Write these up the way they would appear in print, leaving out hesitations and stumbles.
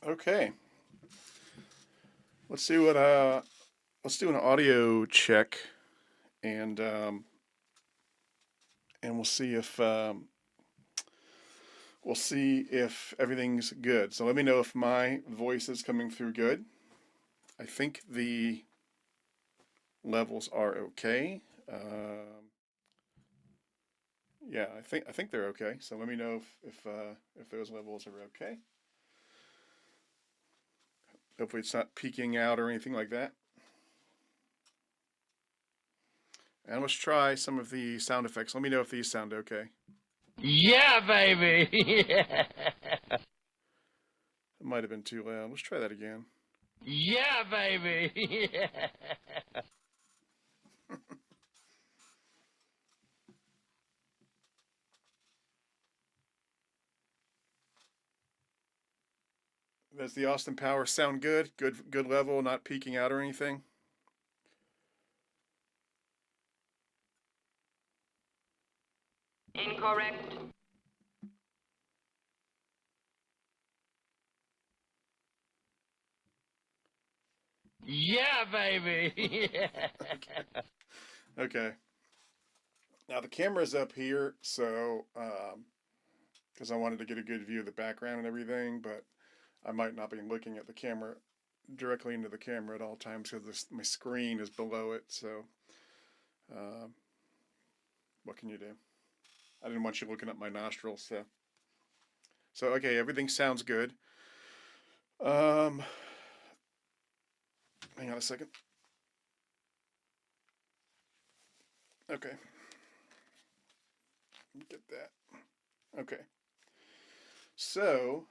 Okay, let's see what let's do an audio check and and we'll see if everything's good. So let me know if my voice is coming through good. I think the levels are okay. Yeah, I think they're okay. So let me know if those levels are okay. Hopefully it's not peaking out or anything like that. And let's try some of the sound effects. Let me know if these sound okay. Yeah, baby. It might have been too loud. Let's try that again. Yeah, baby. Does the Austin Power sound good? Good level, not peaking out or anything? Incorrect. Yeah, baby. Okay. Okay. Now the camera's up here, so because I wanted to get a good view of the background and everything, but I might not be looking at the camera directly into the camera at all times because my screen is below it. So uh, what can you do? I didn't want you looking at my nostrils. So okay, everything sounds good. Um, hang on a second. Okay, get that. Okay. So,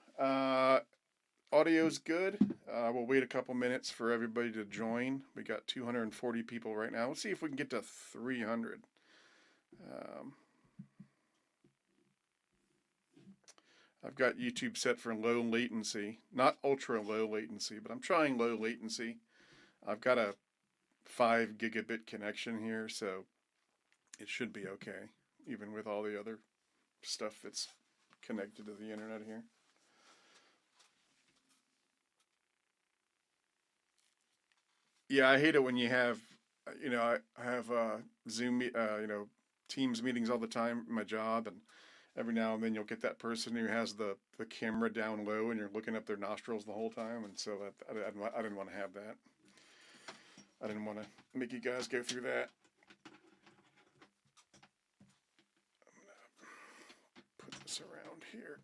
audio's good. We'll wait a couple minutes for everybody to join. We got 240 people right now. Let's see if we can get to 300. Um, I've got YouTube set for low latency, not ultra low latency, but I'm trying low latency. I've got a 5 gigabit connection here, so it should be okay, even with all the other stuff that's connected to the internet here. Yeah, I hate it when you have, I have Zoom, Teams meetings all the time in my job, and every now and then you'll get that person who has the camera down low and you're looking up their nostrils the whole time, and so I didn't want to have that. I didn't want to make you guys go through that. Put this around here.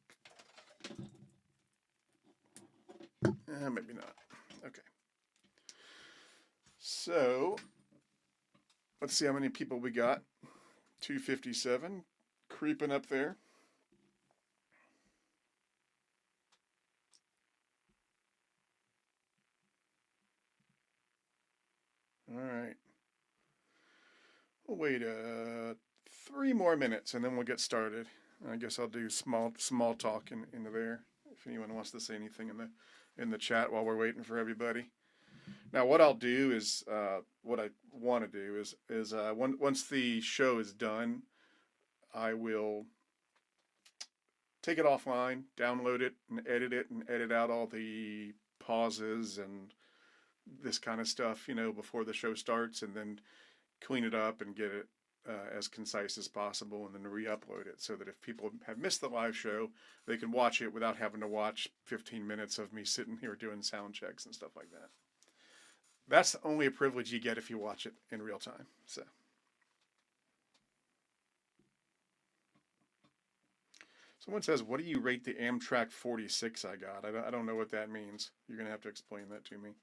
Maybe not. Okay. So let's see how many people we got. 257, creeping up there. All right. We'll wait 3 more minutes and then we'll get started. I guess I'll do small talk into there if anyone wants to say anything in the chat while we're waiting for everybody. Now, what I'll do is what I want to do is once the show is done, I will take it offline, download it, and edit out all the pauses and this kind of stuff, before the show starts, and then clean it up and get it as concise as possible, and then re-upload it so that if people have missed the live show, they can watch it without having to watch 15 minutes of me sitting here doing sound checks and stuff like that. That's only a privilege you get if you watch it in real time. So, someone says, "What do you rate the Amtrak 46 I got?" I don't know what that means. You're gonna have to explain that to me.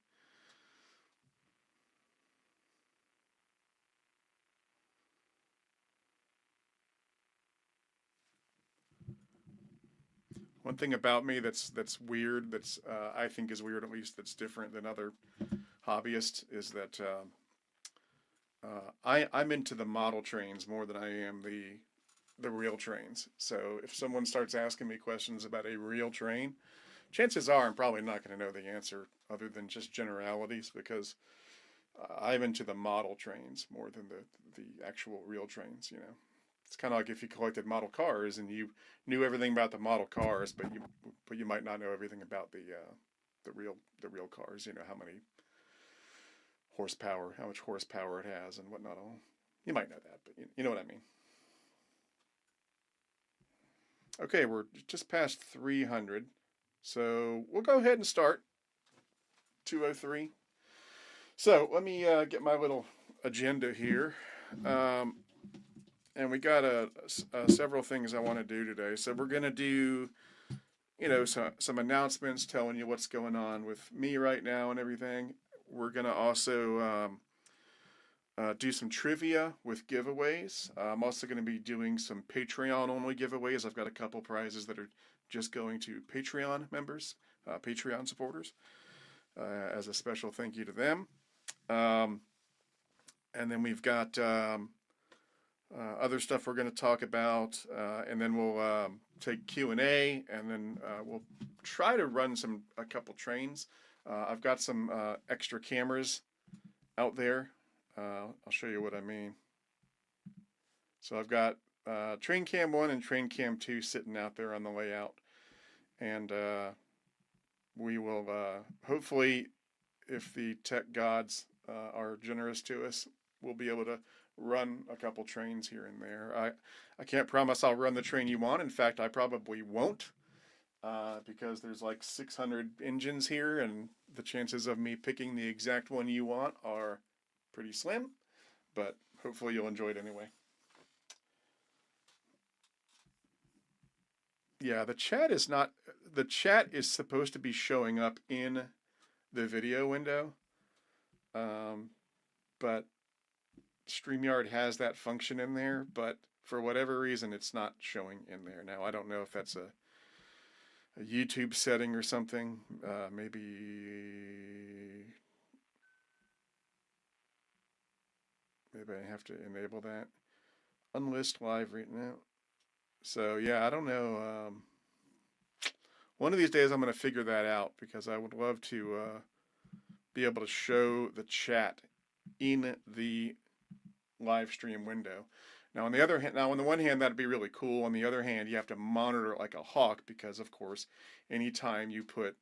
One thing about me that's weird, that's I think is weird, at least that's different than other hobbyists, is that I'm into the model trains more than I am the real trains. So if someone starts asking me questions about a real train, chances are I'm probably not going to know the answer other than just generalities because I'm into the model trains more than the actual real trains. It's kind of like if you collected model cars and you knew everything about the model cars, but you might not know everything about the real cars. You know, how much horsepower it has and whatnot. You might know that, but you know what I mean. Okay, we're just past 300, so we'll go ahead and start. 203. So let me get my little agenda here. And we got several things I want to do today. So we're going to do, some announcements telling you what's going on with me right now and everything. We're going to also do some trivia with giveaways. I'm also going to be doing some Patreon-only giveaways. I've got a couple prizes that are just going to Patreon members, Patreon supporters, as a special thank you to them. And then we've got other stuff we're going to talk about, and then we'll take Q&A, and then we'll try to run a couple trains. I've got some extra cameras out there. I'll show you what I mean. So I've got Train Cam 1 and Train Cam 2 sitting out there on the layout, and we will hopefully, if the tech gods are generous to us, we'll be able to run a couple trains here and there. I can't promise I'll run the train you want. In fact, I probably won't, because there's like 600 engines here, and the chances of me picking the exact one you want are pretty slim, but hopefully you'll enjoy it anyway. Yeah, the chat is supposed to be showing up in the video window, but StreamYard has that function in there, but for whatever reason, it's not showing in there. Now, I don't know if that's a YouTube setting or something. Maybe I have to enable that. Unlist live right now. So, yeah, I don't know. One of these days, I'm going to figure that out, because I would love to be able to show the chat in the live stream window. Now, on the one hand, that'd be really cool. On the other hand, you have to monitor it like a hawk, because, of course, anytime you put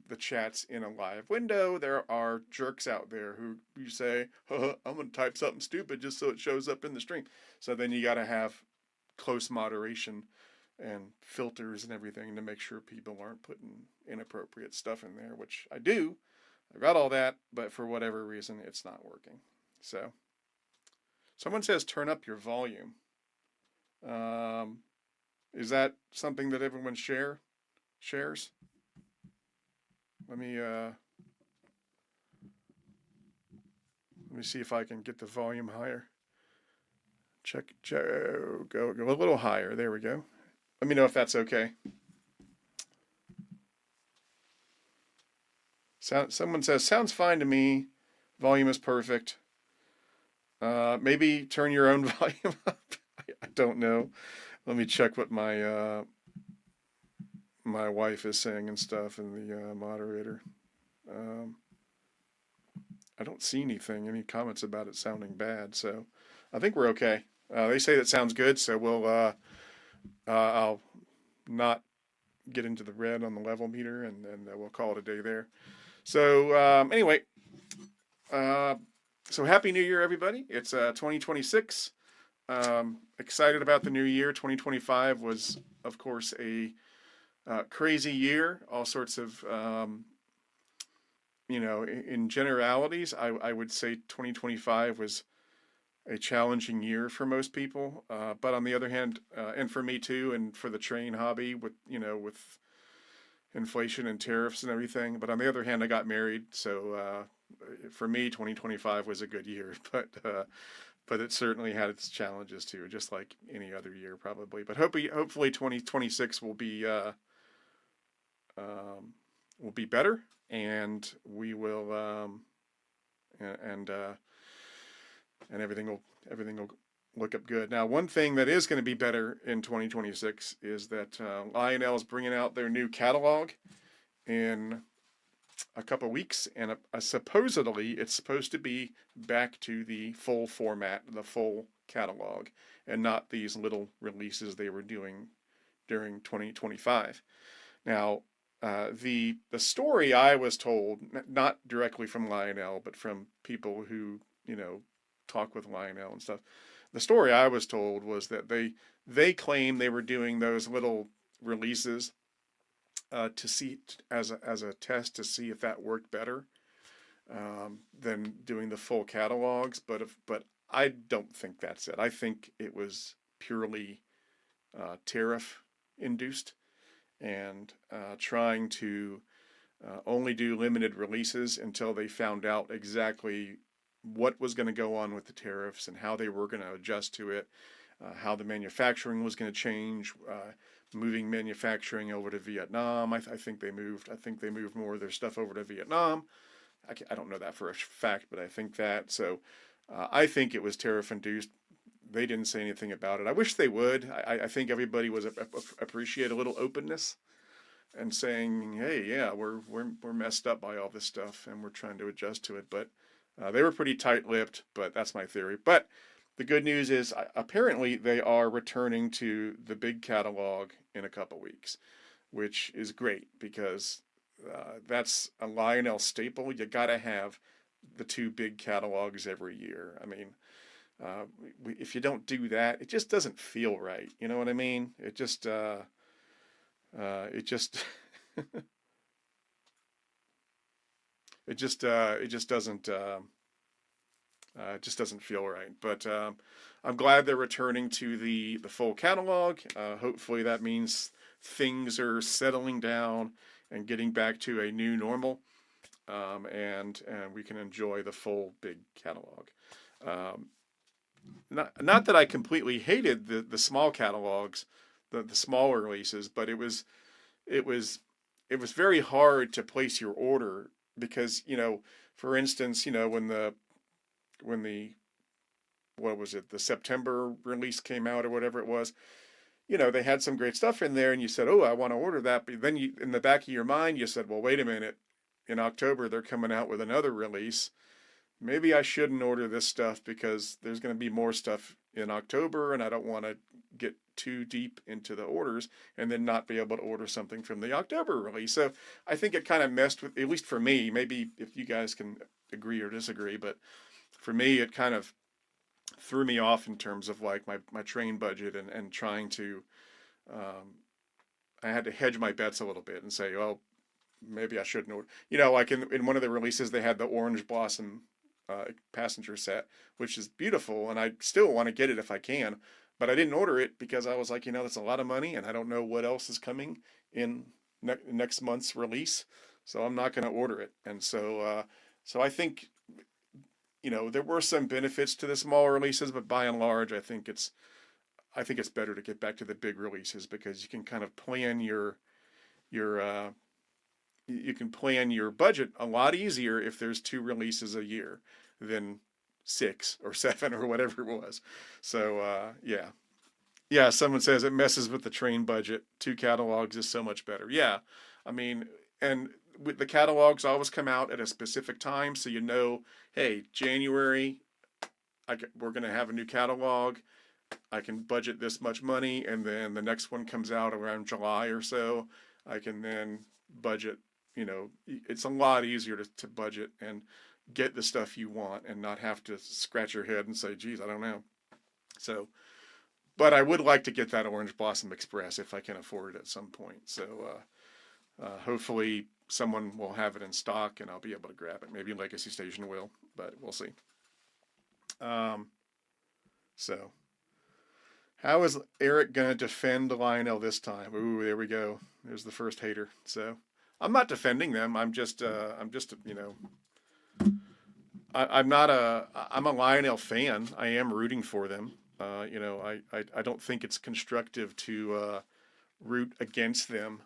the chats in a live window, there are jerks out there who you say, I'm going to type something stupid just so it shows up in the stream. So then you got to have close moderation and filters and everything to make sure people aren't putting inappropriate stuff in there, which I do. I've got all that, but for whatever reason, it's not working. So, someone says turn up your volume. Is that something that everyone shares? Let me see if I can get the volume higher. Go a little higher. There we go. Let me know if that's okay. Someone says, sounds fine to me. Volume is perfect. Maybe turn your own volume up. I don't know. Let me check what my my wife is saying and stuff in the moderator. I don't see any comments about it sounding bad, so I think we're okay. They say that sounds good, so I'll not get into the red on the level meter, and we'll call it a day there. So anyway, so Happy New Year, everybody. It's 2026. Excited about the new year. 2025 was, of course, a crazy year. All sorts of, in generalities, I would say 2025 was a challenging year for most people. But on the other hand, and for me too, and for the train hobby with inflation and tariffs and everything. But on the other hand, I got married. So for me, 2025 was a good year, but it certainly had its challenges too, just like any other year probably. But hopefully 2026 will be better, and we will and everything will look up good. Now, one thing that is going to be better in 2026 is that Lionel is bringing out their new catalog in a couple weeks, and supposedly it's supposed to be back to the full format, the full catalog, and not these little releases they were doing during 2025. Now, the story I was told, not directly from Lionel, but from people who talk with Lionel and stuff. The story I was told was that they claim they were doing those little releases to see as a test to see if that worked better than doing the full catalogs. But I don't think that's it. I think it was purely tariff induced and trying to only do limited releases until they found out exactly what was going to go on with the tariffs and how they were going to adjust to it, how the manufacturing was going to change, moving manufacturing over to Vietnam. I think they moved. I think they moved more of their stuff over to Vietnam. I don't know that for a fact, but I think that. So I think it was tariff induced. They didn't say anything about it. I wish they would. I think everybody would appreciate a little openness and saying, "Hey, yeah, we're messed up by all this stuff, and we're trying to adjust to it." But they were pretty tight-lipped. But that's my theory. But the good news is, apparently, they are returning to the big catalog in a couple weeks, which is great because that's a Lionel staple. You got to have the two big catalogs every year. I mean. If you don't do that, it just doesn't feel right. You know what I mean? It just, it just, it just doesn't, it just doesn't feel right. But I'm glad they're returning to the full catalog. Hopefully that means things are settling down and getting back to a new normal, and we can enjoy the full big catalog. Not that I completely hated the small catalogs, the smaller releases, but it was very hard to place your order because for instance when the what was it, the September release came out or whatever it was, they had some great stuff in there and you said, oh, I want to order that, but then in the back of your mind you said, well, wait a minute, in October they're coming out with another release. Maybe I shouldn't order this stuff because there's going to be more stuff in October and I don't want to get too deep into the orders and then not be able to order something from the October release. So I think it kind of messed with, at least for me, maybe if you guys can agree or disagree, but for me, it kind of threw me off in terms of like my train budget and trying to, I had to hedge my bets a little bit and say, well, maybe I shouldn't order. Like in one of the releases, they had the Orange Blossom passenger set, which is beautiful, and I still want to get it if I can, but I didn't order it because I was like, that's a lot of money, and I don't know what else is coming in next month's release, so I'm not going to order it. And so I think, there were some benefits to the small releases, but by and large, I think it's better to get back to the big releases because you can kind of plan your you can plan your budget a lot easier if there's 2 releases a year than 6 or 7 or whatever it was. So yeah. Someone says it messes with the train budget. 2 catalogs is so much better. Yeah, I mean, and with the catalogs always come out at a specific time, so hey, January, we're going to have a new catalog. I can budget this much money, and then the next one comes out around July or so. I can then budget. It's a lot easier to budget and get the stuff you want and not have to scratch your head and say, geez, I don't know. So, but I would like to get that Orange Blossom Express if I can afford it at some point. So hopefully someone will have it in stock and I'll be able to grab it. Maybe Legacy Station will, but we'll see. So how is Eric going to defend Lionel this time? Ooh, there we go. There's the first hater. So I'm not defending them. I'm a Lionel fan. I am rooting for them. I don't think it's constructive to root against them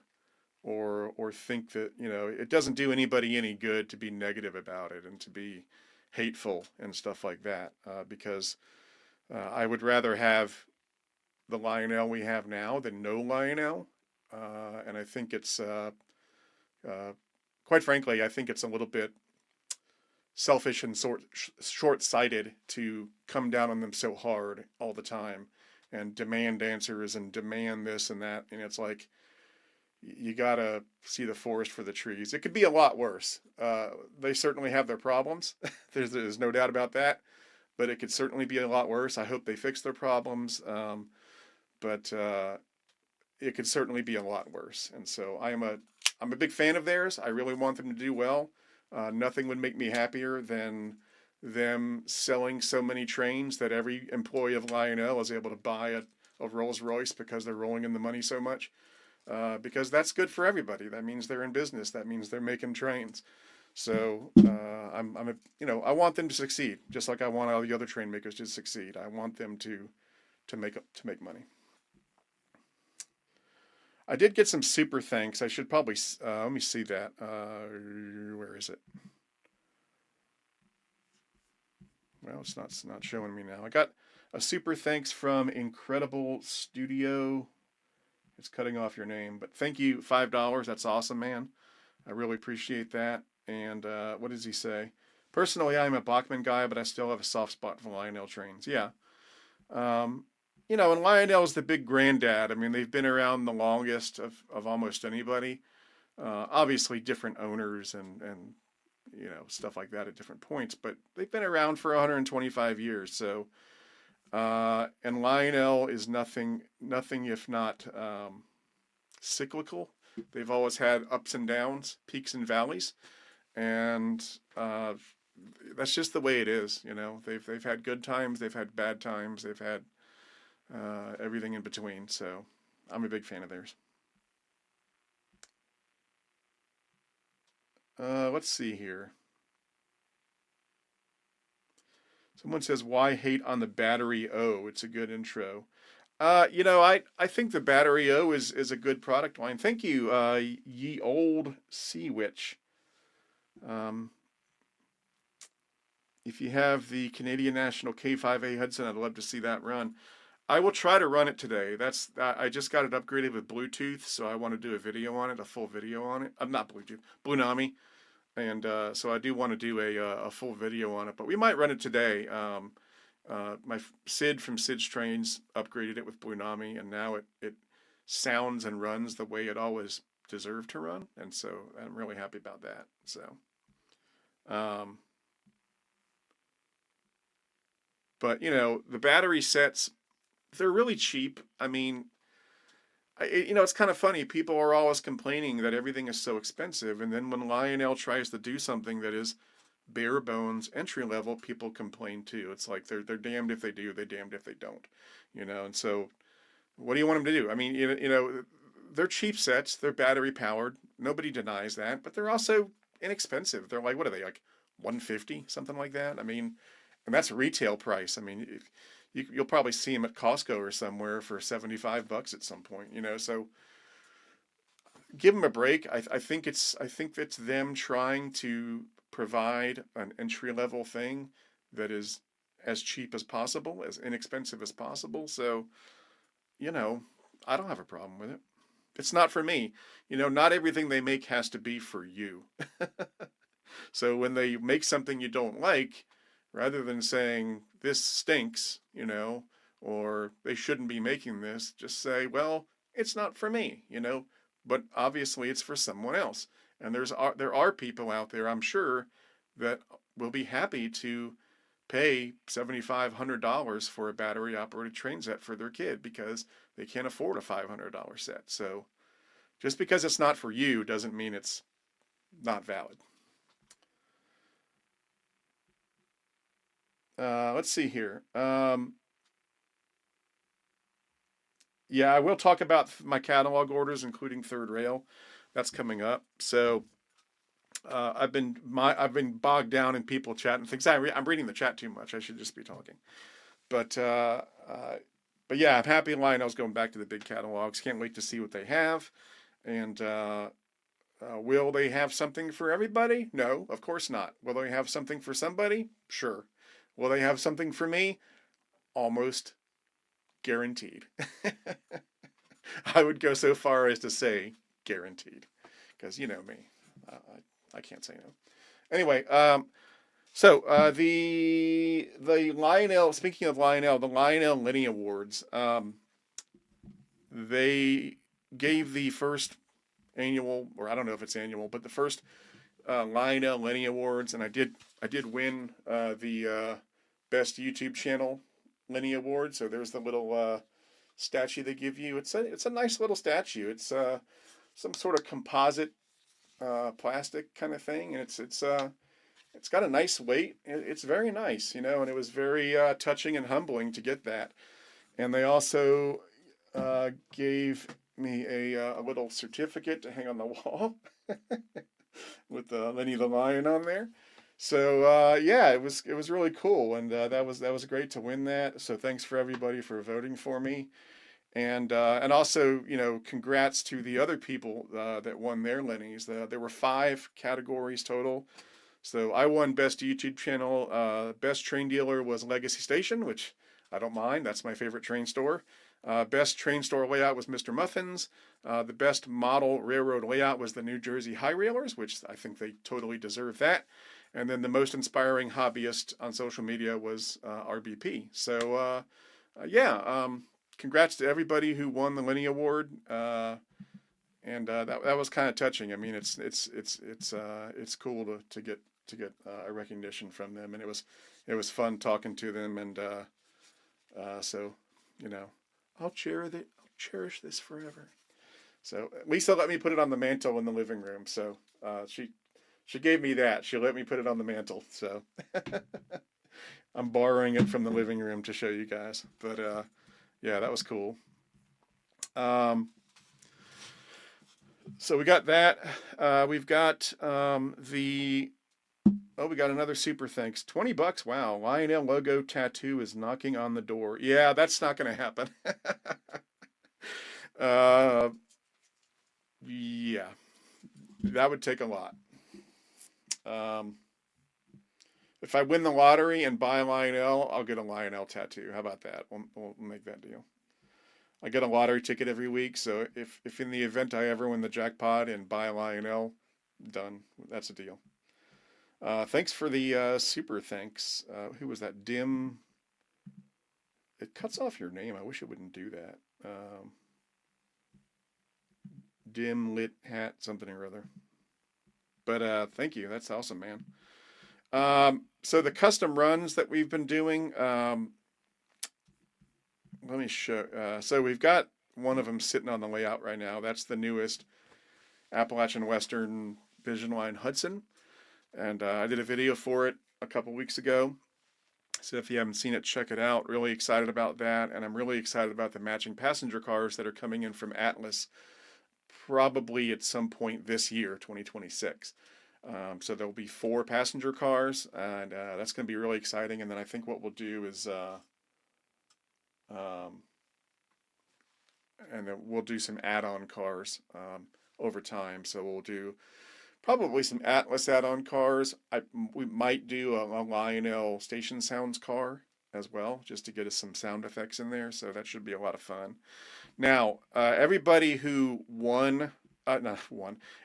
or think that, it doesn't do anybody any good to be negative about it and to be hateful and stuff like that. Because I would rather have the Lionel we have now than no Lionel. And I think it's, quite frankly, I think it's a little bit selfish and short-sighted to come down on them so hard all the time and demand answers and demand this and that. And it's like, you gotta see the forest for the trees. It could be a lot worse. They certainly have their problems. There's no doubt about that. But it could certainly be a lot worse. I hope they fix their problems. But it could certainly be a lot worse. And so I'm a big fan of theirs. I really want them to do well. Nothing would make me happier than them selling so many trains that every employee of Lionel is able to buy a Rolls Royce because they're rolling in the money so much. Because that's good for everybody. That means they're in business. That means they're making trains. So I want them to succeed, just like I want all the other train makers to succeed. I want them to make money. I did get some super thanks. I should probably let me see that. Where is it? Well, it's not showing me now. I got a super thanks from Incredible Studio. It's cutting off your name, but thank you, $5. That's awesome, man. I really appreciate that. And what does he say? Personally, I'm a Bachmann guy, but I still have a soft spot for Lionel trains. Yeah. And Lionel's the big granddad. I mean, they've been around the longest of almost anybody. Obviously, different owners and stuff like that at different points, but they've been around for 125 years. So, and Lionel is nothing if not cyclical. They've always had ups and downs, peaks and valleys, and that's just the way it is. They've had good times, they've had bad times, they've had everything in between. So I'm a big fan of theirs. Let's see here. Someone says, why hate on the Battery O? It's a good intro. I think the Battery O is a good product line. Thank you, Ye Old Sea Witch. If you have the Canadian National K5A Hudson, I'd love to see that run. I will try to run it today. I just got it upgraded with Bluetooth, so I want to do a video on it, a full video on it. Not Bluetooth, Blunami. And so I do want to do a full video on it, but we might run it today. Sid from Sid's Trains upgraded it with Blunami, and now it sounds and runs the way it always deserved to run, and so I'm really happy about that. So, but the battery sets, they're really cheap. I mean, it's kind of funny. People are always complaining that everything is so expensive, and then when Lionel tries to do something that is bare bones entry level, people complain too. It's like they're damned if they do, they're damned if they don't. And so what do you want them to do? I mean, they're cheap sets, they're battery powered. Nobody denies that, but they're also inexpensive. They're like, what are they, like $150, something like that? I mean, and that's retail price. I mean, you'll probably see them at Costco or somewhere for $75 at some point, so give them a break. I think it's them trying to provide an entry level thing that is as cheap as possible, as inexpensive as possible. So, I don't have a problem with it. It's not for me. Not everything they make has to be for you. So when they make something you don't like, rather than saying this stinks, or they shouldn't be making this, just say, well, it's not for me, but obviously it's for someone else. And there are people out there, I'm sure, that will be happy to pay $7,500 for a battery operated train set for their kid because they can't afford a $500 set. So just because it's not for you doesn't mean it's not valid. Let's see here. Yeah, I will talk about my catalog orders, including Third Rail. That's coming up. So I've been bogged down in people chatting things. I'm reading the chat too much. I should just be talking. But yeah, I'm happy Lionel's going back to the big catalogs. Can't wait to see what they have. And will they have something for everybody? No, of course not. Will they have something for somebody? Sure. Will they have something for me? Almost guaranteed. I would go so far as to say guaranteed, because you know me, I can't say no. Anyway, so the Lionel. Speaking of Lionel, the Lionel Lenny Awards. They gave the first annual, or I don't know if it's annual, but the first Lionel Lenny Awards, and I did win the best YouTube channel Lenny Award. So there's the little statue they give you. It's a nice little statue. It's some sort of composite plastic kind of thing, and it's got a nice weight. It's very nice, you know, and it was very touching and humbling to get that. And they also gave me a little certificate to hang on the wall with Lenny the Lion on there. So yeah, it was really cool, and that was great to win that. So thanks for everybody for voting for me, and also, you know, congrats to the other people that won their Lennys. There were 5 categories total. So I won best YouTube channel. Best train dealer was Legacy Station, which I don't mind. That's my favorite train store. Best train store layout was Mr. Muffin's. The best model railroad layout was the New Jersey High Railers, which I think they totally deserve that. And then the most inspiring hobbyist on social media was RBP. So yeah, congrats to everybody who won the Lenny Award. And that was kind of touching. I mean, it's cool to get a recognition from them, and it was fun talking to them, and so, you know, I'll cherish this forever. So at least they'll let me put it on the mantle in the living room. So she gave me that. She let me put it on the mantle. So I'm borrowing it from the living room to show you guys. But yeah, that was cool. So we got that. We've got we got another super thanks. $20. Wow. Lionel logo tattoo is knocking on the door. Yeah, that's not going to happen. Yeah, that would take a lot. If I win the lottery and buy Lionel, I'll get a Lionel tattoo. How about that? We'll make that deal. I get a lottery ticket every week, so if in the event I ever win the jackpot and buy a Lionel, done. That's a deal. Thanks for the super thanks. Who was that? Dim. It cuts off your name. I wish it wouldn't do that. Dim lit hat, something or other. But thank you. That's awesome, man. So the custom runs that we've been doing. Let me show. So we've got one of them sitting on the layout right now. That's the newest Appalachian Western Vision Line Hudson. And I did a video for it a couple weeks ago. So if you haven't seen it, check it out. Really excited about that. And I'm really excited about the matching passenger cars that are coming in from Atlas probably at some point this year, 2026. So there'll be 4 passenger cars, and that's going to be really exciting. And then I think what we'll do is and then we'll do some add-on cars over time. So we'll do probably some Atlas add-on cars. We might do a Lionel Station Sounds car as well, just to get us some sound effects in there. So that should be a lot of fun. Now, everybody who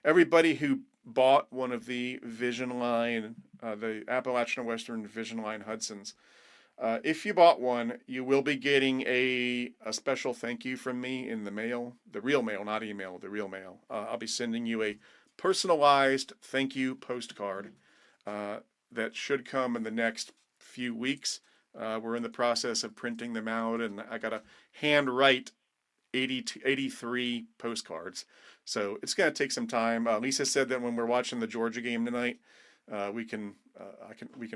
everybody who bought one of the Vision Line, the Appalachian Western Vision Line Hudsons, if you bought one, you will be getting a special thank you from me in the mail, the real mail, not email, the real mail. I'll be sending you a personalized thank you postcard that should come in the next few weeks. We're in the process of printing them out, and I got to hand write 83 postcards. So it's going to take some time. Lisa said that when we're watching the Georgia game tonight, we can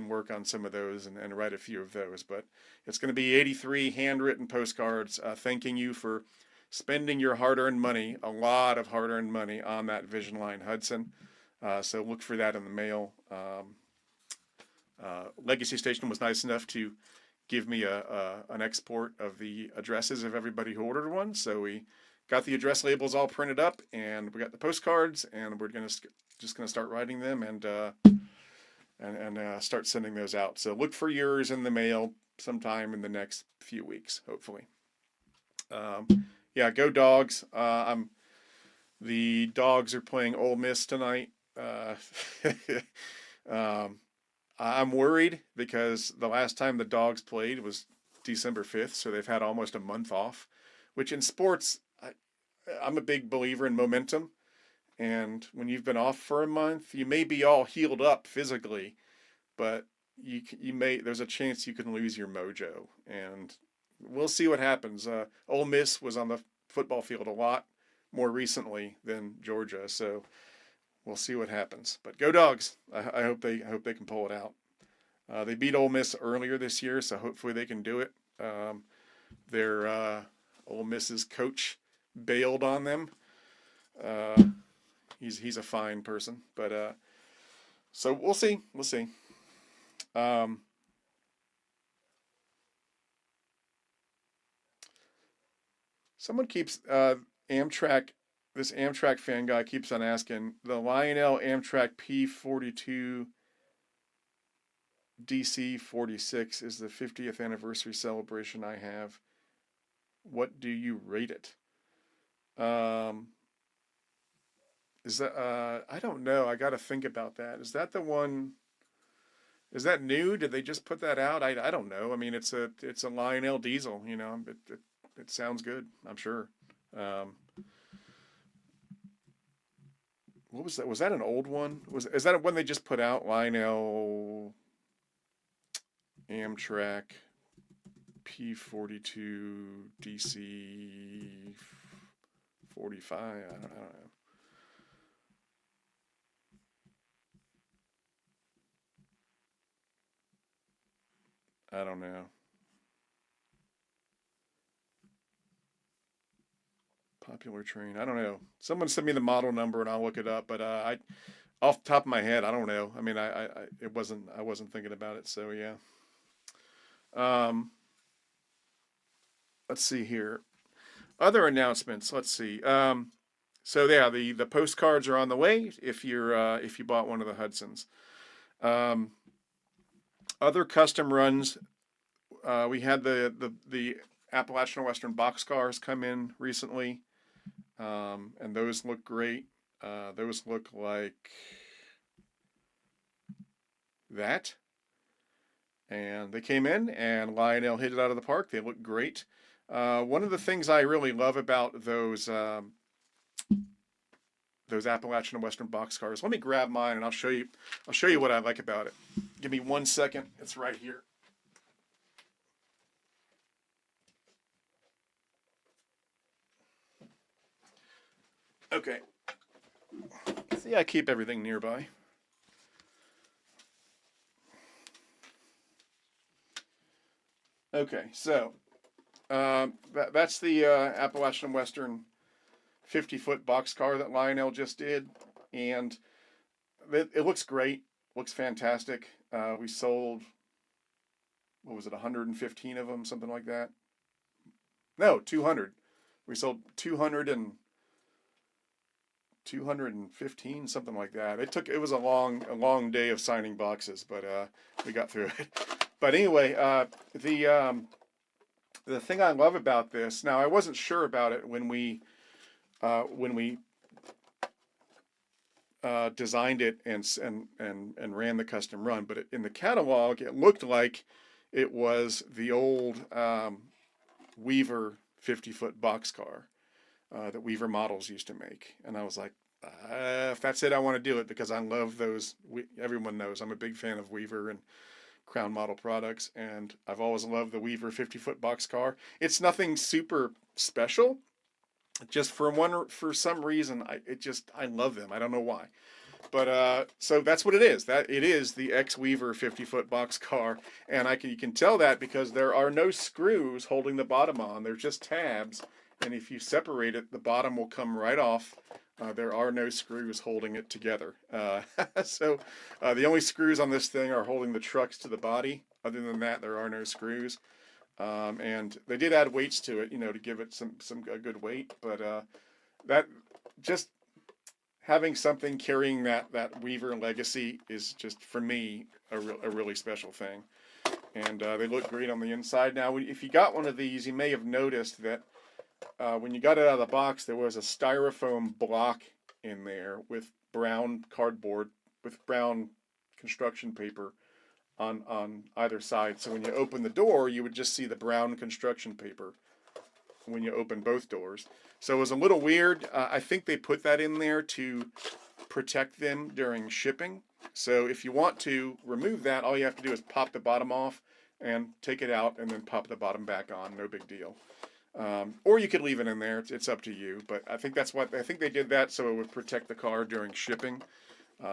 work on some of those and write a few of those. But it's going to be 83 handwritten postcards thanking you for spending your hard-earned money, a lot of hard-earned money, on that Vision Line Hudson. So look for that in the mail. Legacy Station was nice enough to give me an export of the addresses of everybody who ordered one. So we got the address labels all printed up, and we got the postcards, and we're just gonna start writing them and start sending those out. So look for yours in the mail sometime in the next few weeks, hopefully. Yeah, go Dogs. The Dogs are playing Ole Miss tonight. I'm worried because the last time the Dogs played was December 5th, so they've had almost a month off, which in sports, I'm a big believer in momentum. And when you've been off for a month, you may be all healed up physically, but you may there's a chance you can lose your mojo. And we'll see what happens. Ole Miss was on the football field a lot more recently than Georgia, so we'll see what happens. But go Dogs! I hope they can pull it out. They beat Ole Miss earlier this year, so hopefully they can do it. Their Ole Miss's coach bailed on them. He's a fine person, but so we'll see. We'll see. Someone keeps Amtrak. This Amtrak fan guy keeps on asking the Lionel Amtrak P42 DC 46 is the 50th anniversary celebration I have. What do you rate it? Is that I don't know. I got to think about that. Is that the one? Is that new? Did they just put that out? I don't know. I mean, it's a Lionel diesel. You know, it sounds good. I'm sure. What was that? Was that an old one? Is that one they just put out? Lionel Amtrak P42 DC 45. I don't know. I don't know. Popular train. I don't know. Someone send me the model number and I'll look it up. But off the top of my head, I don't know. I mean, I wasn't thinking about it. So yeah. Let's see here. Other announcements. Let's see. So yeah, the postcards are on the way. If you bought one of the Hudsons. Other custom runs. We had the Appalachian Western boxcars come in recently, and those look great. Those look like that. And they came in, and Lionel hit it out of the park. They look great. One of the things I really love about those Appalachian Western boxcars. Let me grab mine, and I'll show you what I like about it. Give me 1 second. It's right here. Okay. See, I keep everything nearby. Okay, so that's the Appalachian Western 50-foot boxcar that Lionel just did, and it looks great. Looks fantastic. We sold, what was it, 115 of them, something like that? No, 200. We sold 215, something like that. It was a long day of signing boxes, but we got through it. But anyway, the thing I love about this, now I wasn't sure about it when we designed it and ran the custom run, but in the catalog it looked like it was the old Weaver 50-foot boxcar that Weaver Models used to make, and I was like, if that's it, I want to do it because I love those. Everyone knows I'm a big fan of Weaver and Crown Model products, and I've always loved the Weaver 50-foot boxcar. It's nothing super special. Just for some reason, I love them. I don't know why, but so that's what it is. That it is the ex-Weaver 50-foot boxcar, and you can tell that because there are no screws holding the bottom on. They're just tabs, and if you separate it, the bottom will come right off. There are no screws holding it together. So the only screws on this thing are holding the trucks to the body. Other than that, there are no screws. And they did add weights to it, to give it some good weight. But that just having something carrying that Weaver legacy is just, for me, a really special thing. And they look great on the inside. Now, if you got one of these, you may have noticed that when you got it out of the box, there was a styrofoam block in there with brown cardboard, with brown construction paper on either side. So when you open the door, you would just see the brown construction paper when you open both doors. So it was a little weird. I think they put that in there to protect them during shipping. So if you want to remove that, all you have to do is pop the bottom off and take it out and then pop the bottom back on. No big deal. Or you could leave it in there. It's up to you. But I think I think they did that so it would protect the car during shipping,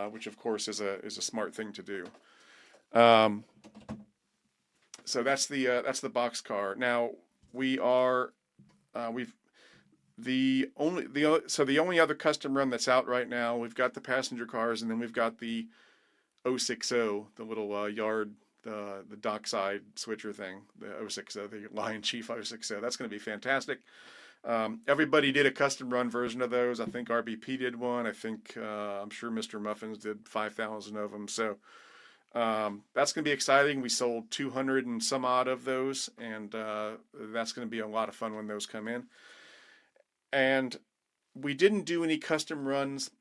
which of course is a smart thing to do. So that's the box car. Now we are the only other custom run that's out right now. We've got the passenger cars, and then we've got the 060, the little yard, the dockside switcher thing, the 060, the Lion Chief 060. That's going to be fantastic. Everybody did a custom run version of those. I think RBP did one. I think I'm sure Mr. Muffins did 5,000 of them. So that's going to be exciting. We sold 200 and some odd of those, and that's going to be a lot of fun when those come in. And we didn't do any custom runs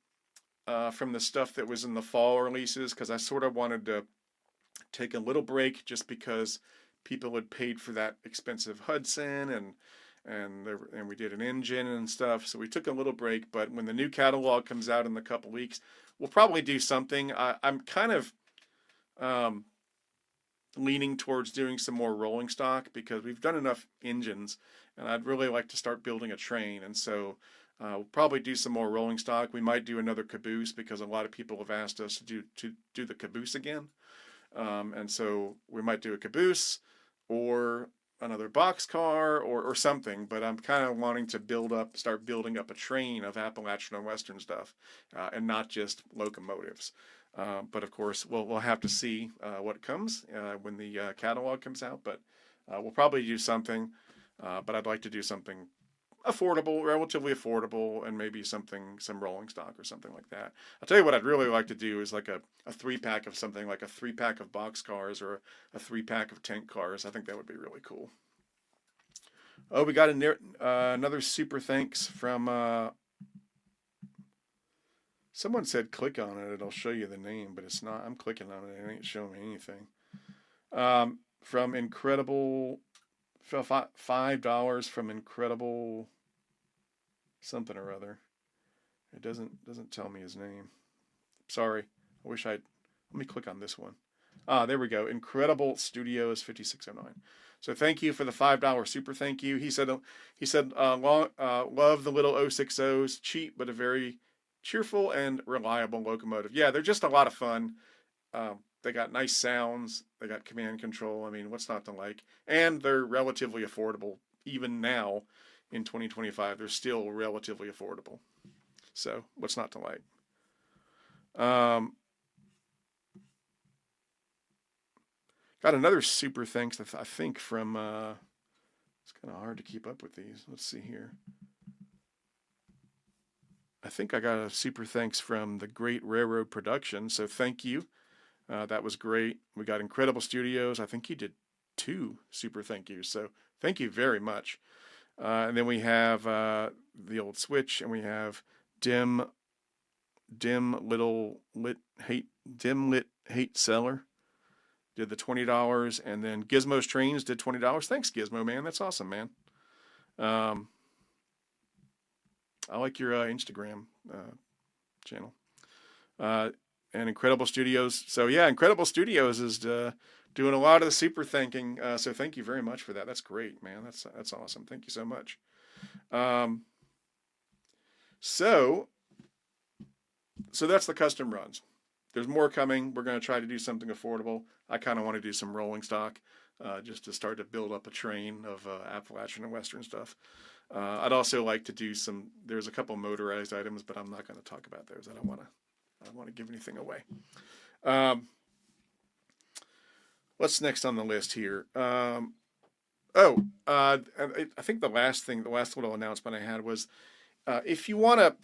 from the stuff that was in the fall releases because I sort of wanted to take a little break just because people had paid for that expensive Hudson and we did an engine and stuff. So we took a little break, but when the new catalog comes out in a couple weeks, we'll probably do something. I'm kind of leaning towards doing some more rolling stock because we've done enough engines, and I'd really like to start building a train. And so we'll probably do some more rolling stock. We might do another Caboose because a lot of people have asked us to do the Caboose again. And so we might do a Caboose or another box car or something, but I'm kind of wanting to start building up a train of Appalachian and Western stuff, and not just locomotives. But of course, we'll have to see what comes when the catalog comes out. But we'll probably do something. But I'd like to do something affordable, relatively affordable, and maybe some rolling stock or something like that. I'll tell you what I'd really like to do is like a 3-pack of something, like a 3-pack of box cars or a 3-pack of tank cars. I think that would be really cool. Oh, we got another super thanks from someone said click on it, it'll show you the name, but it's not. I'm clicking on it, it ain't showing me anything. From Incredible, $5 from Incredible something or other. It doesn't tell me his name. Sorry. Let me click on this one. There we go. Incredible Studios 5609. So thank you for the $5 super thank you. He said love the little 060s, cheap but a very cheerful and reliable locomotive. Yeah, they're just a lot of fun. They got nice sounds. They got command control. I mean, what's not to like? And they're relatively affordable. Even now, in 2025, they're still relatively affordable. So, what's not to like? Got another super thanks, I think, from... it's kind of hard to keep up with these. Let's see here. I think I got a super thanks from the Great Railroad Production. So, thank you. That was great. We got Incredible Studios. I think he did 2 super thank yous. So thank you very much. And then we have the old Switch, and we have Dim Lit Hate Seller did the $20, and then Gizmo's Trains did $20. Thanks, Gizmo, man. That's awesome, man. I like your Instagram channel. And Incredible Studios. So yeah, Incredible Studios is doing a lot of the super thanking. So thank you very much for that. That's great, man. That's awesome. Thank you so much. So that's the custom runs. There's more coming. We're going to try to do something affordable. I kind of want to do some rolling stock, just to start to build up a train of Appalachian and Western stuff. I'd also like to do there's a couple motorized items, but I'm not going to talk about those. I don't want to give anything away. What's next on the list here? I think the last little announcement I had was, if you want to,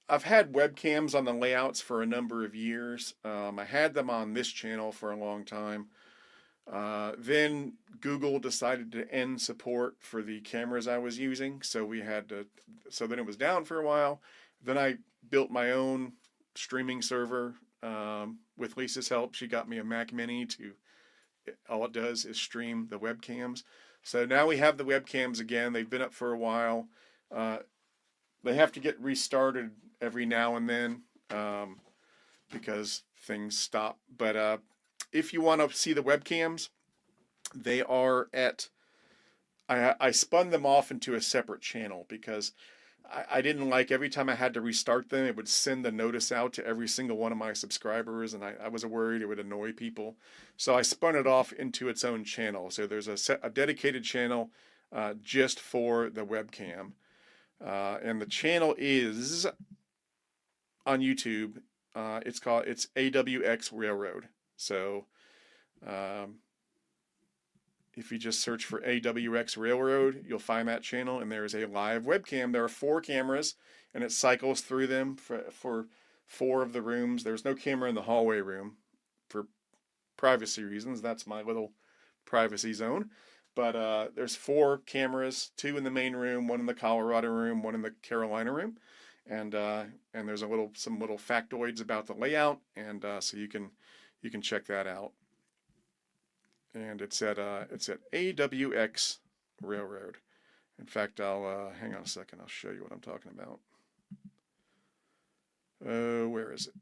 I've had webcams on the layouts for a number of years. I had them on this channel for a long time. Then Google decided to end support for the cameras I was using, so then it was down for a while. Then I built my own streaming server with Lisa's help. She got me a Mac Mini all it does is stream the webcams. So now we have the webcams again. They've been up for a while. They have to get restarted every now and then because things stop. But if you want to see the webcams, they are at. I spun them off into a separate channel because I didn't like every time I had to restart them, it would send a notice out to every single one of my subscribers, and I was worried it would annoy people. So I spun it off into its own channel. So there's a dedicated channel just for the webcam. And the channel is on YouTube. It's AWX Railroad. So if you just search for AWX Railroad, you'll find that channel, and there's a live webcam. There are 4 cameras, and it cycles through them for 4 of the rooms. There's no camera in the hallway room for privacy reasons. That's my little privacy zone. But there's 4 cameras, 2 in the main room, 1 in the Colorado room, 1 in the Carolina room, and there's some little factoids about the layout, and so you can check that out. And it's at AWX Railroad. In fact, I'll hang on a second. I'll show you what I'm talking about. Where is it?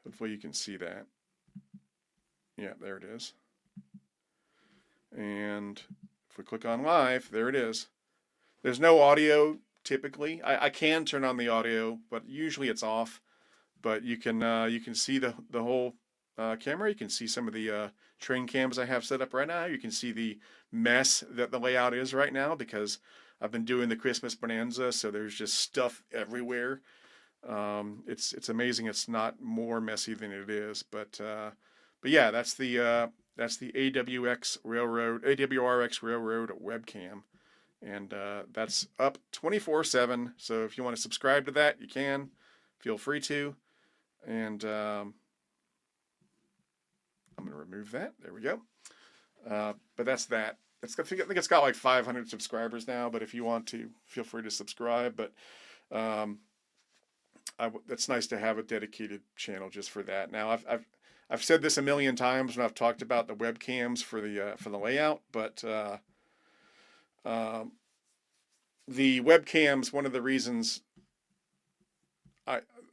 Hopefully you can see that. Yeah, there it is. And if we click on live, there it is. There's no audio typically. I can turn on the audio, but usually it's off. But you can see the whole camera. You can see some of the train cams I have set up right now. You can see the mess that the layout is right now because I've been doing the Christmas bonanza, so there's just stuff everywhere. It's amazing it's not more messy than it is. But yeah, that's the AWRX Railroad webcam, and that's up 24/7. So if you want to subscribe to that, you can. Feel free to. And I'm going to remove that. There we go. But that's that. I think it's got like 500 subscribers now. But if you want to, feel free to subscribe. But it's nice to have a dedicated channel just for that. Now I've said this a million times when I've talked about the webcams for the layout. But the webcams, one of the reasons.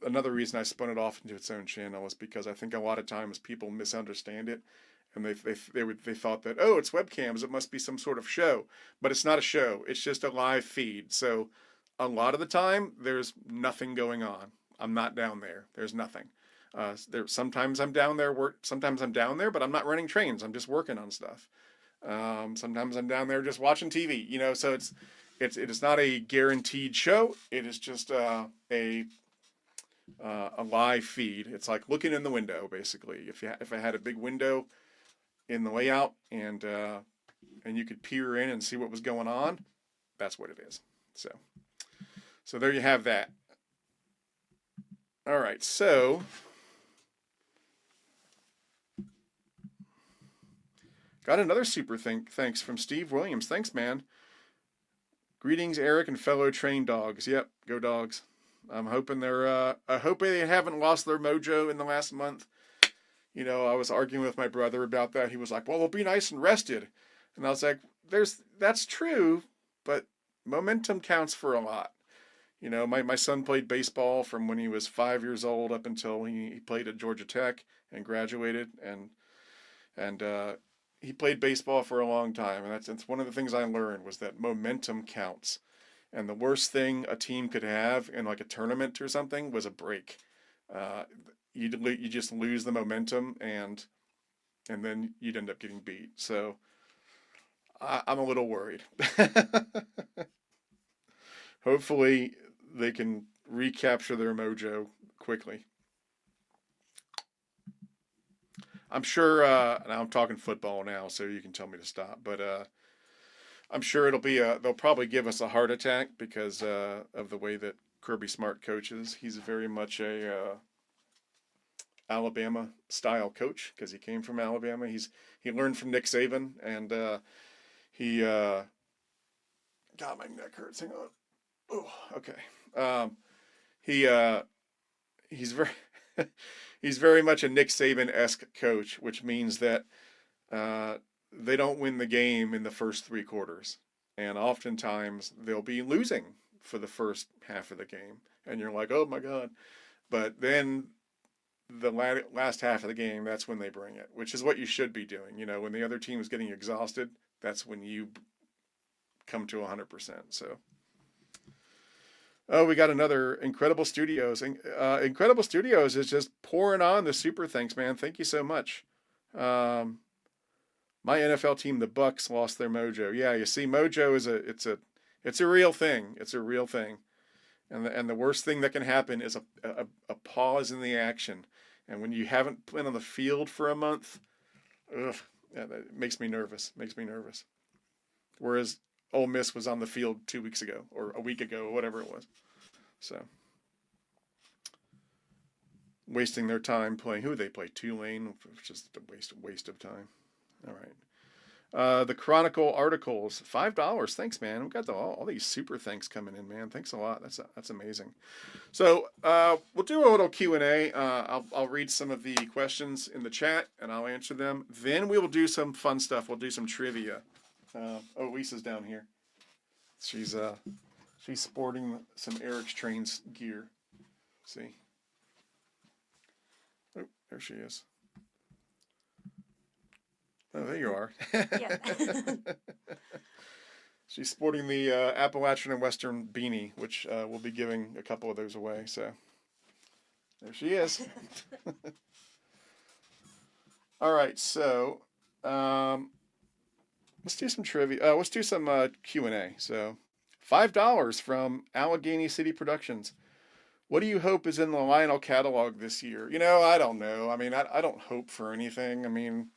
Another reason I spun it off into its own channel is because I think a lot of times people misunderstand it, and they thought that, oh, it's webcams, it must be some sort of show, but it's not a show. It's just a live feed. So a lot of the time there's nothing going on. I'm not down there. There's nothing. Sometimes I'm down there sometimes I'm down there, but I'm not running trains. I'm just working on stuff. Sometimes I'm down there just watching TV. So it is not a guaranteed show. It is just a live feed. It's like looking in the window, basically. If I had a big window in the layout and you could peer in and see what was going on, that's what it is. So there you have that. All right, so got another super thanks from Steve Williams. Thanks, man. Greetings, Eric and fellow train dogs. Yep, go dogs. I'm hoping I hope they haven't lost their mojo in the last month. I was arguing with my brother about that. He was like, well, they'll be nice and rested. And I was like, that's true, but momentum counts for a lot. My son played baseball from when he was 5 years old up until he played at Georgia Tech and graduated. And he played baseball for a long time. And that's one of the things I learned was that momentum counts. And the worst thing a team could have in like a tournament or something was a break. You just lose the momentum, and then you'd end up getting beat. So I'm a little worried. Hopefully they can recapture their mojo quickly. I'm sure. Now I'm talking football now, so you can tell me to stop. But I'm sure they'll probably give us a heart attack because of the way that Kirby Smart coaches. He's very much a Alabama style coach because he came from Alabama. He learned from Nick Saban, and he God, my neck hurts. Hang on. Oh, okay. He's very he's very much a Nick Saban-esque coach, which means that they don't win the game in the first 3 quarters. And oftentimes they'll be losing for the first half of the game. And you're like, oh my God. But then the last half of the game, that's when they bring it, which is what you should be doing. You know, when the other team is getting exhausted, that's when you come to 100%. So, oh, we got another Incredible Studios. Incredible Studios is just pouring on the super thanks, man. Thank you so much. My NFL team, the Bucks, lost their mojo. Yeah, you see, mojo is it's a real thing. It's a real thing. And the worst thing that can happen is a pause in the action. And when you haven't been on the field for a month, ugh, yeah, that makes me nervous. Makes me nervous. Whereas Ole Miss was on the field 2 weeks ago or a week ago or whatever it was. So wasting their time playing. Who they play? Tulane, just a waste of time. All right. The Chronicle articles, $5. Thanks, man. We've got all these super thanks coming in, man. Thanks a lot. That's amazing. So we'll do a little Q&A. I'll read some of the questions in the chat and I'll answer them. Then we will do some fun stuff. We'll do some trivia. Oh, Lisa's down here. She's sporting some Eric's Trains gear. See? Oh, there she is. Oh, there you are. Yeah. She's sporting the Appalachian and Western beanie, which we'll be giving a couple of those away. So there she is. All right, so let's do some trivia. Let's do some Q&A. So $5 from Allegheny City Productions. What do you hope is in the Lionel catalog this year? You know, I don't know. I mean, I don't hope for anything. I mean,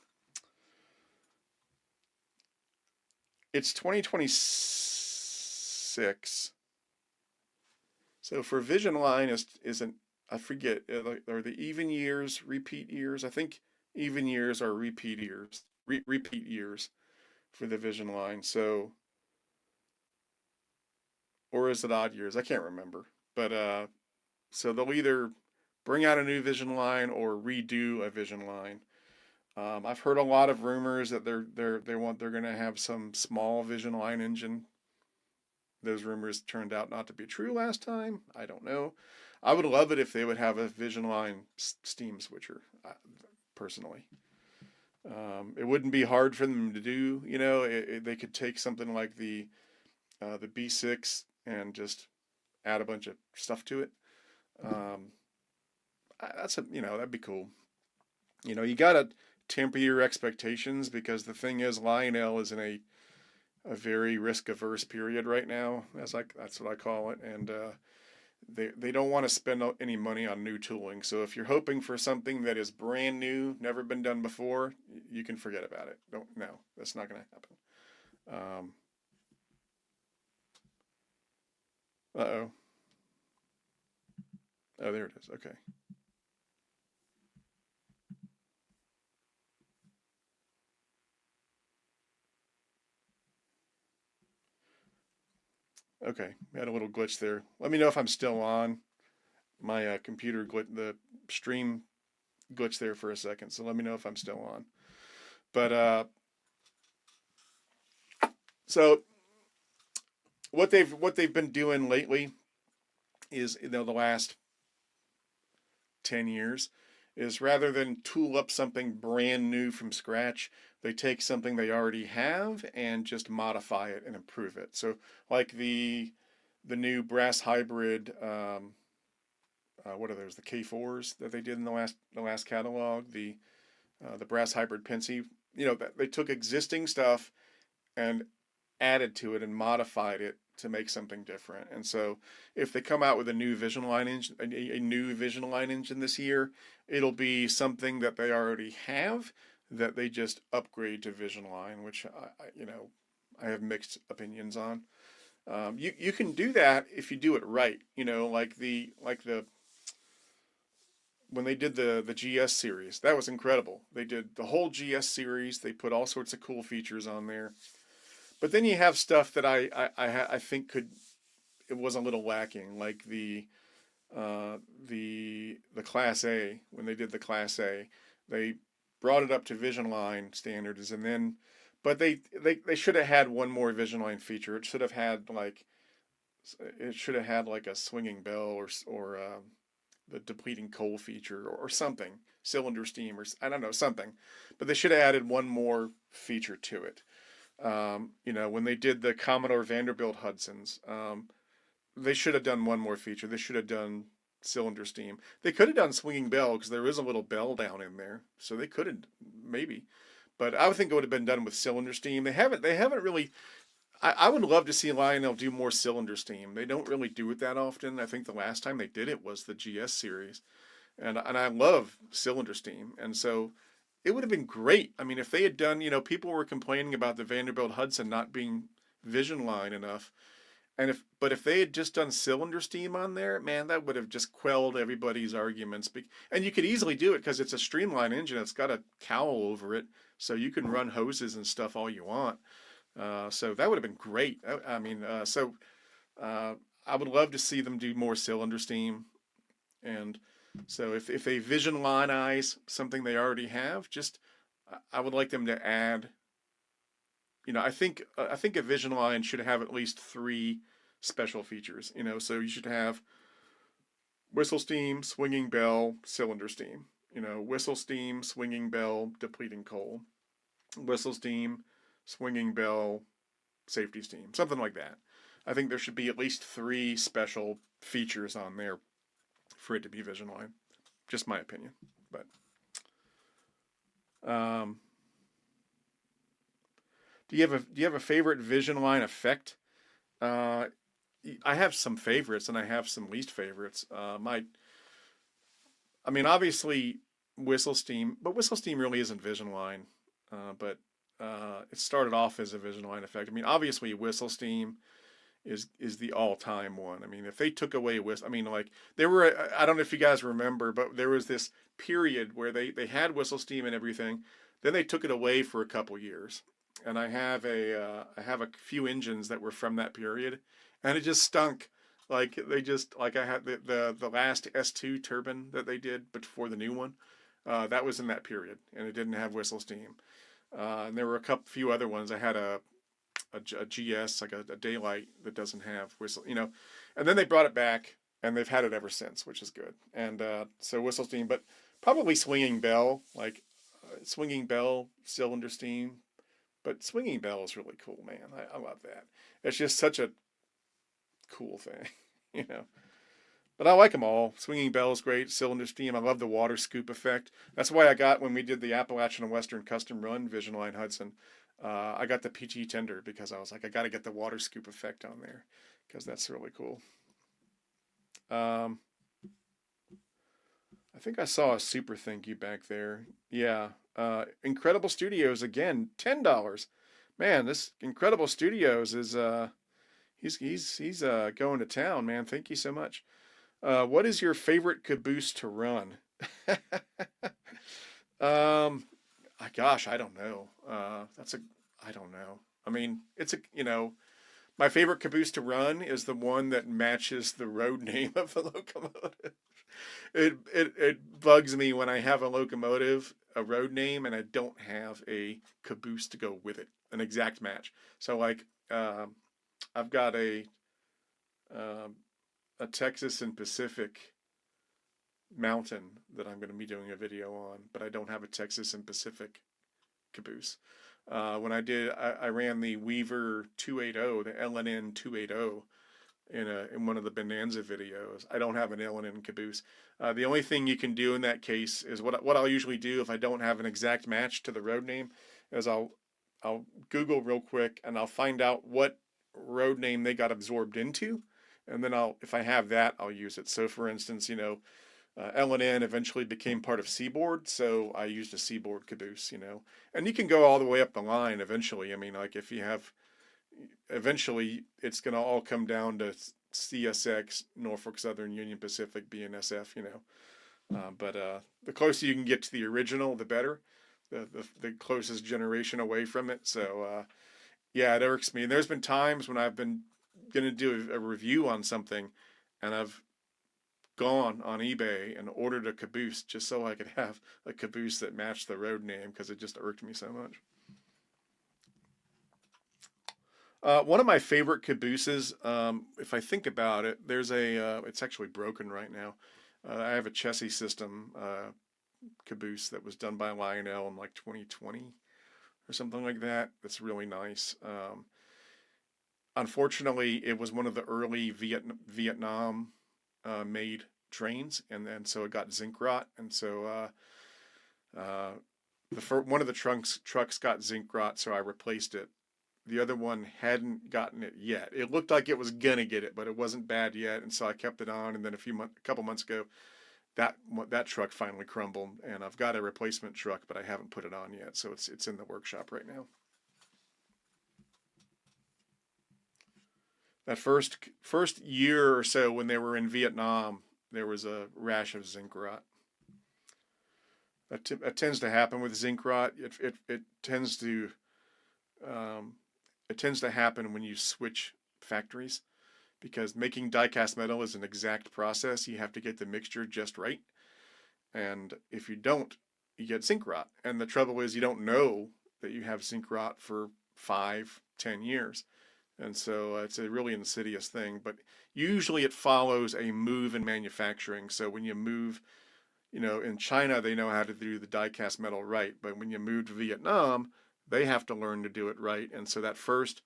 it's 2026. So for Vision Line isn't, I forget, are the even years repeat years? I think even years are repeat years. Repeat years for the Vision Line. So, or is it odd years? I can't remember. But so they'll either bring out a new Vision Line or redo a Vision Line. I've heard a lot of rumors that they're going to have some small Vision Line engine. Those rumors turned out not to be true last time. I don't know. I would love it if they would have a Vision Line steam switcher, personally. It wouldn't be hard for them to do. You know, they could take something like the B6 and just add a bunch of stuff to it. That'd be cool. You know, you gotta temper your expectations because the thing is, Lionel is in a very risk-averse period right now. That's what I call it, and they don't want to spend any money on new tooling. So if you're hoping for something that is brand new, never been done before, you can forget about it. No, that's not going to happen. Uh-oh. Oh, there it is. Okay. Okay, we had a little glitch there. Let me know if I'm still on. My computer the stream glitched there for a second, so let me know if I'm still on. But so what they've been doing lately is, you know, the last 10 years is rather than tool up something brand new from scratch, they take something they already have and just modify it and improve it. So like the new brass hybrid, what are those? The K4s that they did in the last catalog, the brass hybrid Pensy. You know, they took existing stuff and added to it and modified it to make something different. And so if they come out with a new Vision Line engine, a new Vision Line engine this year, it'll be something that they already have that they just upgrade to Vision Line, which I have mixed opinions on. You can do that if you do it right. You know, like when they did the GS series, that was incredible. They did the whole GS series. They put all sorts of cool features on there. But then you have stuff that I think it was a little lacking, like the the Class A, when they did the Class A, they brought it up to Vision Line standards, and then, but they should have had one more Vision Line feature. It should have had like a swinging bell or the depleting coal feature or something, cylinder steam or I don't know something, but they should have added one more feature to it. When they did the Commodore Vanderbilt Hudsons, they should have done one more feature. They should have done cylinder steam. They could have done swinging bell because there is a little bell down in there, so they could have maybe. But I would think it would have been done with cylinder steam. They haven't. They haven't really. I would love to see Lionel do more cylinder steam. They don't really do it that often. I think the last time they did it was the GS series, and I love cylinder steam, and so it would have been great. I mean, if they had done, people were complaining about the Vanderbilt Hudson not being Vision Line enough, but if they had just done cylinder steam on there, man, that would have just quelled everybody's arguments. And you could easily do it because it's a streamline engine. It's got a cowl over it, so you can run hoses and stuff all you want. So that would have been great. I would love to see them do more cylinder steam. And so if they Vision Line-ize something they already have, I would like them to add. I think a Vision Line should have at least 3 special features. So you should have whistle steam, swinging bell, cylinder steam. Whistle steam, swinging bell, depleting coal. Whistle steam, swinging bell, safety steam, something like that. I think there should be at least 3 special features on there for it to be Vision Line. Just my opinion, but do you have a favorite Vision Line effect? I have some favorites and I have some least favorites. Obviously whistle steam, but whistle steam really isn't Vision Line. But it started off as a Vision Line effect. Obviously whistle steam is the all-time one. If they took away there were, I don't know if you guys remember, but there was this period where they had whistle steam and everything. Then they took it away for a couple years. And I have a few engines that were from that period, and it just stunk. I had the last S2 turbine that they did before the new one, that was in that period, and it didn't have whistle steam. And there were a few other ones. I had a GS, like a Daylight, that doesn't have whistle, and then they brought it back, and they've had it ever since, which is good. And so whistle steam, but probably swinging bell, swinging bell, cylinder steam. But swinging bell is really cool, man. I love that. It's just such a cool thing, But I like them all. Swinging bell is great. Cylinder steam. I love the water scoop effect. That's why I got, when we did the Appalachian and Western Custom Run Vision Line Hudson, I got the PT tender because I was like, I got to get the water scoop effect on there because that's really cool. I think I saw a super thank you back there. Yeah. Incredible Studios again, $10. Man, this Incredible Studios is he's going to town, man. Thank you so much. What is your favorite caboose to run? Gosh, I don't know. I don't know. My favorite caboose to run is the one that matches the road name of the locomotive. It bugs me when I have a locomotive, a road name, and I don't have a caboose to go with it, an exact match. So I've got a Texas and Pacific mountain that I'm going to be doing a video on, but I don't have a Texas and Pacific caboose. When I ran the Weaver 280, the LNN 280, in one of the Bonanza videos. I don't have an L&N caboose. The only thing you can do in that case is what I'll usually do if I don't have an exact match to the road name is I'll Google real quick and I'll find out what road name they got absorbed into, and then if I have that, I'll use it. So for instance, L&N eventually became part of Seaboard, so I used a Seaboard caboose, and you can go all the way up the line eventually. If you have, eventually it's going to all come down to CSX, Norfolk Southern, Union Pacific, BNSF, but the closer you can get to the original, the better, the closest generation away from it. So yeah, it irks me. And there's been times when I've been going to do a review on something and I've gone on eBay and ordered a Caboose just so I could have a Caboose that matched the road name because it just irked me so much. One of my favorite Cabooses, if I think about it, there's it's actually broken right now. I have a chassis system Caboose that was done by Lionel in like 2020 or something like that. That's really nice. Unfortunately, it was one of the early Vietnam made trains, and then so it got zinc rot, and so one of the trucks got zinc rot, so I replaced it. The other one hadn't gotten it yet. It looked like it was gonna get it, but it wasn't bad yet, and so I kept it on. And then a couple months ago, that truck finally crumbled, and I've got a replacement truck, but I haven't put it on yet, so it's in the workshop right now. That first year or so when they were in Vietnam, there was a rash of zinc rot. That tends to happen with zinc rot. It tends to happen when you switch factories, because making die-cast metal is an exact process. You have to get the mixture just right, and if you don't, you get zinc rot. And the trouble is, you don't know that you have zinc rot for 5-10 years. And so it's a really insidious thing, but usually it follows a move in manufacturing. So when you move, in China, they know how to do the die-cast metal right, but when you move to Vietnam, they have to learn to do it right. And so that first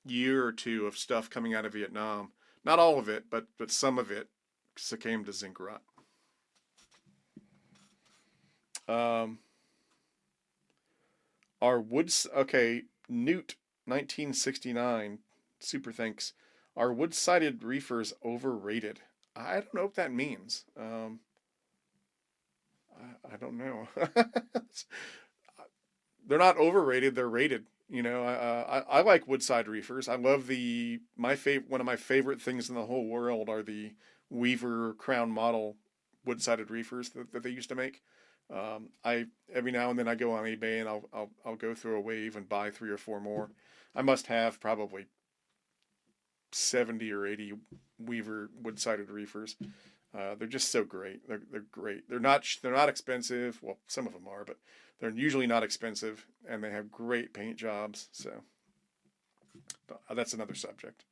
year or two of stuff coming out of Vietnam, not all of it, but some of it succumbed to zinc rot. Newt 1969. Super thanks. Are wood-sided reefers overrated? I don't know what that means. I don't know. They're not overrated. They're rated. I like wood-side reefers. I love one of my favorite things in the whole world are the Weaver Crown model wood-sided reefers that they used to make. Every now and then I go on eBay and I'll go through a wave and buy 3 or 4 more. I must have probably 70 or 80 Weaver wood-sided reefers. They're just so great. They're great. They're not expensive. Well, some of them are, but they're usually not expensive, and they have great paint jobs. So that's another subject.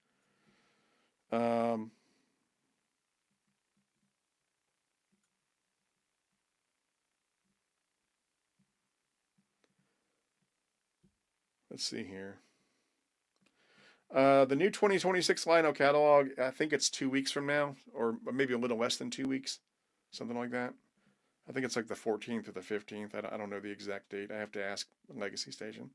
Let's see here. The new 2026 Lionel catalog, I think it's 2 weeks from now, or maybe a little less than 2 weeks, something like that. I think it's like the 14th or the 15th. I don't know the exact date. I have to ask Legacy Station.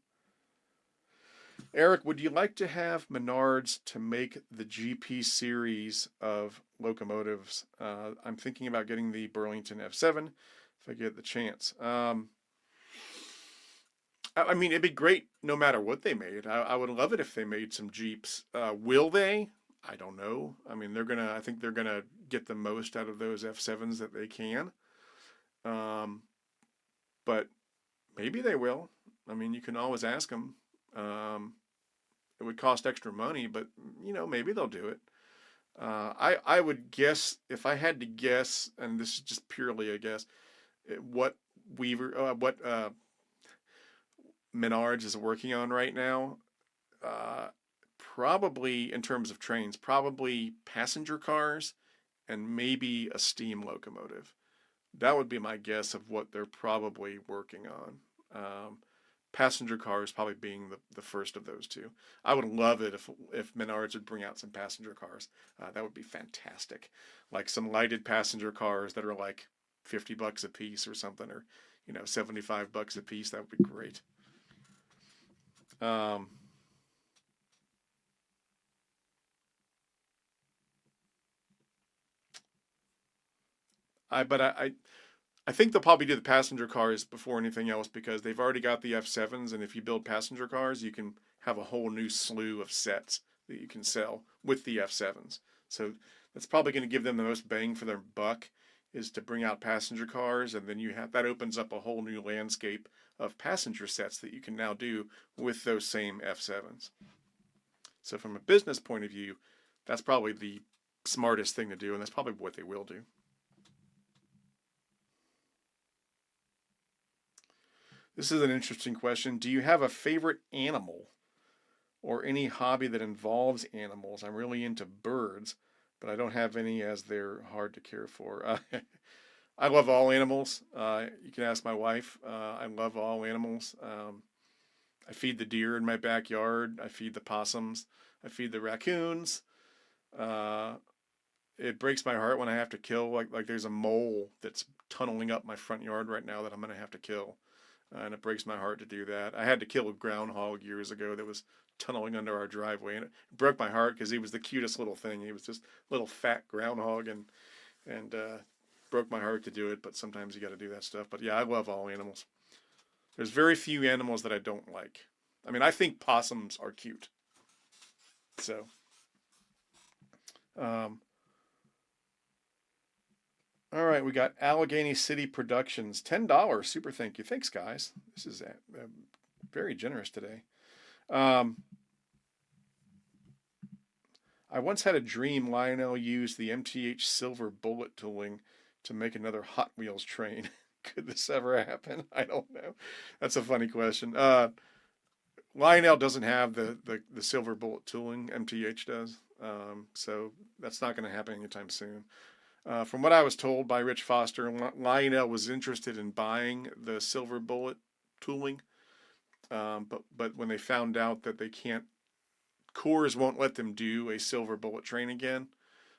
Eric, would you like to have Menards to make the GP series of locomotives? I'm thinking about getting the Burlington F7 if I get the chance. I mean, it'd be great no matter what they made. I would love it if they made some Jeeps. Will they? I don't know. I mean, I think they're gonna get the most out of those F7s that they can. But maybe they will. I mean, you can always ask them. It would cost extra money, but maybe they'll do it. I would guess, if I had to guess, and this is just purely a guess, what Menards is working on right now, probably in terms of trains, probably passenger cars and maybe a steam locomotive. That would be my guess of what they're probably working on. Passenger cars probably being the first of those two. I would love it if Menards would bring out some passenger cars. That would be fantastic. Like some lighted passenger cars that are like $50 a piece or something, or $75 a piece. That would be great. I think they'll probably do the passenger cars before anything else, because they've already got the F7s, and if you build passenger cars, you can have a whole new slew of sets that you can sell with the F7s. So that's probably going to give them the most bang for their buck, is to bring out passenger cars, and then that opens up a whole new landscape of passenger sets that you can now do with those same F7s. So from a business point of view, that's probably the smartest thing to do, and that's probably what they will do. This is an interesting question. Do you have a favorite animal or any hobby that involves animals? I'm really into birds, but I don't have any as they're hard to care for. I love all animals. You can ask my wife. I love all animals. I feed the deer in my backyard. I feed the possums. I feed the raccoons. Uh, it breaks my heart when I have to kill, like there's a mole that's tunneling up my front yard right now that I'm gonna have to kill, and it breaks my heart to do that. I had to kill a groundhog years ago that was tunneling under our driveway, and it broke my heart because he was the cutest little thing. He was just a little fat groundhog, and broke my heart to do it. But sometimes you got to do that stuff. But yeah, I love all animals. There's very few animals that I don't like. I mean, I think possums are cute. So, um, all right, we got Allegheny City Productions, $10. Super thank you. Thanks, guys. This is very generous today. I once had a dream Lionel used the MTH silver bullet tooling to make another Hot Wheels train. Could this ever happen? I don't know. That's a funny question. Lionel doesn't have the silver bullet tooling. MTH does. So that's not going to happen anytime soon. From what I was told by Rich Foster, Lionel was interested in buying the silver bullet tooling, but when they found out that they can't, Coors won't let them do a silver bullet train again.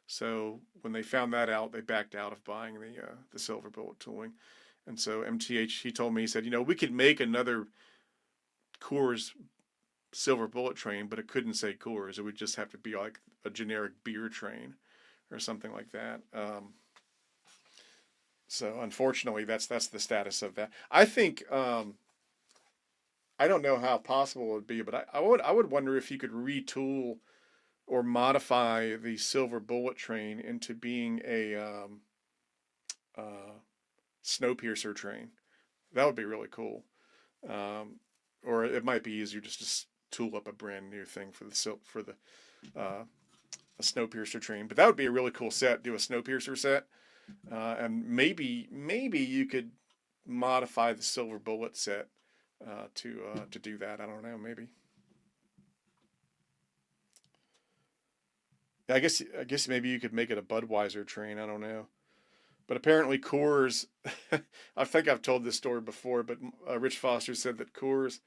So when they found that out, they backed out of buying the silver bullet tooling. And so MTH, he told me, he said, we could make another Coors silver bullet train, but it couldn't say Coors. It would just have to be like a generic beer train or something like that. So unfortunately, that's the status of that. I think I don't know how possible it would be, but I would wonder if you could retool or modify the silver bullet train into being a Snowpiercer train. That would be really cool. Or it might be easier just to tool up a brand new thing for the a Snowpiercer train. But that would be a really cool set. Do a Snowpiercer set, and maybe you could modify the silver bullet set to do that. I don't know. Maybe. I guess maybe you could make it a Budweiser train. I don't know. But apparently Coors, I think I've told this story before, but Rich Foster said that Coors,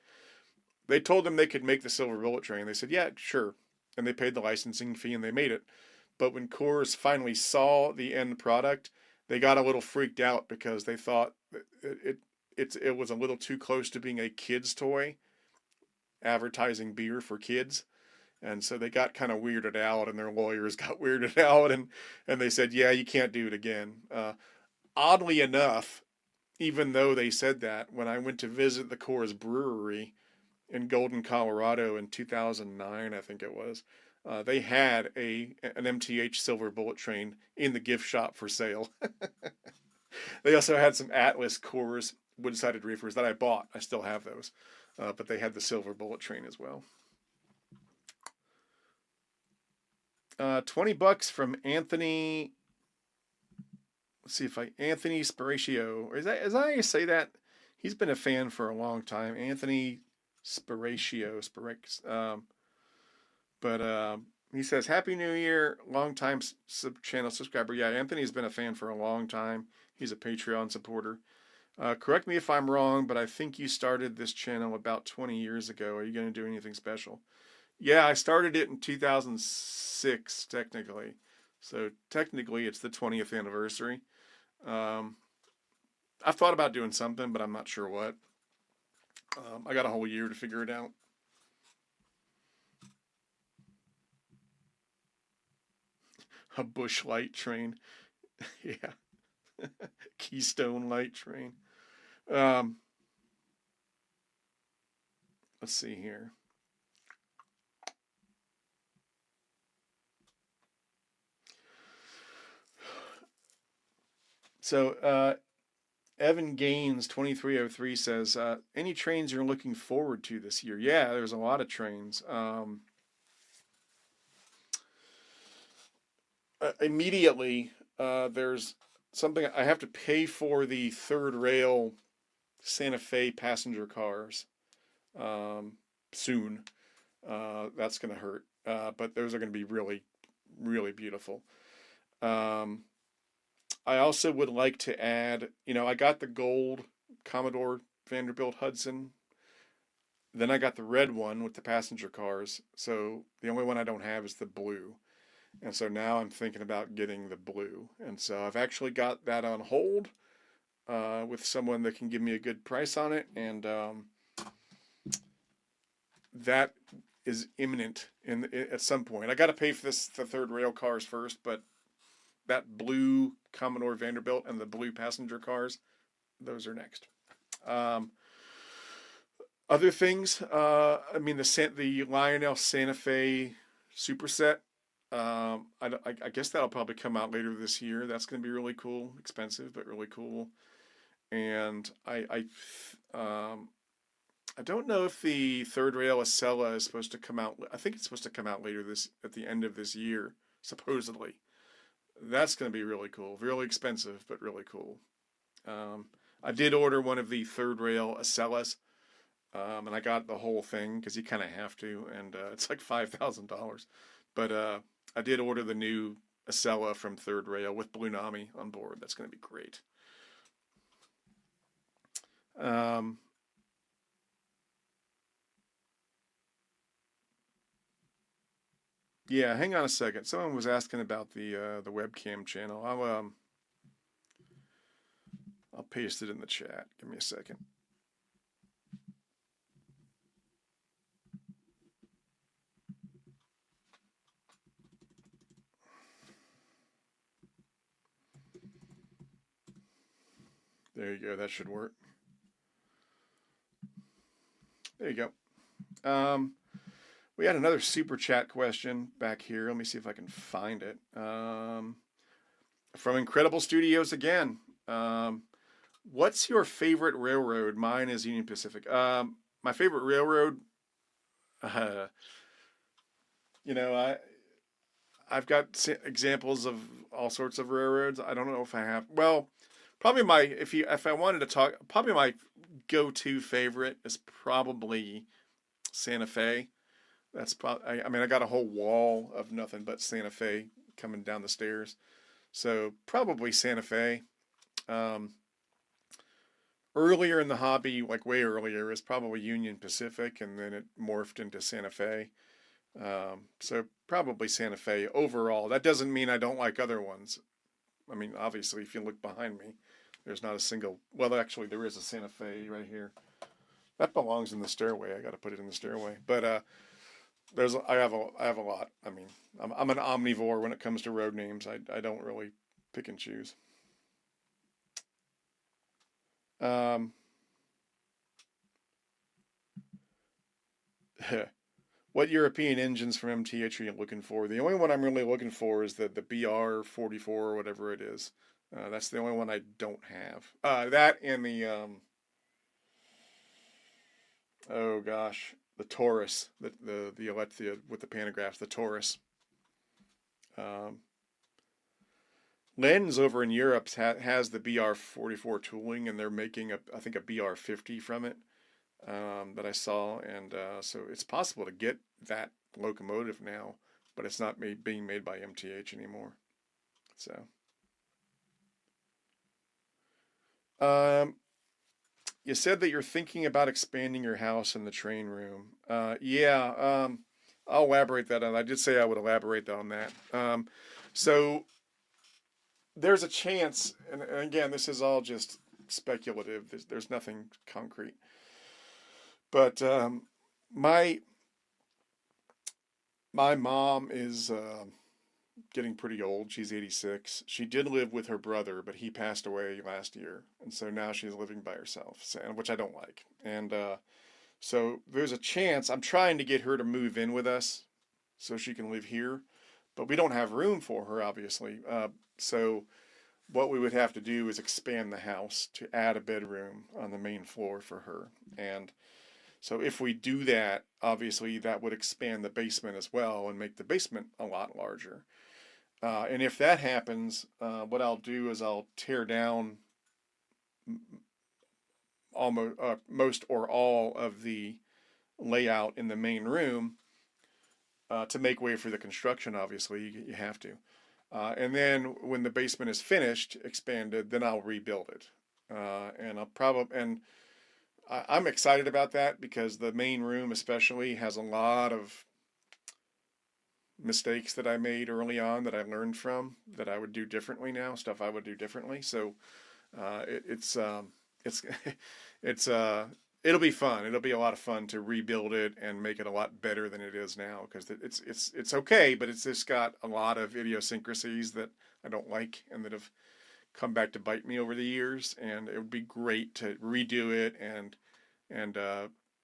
they told them they could make the silver bullet train. They said, yeah, sure. And they paid the licensing fee and they made it. But when Coors finally saw the end product, they got a little freaked out because they thought it was a little too close to being a kid's toy, advertising beer for kids. And so they got kind of weirded out, and their lawyers got weirded out, and they said, yeah, you can't do it again. Oddly enough, even though they said that, when I went to visit the Coors Brewery in Golden, Colorado in 2009, I think it was, they had an MTH silver bullet train in the gift shop for sale. They also had some Atlas Coors wood-sided reefers that I bought. I still have those, but they had the silver bullet train as well. $20 from Anthony. Let's see if Anthony Spiratio. Is that how you say that? He's been a fan for a long time. Anthony Spiratio. But he says, Happy New Year, long time channel subscriber. Yeah, Anthony's been a fan for a long time. He's a Patreon supporter. Correct me if I'm wrong, but I think you started this channel about 20 years ago. Are you going to do anything special? Yeah, I started it in 2006, technically. So technically, it's the 20th anniversary. I've thought about doing something, but I'm not sure what. I got a whole year to figure it out. A Busch Light train. Yeah. Keystone Light train. Let's see here. So, Evan Gaines 2303 says, any trains you're looking forward to this year? Yeah, there's a lot of trains. Immediately, there's something I have to pay for the third rail Santa Fe passenger cars soon. That's going to hurt. But those are going to be really, really beautiful. I also would like to add, I got the gold Commodore Vanderbilt Hudson. Then I got the red one with the passenger cars. So the only one I don't have is the blue. And so now I'm thinking about getting the blue. And so I've actually got that on hold with someone that can give me a good price on it. And that is imminent at some point. I got to pay for the third rail cars first, but that blue Commodore Vanderbilt and the blue passenger cars, those are next. Other things, the Lionel Santa Fe superset. I guess that'll probably come out later this year. That's going to be really cool, expensive but really cool. And I don't know if the third rail Acela is supposed to come out. I think it's supposed to come out at the end of this year, supposedly. That's going to be really cool. Really expensive, but really cool. I did order one of the third rail Acelas, and I got the whole thing because you kind of have to, and it's like $5,000. But I did order the new Acela from third rail with Blunami on board. That's going to be great. Yeah, hang on a second. Someone was asking about the webcam channel. I'll paste it in the chat. Give me a second. There you go. That should work. There you go. We had another super chat question back here. Let me see if I can find it. From Incredible Studios again. What's your favorite railroad? Mine is Union Pacific. My favorite railroad, I've got examples of all sorts of railroads. I don't know if I have. Well, probably if I wanted to talk, probably my go-to favorite is probably Santa Fe. That's probably. I got a whole wall of nothing but Santa Fe coming down the stairs, so probably Santa Fe. Earlier in the hobby, like way earlier, is probably Union Pacific, and then it morphed into Santa Fe. So probably Santa Fe overall. That doesn't mean I don't like other ones. I mean, obviously, if you look behind me, there's not a single. Well, actually, there is a Santa Fe right here. That belongs in the stairway. I got to put it in the stairway. But I have a lot. I mean, I'm an omnivore when it comes to road names. I don't really pick and choose. What European engines from MTH are you looking for? The only one I'm really looking for is the BR44 or whatever it is. That's the only one I don't have. That and the oh gosh, the Taurus, the Aletheia with the pantographs, the Taurus. Len's over in Europe has the BR44 tooling, and they're making I think a BR50 from it that I saw, and so it's possible to get that locomotive now, but it's not being made by MTH anymore. So, you said that you're thinking about expanding your house in the train room. Yeah, I'll elaborate that on. I did say I would elaborate on that. So there's a chance, and again, this is all just speculative. There's nothing concrete. But my mom is getting pretty old. She's 86. She did live with her brother, but he passed away last year, and so now she's living by herself, which I don't like. And so there's a chance. I'm trying to get her to move in with us so she can live here, but we don't have room for her, obviously. So what we would have to do is expand the house to add a bedroom on the main floor for her. And so if we do that, obviously that would expand the basement as well and make the basement a lot larger. And if that happens, what I'll do is I'll tear down almost most or all of the layout in the main room to make way for the construction. Obviously, you have to. And then when the basement is finished, expanded, then I'll rebuild it. And I'll probably and I'm excited about that because the main room especially has a lot of mistakes that I made early on that I learned from that I would do differently now, stuff I would do differently. So it's it's it'll be fun. It'll be a lot of fun to rebuild it and make it a lot better than it is now because it's okay, but it's just got a lot of idiosyncrasies that I don't like and that have come back to bite me over the years. And it would be great to redo it and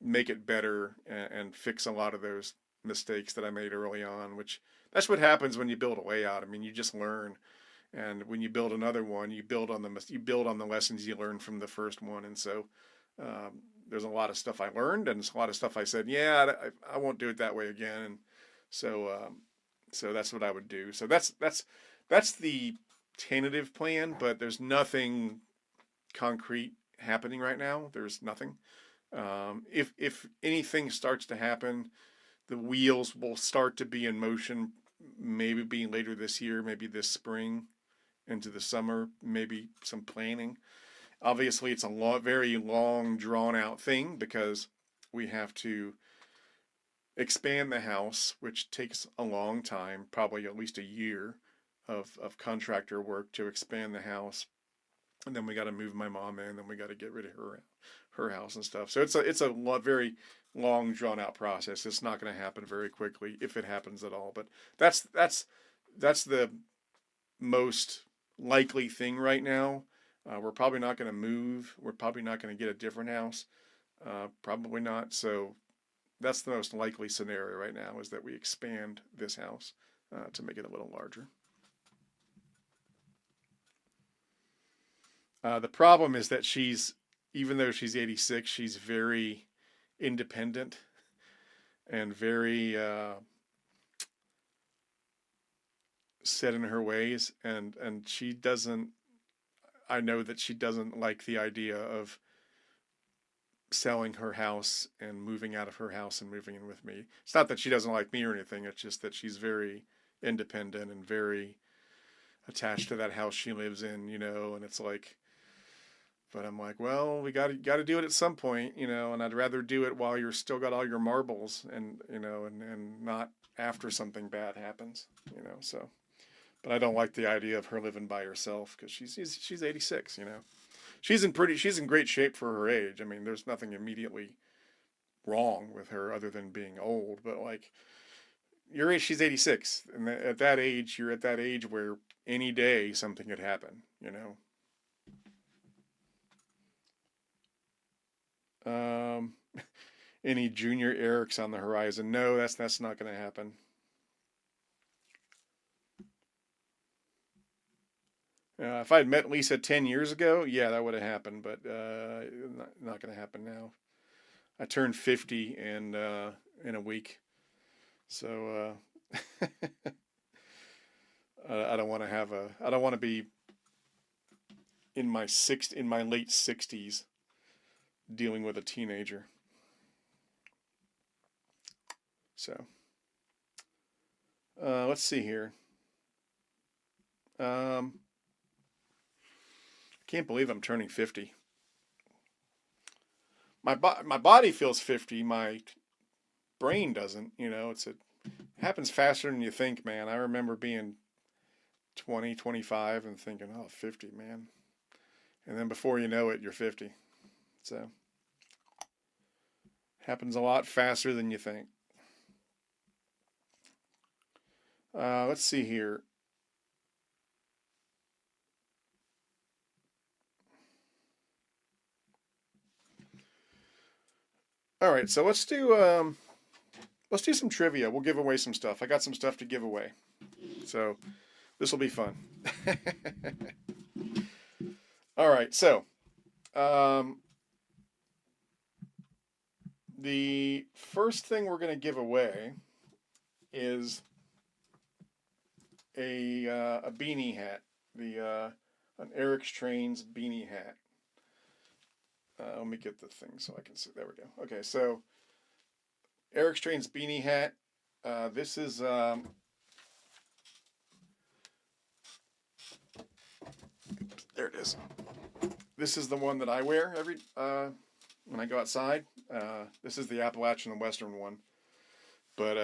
make it better and fix a lot of those mistakes that I made early on. Which that's what happens when you build a layout. I mean, you just learn. And when you build another one, you build on the lessons you learned from the first one. And so there's a lot of stuff I learned, and there's a lot of stuff I said, yeah, I won't do it that way again. And so so that's what I would do. So that's the tentative plan, but there's nothing concrete happening right now. There's nothing. If anything starts to happen, the wheels will start to be in motion. Maybe being later this year, maybe this spring into the summer, maybe some planning. Obviously, it's a very long, drawn out thing because we have to expand the house, which takes a long time, probably at least a year of contractor work to expand the house. And then we got to move my mom in, and we got to get rid of her house and stuff. So it's a very long, drawn out process. It's not going to happen very quickly if it happens at all. But that's the most likely thing right now. We're probably not going to move. We're probably not going to get a different house. Probably not. So that's the most likely scenario right now, is that we expand this house to make it a little larger. The problem is that even though she's 86, she's very independent and very set in her ways, and she doesn't. I know that she doesn't like the idea of selling her house and moving out of her house and moving in with me. It's not that she doesn't like me or anything. It's just that she's very independent and very attached to that house she lives in, and it's like, but I'm like, well, we got to do it at some point, and I'd rather do it while you're still got all your marbles and not after something bad happens, so. But I don't like the idea of her living by herself because she's 86, She's in great shape for her age. I mean, there's nothing immediately wrong with her other than being old, but like she's 86, and at that age, you're at that age where any day something could happen, Any junior Erics on the horizon? No, that's not going to happen. If I'd met Lisa 10 years ago, yeah, that would have happened, but not going to happen now. I turned 50 in a week, so I don't want to be in my late 60s dealing with a teenager. So let's see here. Can't believe I'm turning 50. My body feels 50. My brain doesn't. It happens faster than you think, man. I remember being 20, 25 and thinking, oh, 50, man. And then before you know it, you're 50. So happens a lot faster than you think. Let's see here. All right, so let's do some trivia. We'll give away some stuff. I got some stuff to give away, so this will be fun. All right, so the first thing we're going to give away is a beanie hat, an Eric's Trains beanie hat. Let me get the thing so I can see. There we go. Okay, so Eric Strain's beanie hat. This is there it is. This is the one that I wear every when I go outside. This is the Appalachian and Western one, but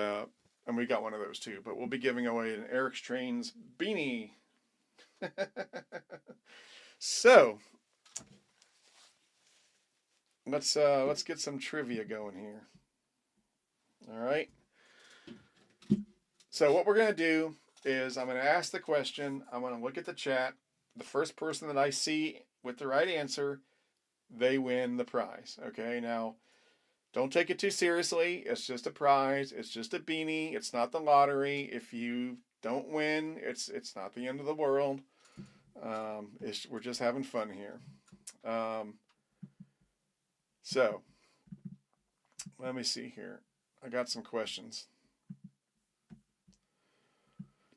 and we got one of those too. But we'll be giving away an Eric Strain's beanie. So let's get some trivia going here. All right. So what we're gonna do is I'm gonna ask the question. I'm gonna look at the chat. The first person that I see with the right answer, they win the prize. Okay. Now, don't take it too seriously. It's just a prize. It's just a beanie. It's not the lottery. If you don't win, it's not the end of the world. We're just having fun here. So let me see here. I got some questions.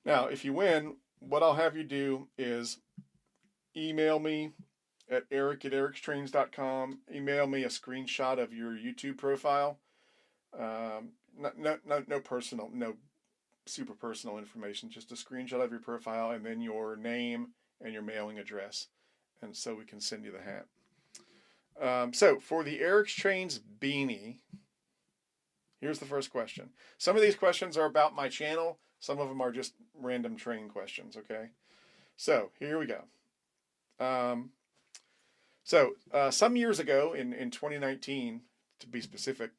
Now, if you win, what I'll have you do is email me at eric@ericstrains.com. Email me a screenshot of your YouTube profile. No personal, no super personal information. Just a screenshot of your profile and then your name and your mailing address, and so we can send you the hat. So for the Eric Strains beanie, here's the first question. Some of these questions are about my channel. Some of them are just random train questions. Okay, so here we go. Some years ago, in 2019, to be specific,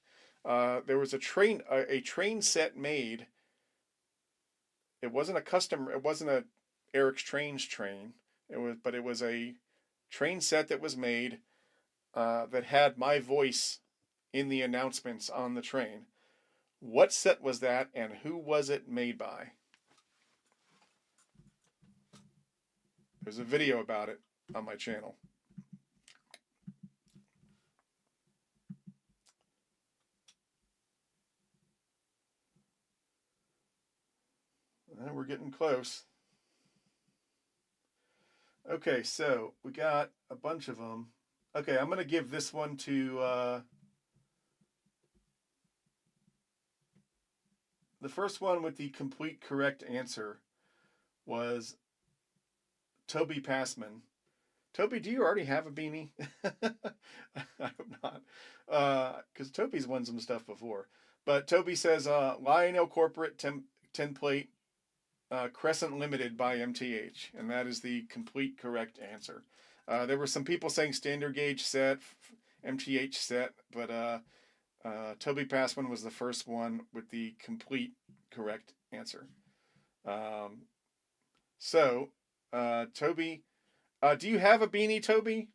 there was a train set made. It wasn't a Eric Strains train. It was a train set that was made that had my voice in the announcements on the train. What set was that, and who was it made by? There's a video about it on my channel. We're getting close. Okay, so we got a bunch of them. Okay, I'm going to give this one to the first one with the complete correct answer was Toby Passman. Toby, do you already have a beanie? I hope not, because Toby's won some stuff before. But Toby says Lionel Corporate Template Crescent Limited by MTH, and that is the complete correct answer. There were some people saying standard gauge set, MTH set, but Toby Passman was the first one with the complete correct answer. Toby, do you have a beanie, Toby?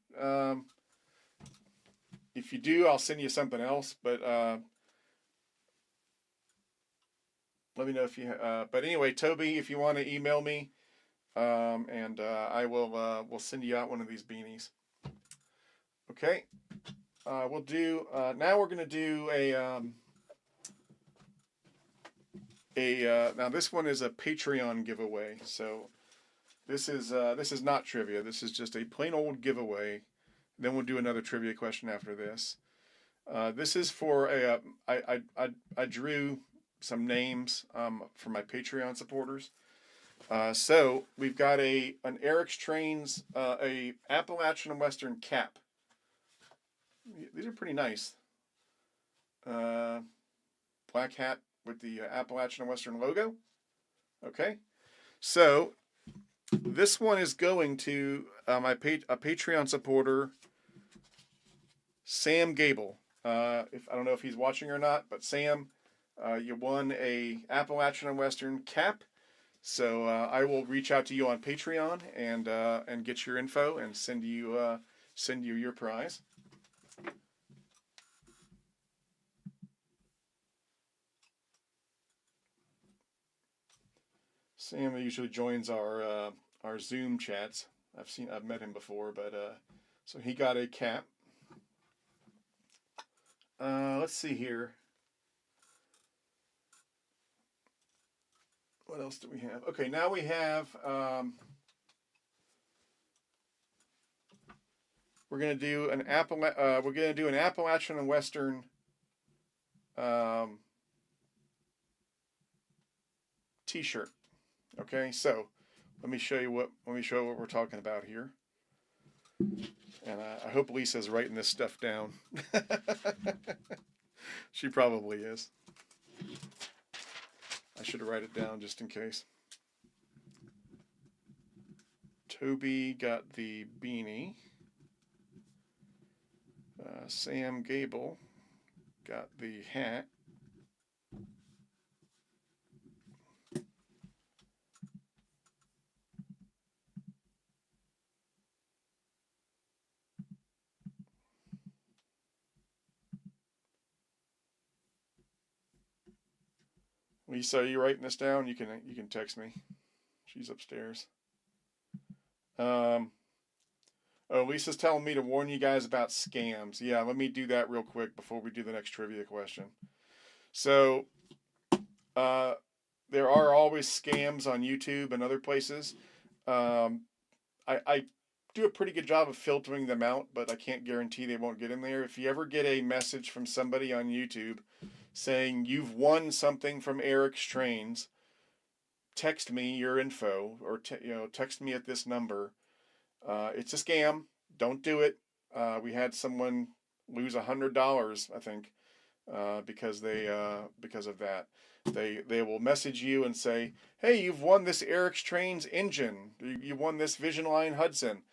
If you do, I'll send you something else, but let me know if you. But anyway, Toby, if you want to email me, and I will we'll send you out one of these beanies. Okay, we'll do. Now we're gonna do now this one is a Patreon giveaway. So this is not trivia. This is just a plain old giveaway. Then we'll do another trivia question after this. This is for I drew some names for my Patreon supporters. So we've got an Eric Strains a Appalachian and Western cap. These are pretty nice. Black hat with the Appalachian and Western logo. Okay, so this one is going to a Patreon supporter, Sam Gable. If I don't know if he's watching or not, but Sam, you won a Appalachian and Western cap. So I will reach out to you on Patreon and get your info and send you your prize. Sam usually joins our Zoom chats. I've met him before, but so he got a cap. Let's see here. What else do we have? Okay, now we have we're gonna do an Appalachian and Western T-shirt. Okay, so let me show you what we're talking about here. And I hope Lisa's writing this stuff down. She probably is. I should write it down just in case. Toby got the beanie. Sam Gable got the hat. Lisa, are you writing this down? You can text me. She's upstairs. Oh, Lisa's telling me to warn you guys about scams. Yeah, let me do that real quick before we do the next trivia question. So, there are always scams on YouTube and other places. I do a pretty good job of filtering them out, but I can't guarantee they won't get in there. If you ever get a message from somebody on YouTube saying you've won something from Eric's Trains, text me your info, or text me at this number. It's a scam. Don't do it. We had someone lose $100, I think, because of that. They will message you and say, "Hey, you've won this Eric's Trains engine. You won this Vision Line Hudson.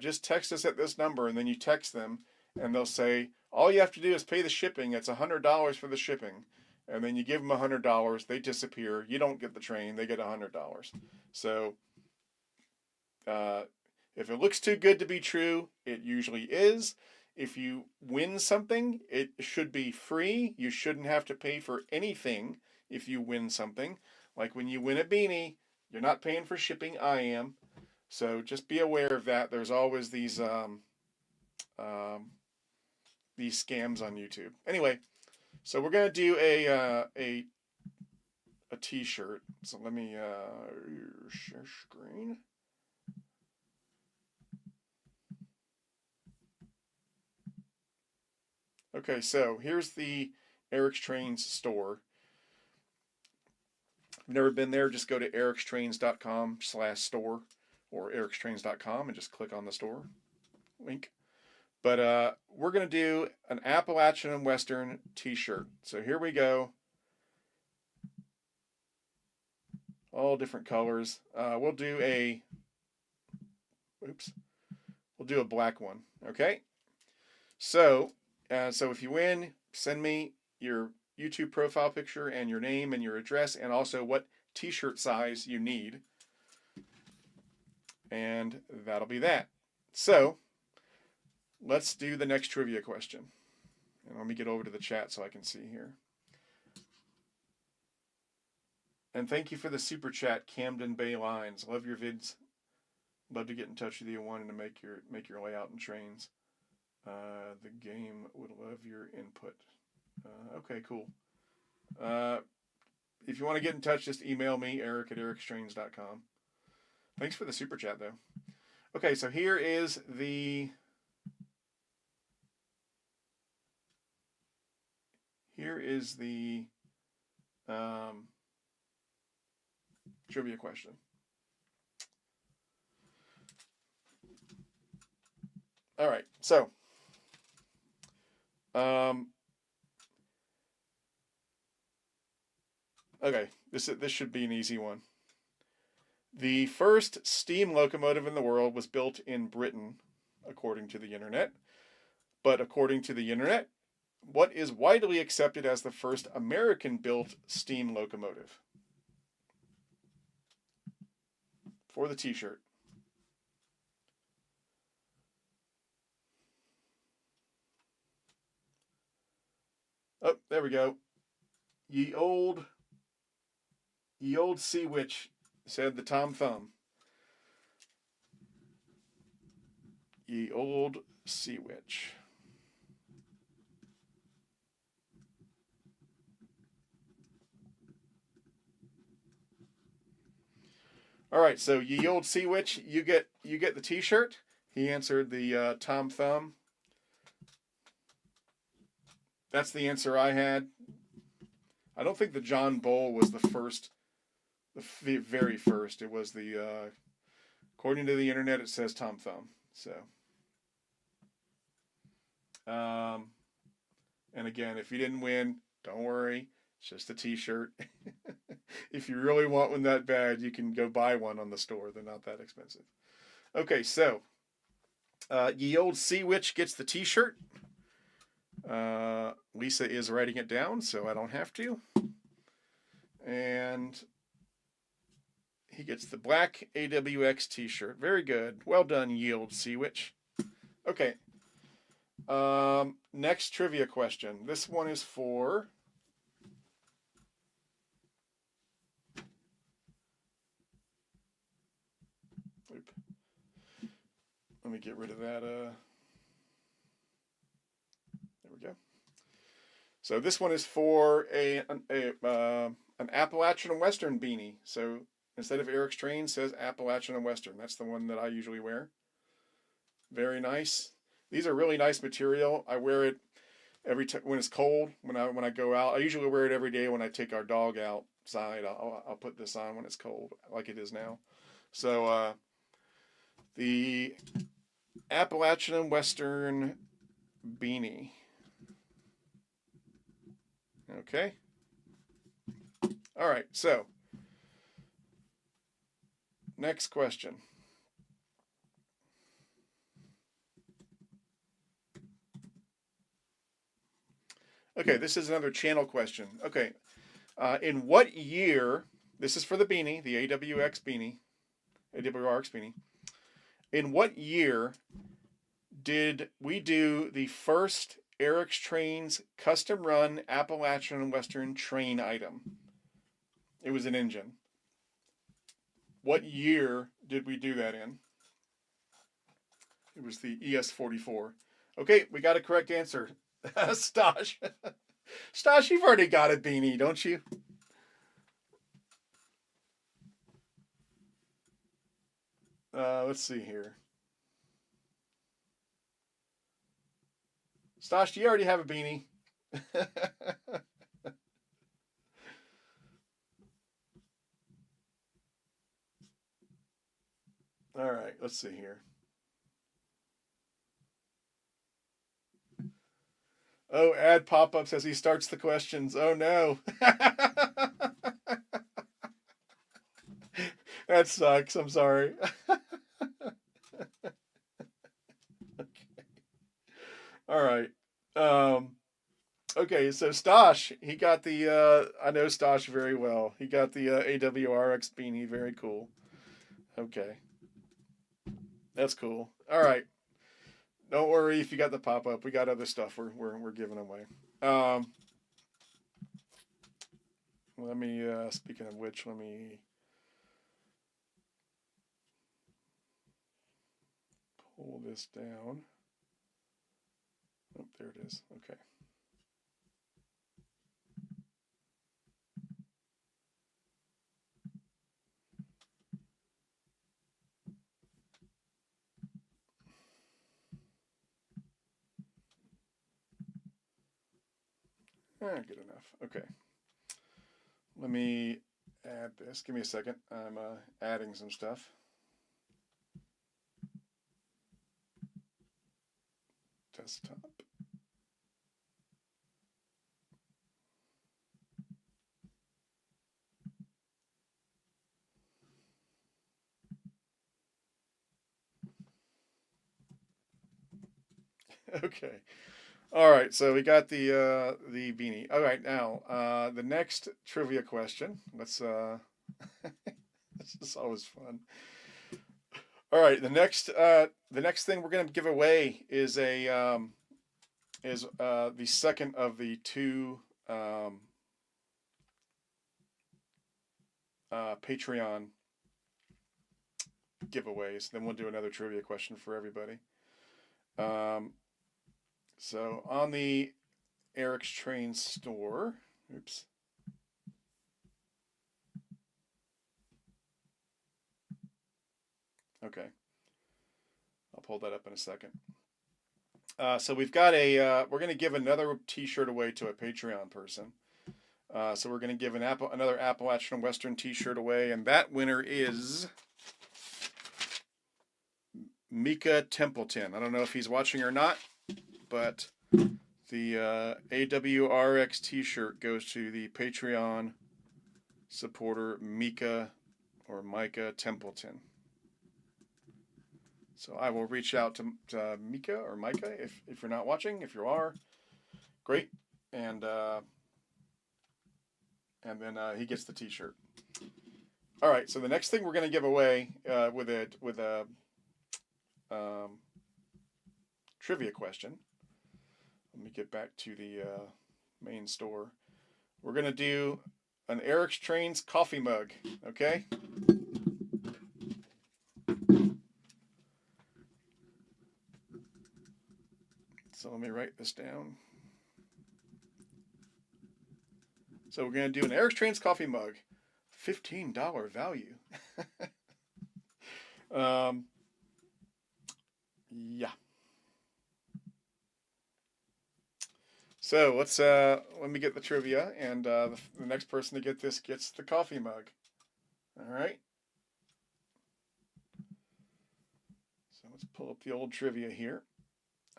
Just text us at this number," and then you text them, and they'll say, "All you have to do is pay the shipping. It's $100 for the shipping." And then you give them $100. They disappear. You don't get the train. They get $100. So, if it looks too good to be true, it usually is. If you win something, it should be free. You shouldn't have to pay for anything if you win something. Like when you win a beanie, you're not paying for shipping. I am. So just be aware of that. There's always these scams on YouTube. Anyway, so we're gonna do a T-shirt. So let me share screen. Okay, so here's the Eric's Trains store. If you've never been there, just go to ericstrains.com/store or ericstrains.com and just click on the store link. But we're going to do an Appalachian and Western T-shirt. So here we go. All different colors. We'll do a black one. Okay. So if you win, send me your YouTube profile picture and your name and your address and also what T-shirt size you need. And that'll be that. So let's do the next trivia question. And let me get over to the chat so I can see here. And thank you for the super chat, Camden Bay Lines. Love your vids. Love to get in touch with you wanting to make your layout and trains. The game would love your input. Okay, cool. If you want to get in touch, just email me, eric@ericstrains.com. Thanks for the super chat, though. Okay, so here is the trivia question. All right, so okay, this should be an easy one. The first steam locomotive in the world was built in Britain, according to the internet. But according to the internet, what is widely accepted as the first American-built steam locomotive? For the T-shirt. Oh, there we go. Ye old sea witch, said the Tom Thumb. Ye old sea witch. All right, so ye old sea witch, you get the T-shirt. He answered the Tom Thumb. That's the answer I had. I don't think the John Bull was the first, the very first. It was the, according to the internet, it says Tom Thumb. So, and again, if you didn't win, don't worry. It's just a t-shirt. If you really want one that bad, you can go buy one on the store. They're not that expensive. Okay, so Ye Old Sea Witch gets the t-shirt. Lisa is writing it down, so I don't have to. And he gets the black AWX t-shirt. Very good. Well done, Ye Old Sea Witch. Okay. Next trivia question. This one is for... Oop. Let me get rid of that. There we go. So this one is for an Appalachian and Western beanie. So instead of Eric's Train, it says Appalachian and Western. That's the one that I usually wear. Very nice. These are really nice material. I wear it every time when it's cold. When I go out, I usually wear it every day when I take our dog outside. I'll put this on when it's cold, like it is now. So the Appalachian and Western beanie. Okay. All right. So next question. Okay, this is another channel question. Okay, in what year, this is for the beanie, the AWRX beanie. In what year did we do the first Eric's Trains custom run Appalachian and Western train item? It was an engine. What year did we do that in? It was the ES44. Okay, we got a correct answer. Stosh. Stosh, you've already got a beanie, don't you? Let's see here. Stosh, do you already have a beanie? All right, let's see here. Oh, ad pop-ups as he starts the questions. Oh, no. That sucks. I'm sorry. Okay. All right. Okay, so Stosh, he got the, I know Stosh very well. He got the AWRX beanie. Very cool. Okay. That's cool. All right. Don't worry if you got the pop-up. We got other stuff we're giving away. Let me, speaking of which, let me pull this down. Oh, there it is. Okay. Good enough. Okay. Let me add this. Give me a second. I'm adding some stuff. Desktop. Okay. All right, so we got the beanie. All right, now the next trivia question. Let's this is always fun. All right, the next thing we're gonna give away is a the second of the two Patreon giveaways. Then we'll do another trivia question for everybody. So on the Eric's Train store, oops. Okay. I'll pull that up in a second. So we've got we're going to give another T-shirt away to a Patreon person. So we're going to give another Appalachian Western T-shirt away, and that winner is Mika Templeton. I don't know if he's watching or not, but the AWRX T-shirt goes to the Patreon supporter Mika Templeton. So I will reach out to Mika or Micah if you're not watching. If you are, great, and then he gets the T-shirt. All right. So the next thing we're going to give away with a trivia question. Let me get back to the main store. We're going to do an Eric's Trains coffee mug. Okay. So let me write this down. So we're going to do an Eric's Trains coffee mug. $15 value. Yeah. So let me get the trivia, and the next person to get this gets the coffee mug. All right. So let's pull up the old trivia here.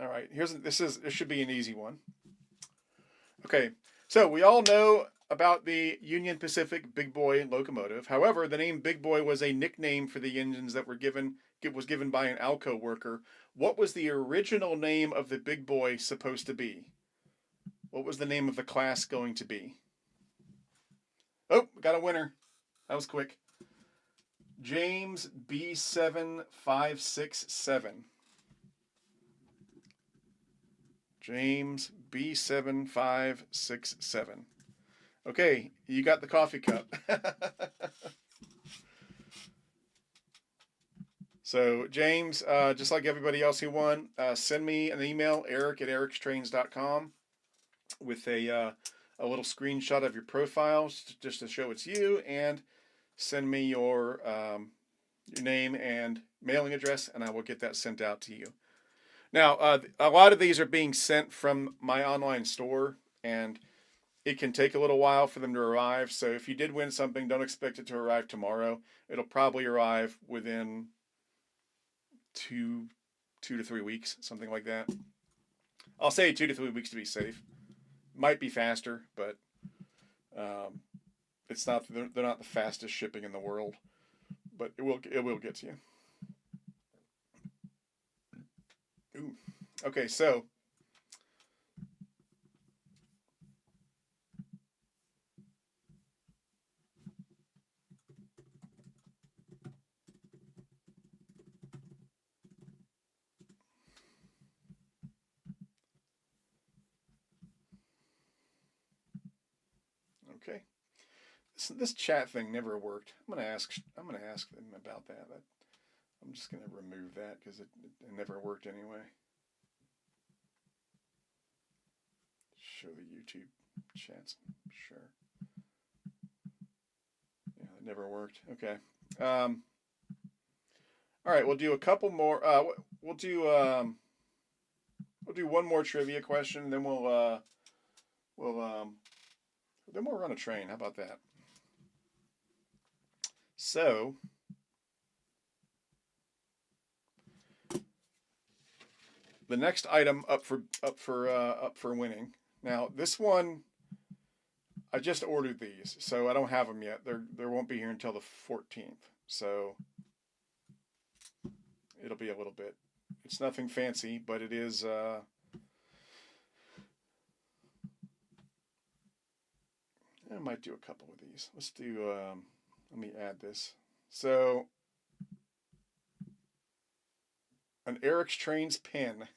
All right. This should be an easy one. Okay. So we all know about the Union Pacific Big Boy locomotive. However, the name Big Boy was a nickname for the engines that was given by an Alco worker. What was the original name of the Big Boy supposed to be? What was the name of the class going to be? Oh, got a winner. That was quick. James B7567. James B7567. Okay, you got the coffee cup. So, James, just like everybody else who won, send me an email, eric@ericstrains.com, with a little screenshot of your profile just to show it's you, and send me your name and mailing address, and I will get that sent out to you. Now, a lot of these are being sent from my online store, and it can take a little while for them to arrive. So if you did win something, don't expect it to arrive tomorrow. It'll probably arrive within 2 to 3 weeks, something like that. I'll say 2 to 3 weeks to be safe. Might be faster, but it's not. They're not the fastest shipping in the world, but it will get to you. Ooh. Okay, so okay. This chat thing never worked. I'm gonna ask them about that. I'm just gonna remove that because it never worked anyway. Show the YouTube chats. Sure. Yeah, it never worked. Okay. All right, we'll do a couple more. We'll do one more trivia question, and then we'll run a train. How about that? So, the next item up for winning. Now, this one, I just ordered these, so I don't have them yet. They won't be here until the 14th. So it'll be a little bit. It's nothing fancy, but it is. I might do a couple of these. Let's do. Let me add this. So, an Eric's Trains pin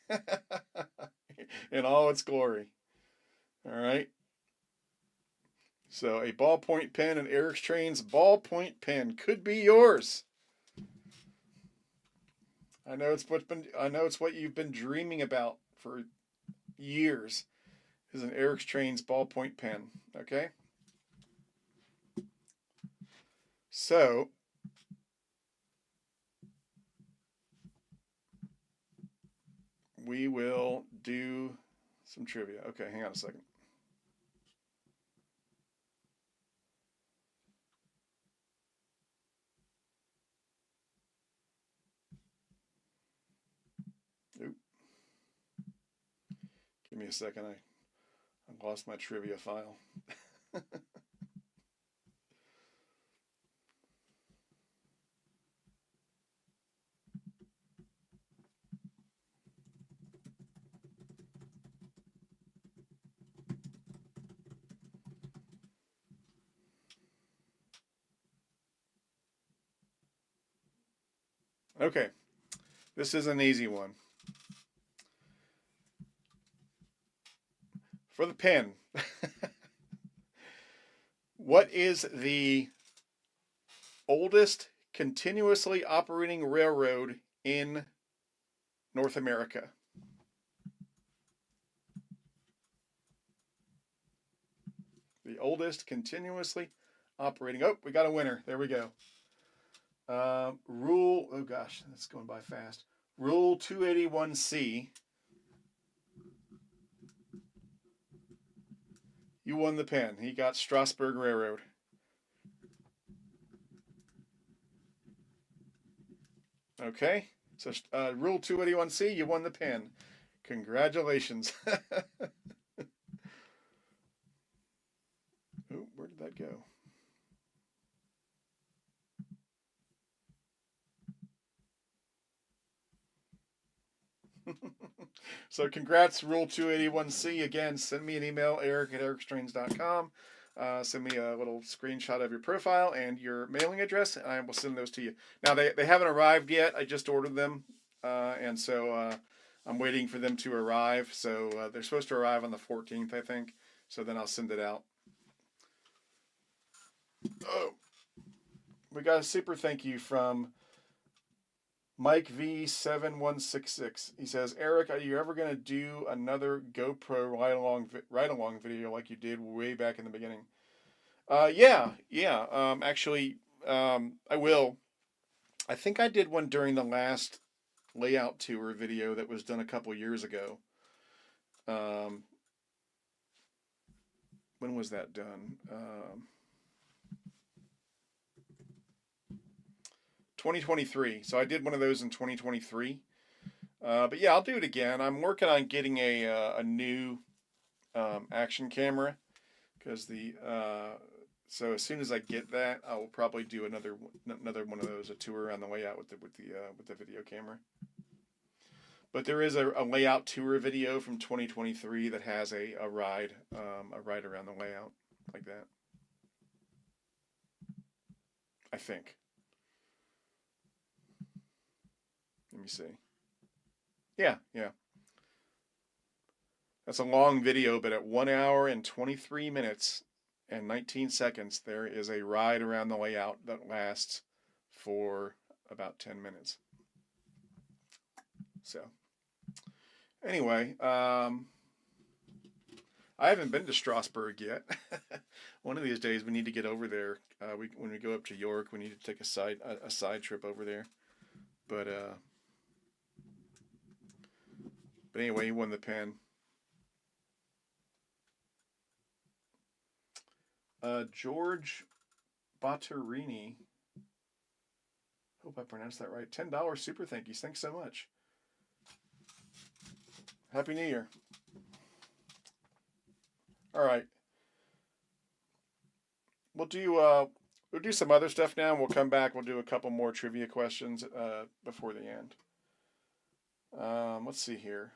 in all its glory. All right. So a ballpoint pen, an Eric's Trains ballpoint pen could be yours. I know it's what you've been dreaming about for years. Is an Eric's Trains ballpoint pen. Okay. So we will do some trivia. Okay, hang on a second. Oop. Give me a second. I lost my trivia file. Okay, this is an easy one. For the pen, what is the oldest continuously operating railroad in North America? The oldest continuously operating. Oh, we got a winner. There we go. Oh gosh, that's going by fast. Rule 281C. You won the pen. He got Strasburg Railroad. Okay, so Rule 281C, you won the pen. Congratulations. Oh, where did that go? So congrats, Rule 281C. Again, send me an email, eric@ericstrains.com. Send me a little screenshot of your profile and your mailing address, and I will send those to you. Now, they haven't arrived yet. I just ordered them, and so I'm waiting for them to arrive. So they're supposed to arrive on the 14th, I think. So then I'll send it out. Oh, we got a super thank you from Mike V7166. He says, Eric, are you ever going to do another GoPro ride-along video like you did way back in the beginning? Yeah. Actually, I will. I think I did one during the last layout tour video that was done a couple years ago. When was that done? 2023. So I did one of those in 2023. But yeah, I'll do it again. I'm working on getting a new action camera because so as soon as I get that, I will probably do another one of those, a tour around the layout with the video camera. But there is a layout tour video from 2023 that has a ride around the layout like that. I think. Let me see. Yeah. That's a long video, but at 1 hour and 23 minutes and 19 seconds, there is a ride around the layout that lasts for about 10 minutes. So, anyway, I haven't been to Strasburg yet. One of these days, we need to get over there. When we go up to York, we need to take a side trip over there. But anyway, he won the pen. George Batterini. Hope I pronounced that right. $10 super thank yous. Thanks so much. Happy New Year. All right. We'll do some other stuff now, and we'll come back. We'll do a couple more trivia questions before the end. Let's see here.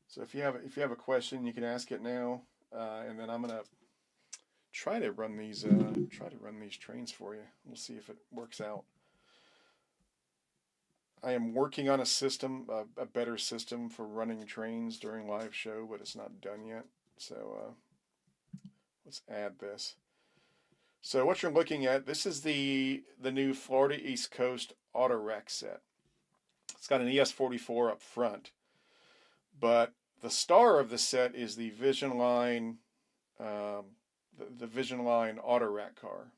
So if you have a question, you can ask it now, and then I'm gonna try to run these trains for you. We'll see if it works out. I am working on a system, a better system for running trains during live show, but it's not done yet. So let's add this. So what you're looking at, this is the new Florida East Coast Autorack set. It's got an ES44 up front, but The star of the set is the Vision Line, the Vision Line Autorack car,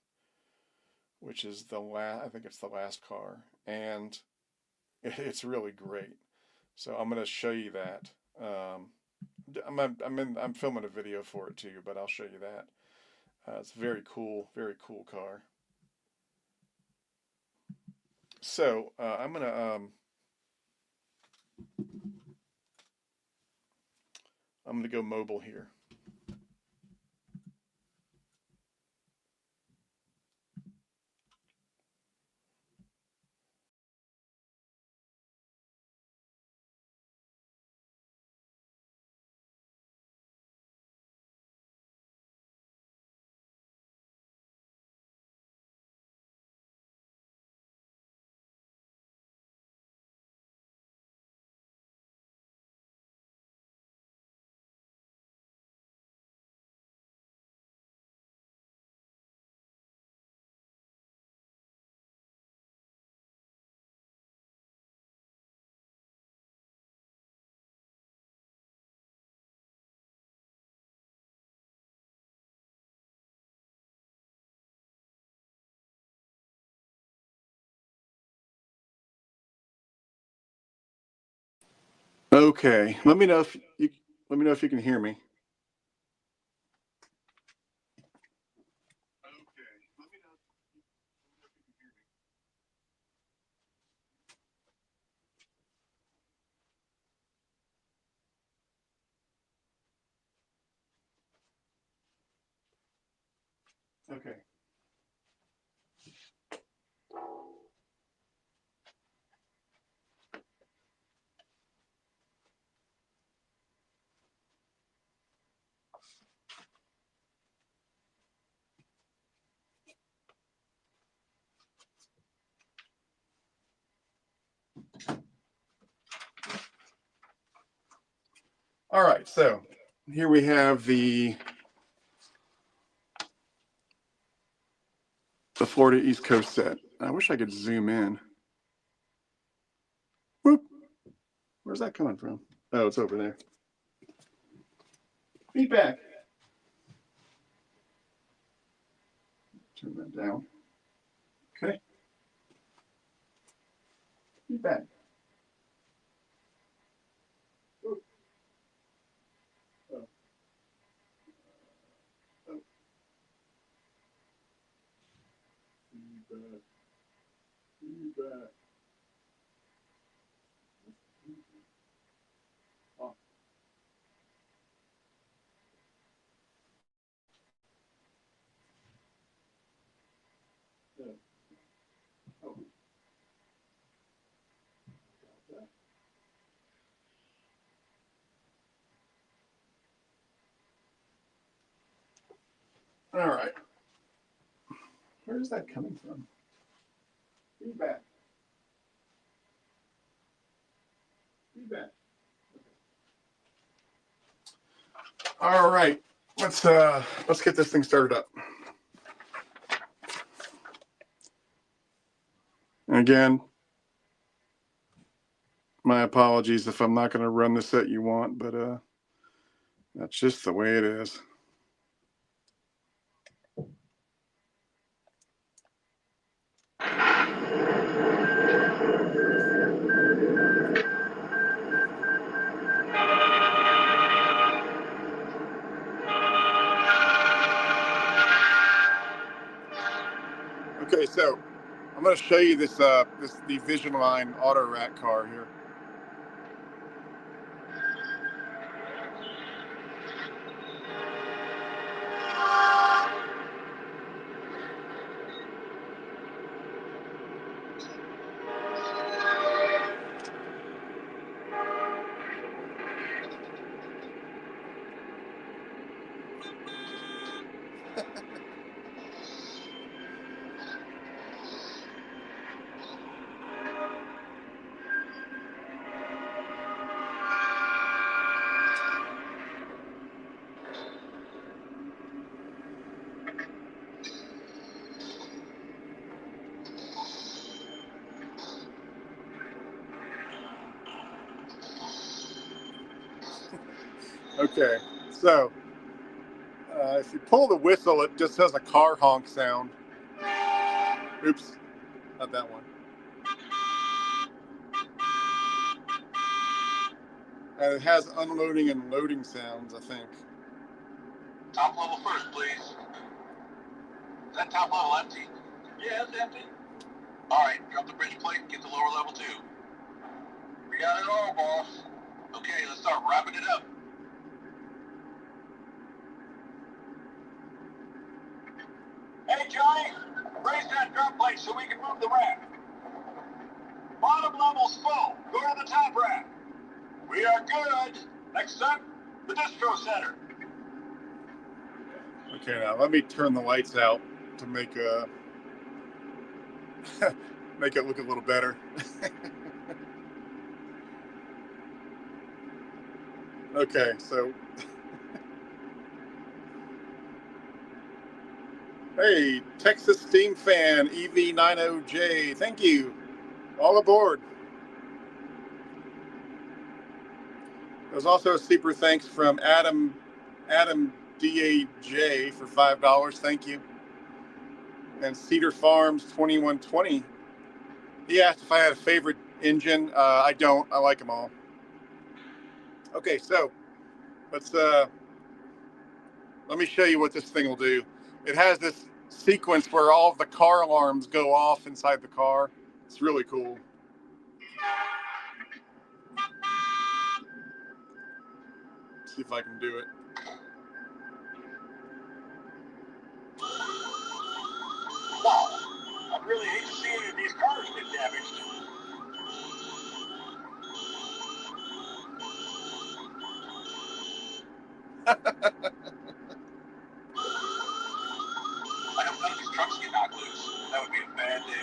which is I think it's the last car, and it's really great. So I'm going to show you that. I'm filming a video for it too, but I'll show you that. It's very cool car. So I'm gonna go mobile here. Okay, let me know if you can hear me. Okay. All right, so here we have the Florida East Coast set. I wish I could zoom in. Whoop. Where's that coming from? Oh, it's over there. Feedback. Turn that down. Okay. Feedback. Oh. Oh. Oh. Feedback. Feedback. Oh. Yeah. Oh. All right. Where is that coming from? Feedback. Feedback. All right. Let's get this thing started up. And again, my apologies if I'm not going to run the set you want, but that's just the way it is. Okay, so I'm going to show you the Vision Line Autorack car here. Okay, so if you pull the whistle, it just has a car honk sound. Oops, not that one. And it has unloading and loading sounds, I think. Top level first, please. Is that top level empty? Yeah, it's empty. All right, drop the bridge plate and get to lower level 2. We got it all, boss. Okay, let's start wrapping it up. Hey, Johnny, raise that drop plate so we can move the ramp. Bottom level's full. Go to the top ramp. We are good. Next up, the distro center. Okay, now let me turn the lights out to make make it look a little better. Okay, so hey, Texas Steam Fan EV90J, thank you. All aboard. There's also a super thanks from Adam DAJ for $5. Thank you. And Cedar Farms 2120. He asked if I had a favorite engine. I don't. I like them all. Okay, so let's let me show you what this thing will do. It has this sequence where all of the car alarms go off inside the car. It's really cool. Let's see if I can do it. Wow, I really hate to see any of these cars get damaged. I hope none of these trucks get knocked loose. That would be a bad day.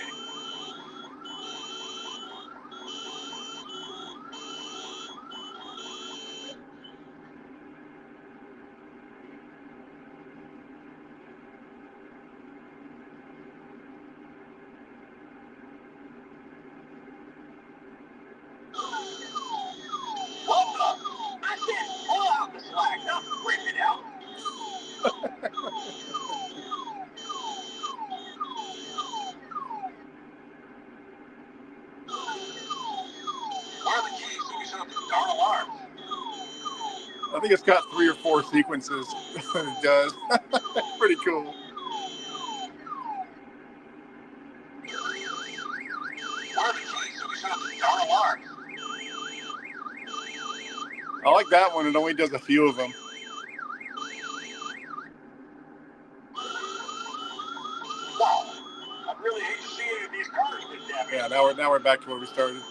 What the? I said pull out the slack, not rip it out. Where are the keys so we set up the darn alarm? I think it's got 3 or 4 sequences. It does. Pretty cool. Where are the keys so we set up the darn alarm? I like that one. It only does a few of them. Wow, I really hate to see any of these cars get damaged. Yeah, now we're back to where we started.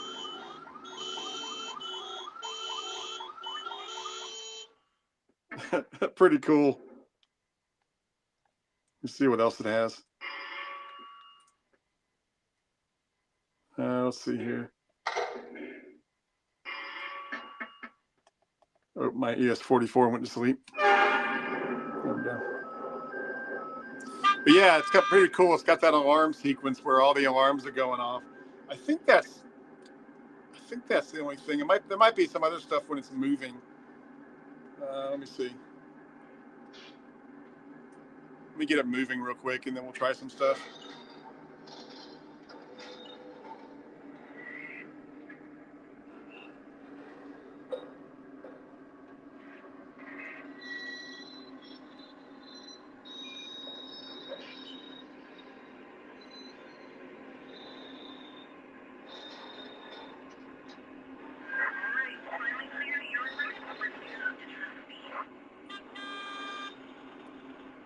Pretty cool. Let's see what else it has. Let's see here. Oh, my ES44 went to sleep. There we go. But yeah, it's got pretty cool. It's got that alarm sequence where all the alarms are going off. I think that's the only thing. There might be some other stuff when it's moving. Let me see. Let me get it moving real quick, and then we'll try some stuff.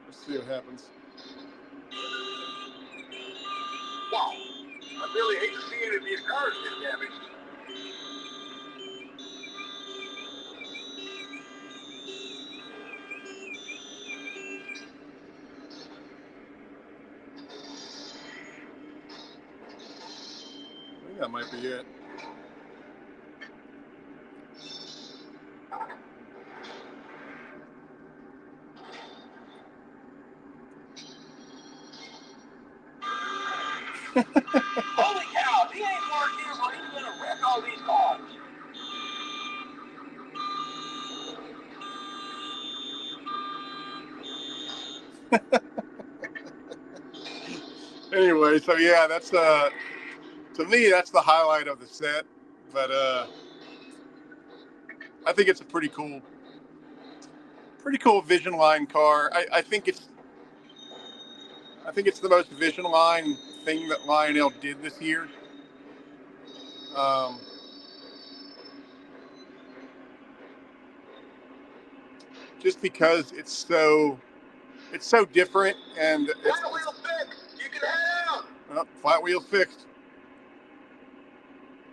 Let's see what happens. Wow, I really hate to see any of these cars get damaged. I think that might be it. Holy cow, if he ain't more diesel, he's gonna wreck all these cars. Anyway, so yeah, that's to me that's the highlight of the set. But I think it's a pretty cool Vision Line car. I think it's the most Vision Line thing that Lionel did this year. Just because it's so different and it's flat wheel fixed. You can head out. Flat wheel fixed.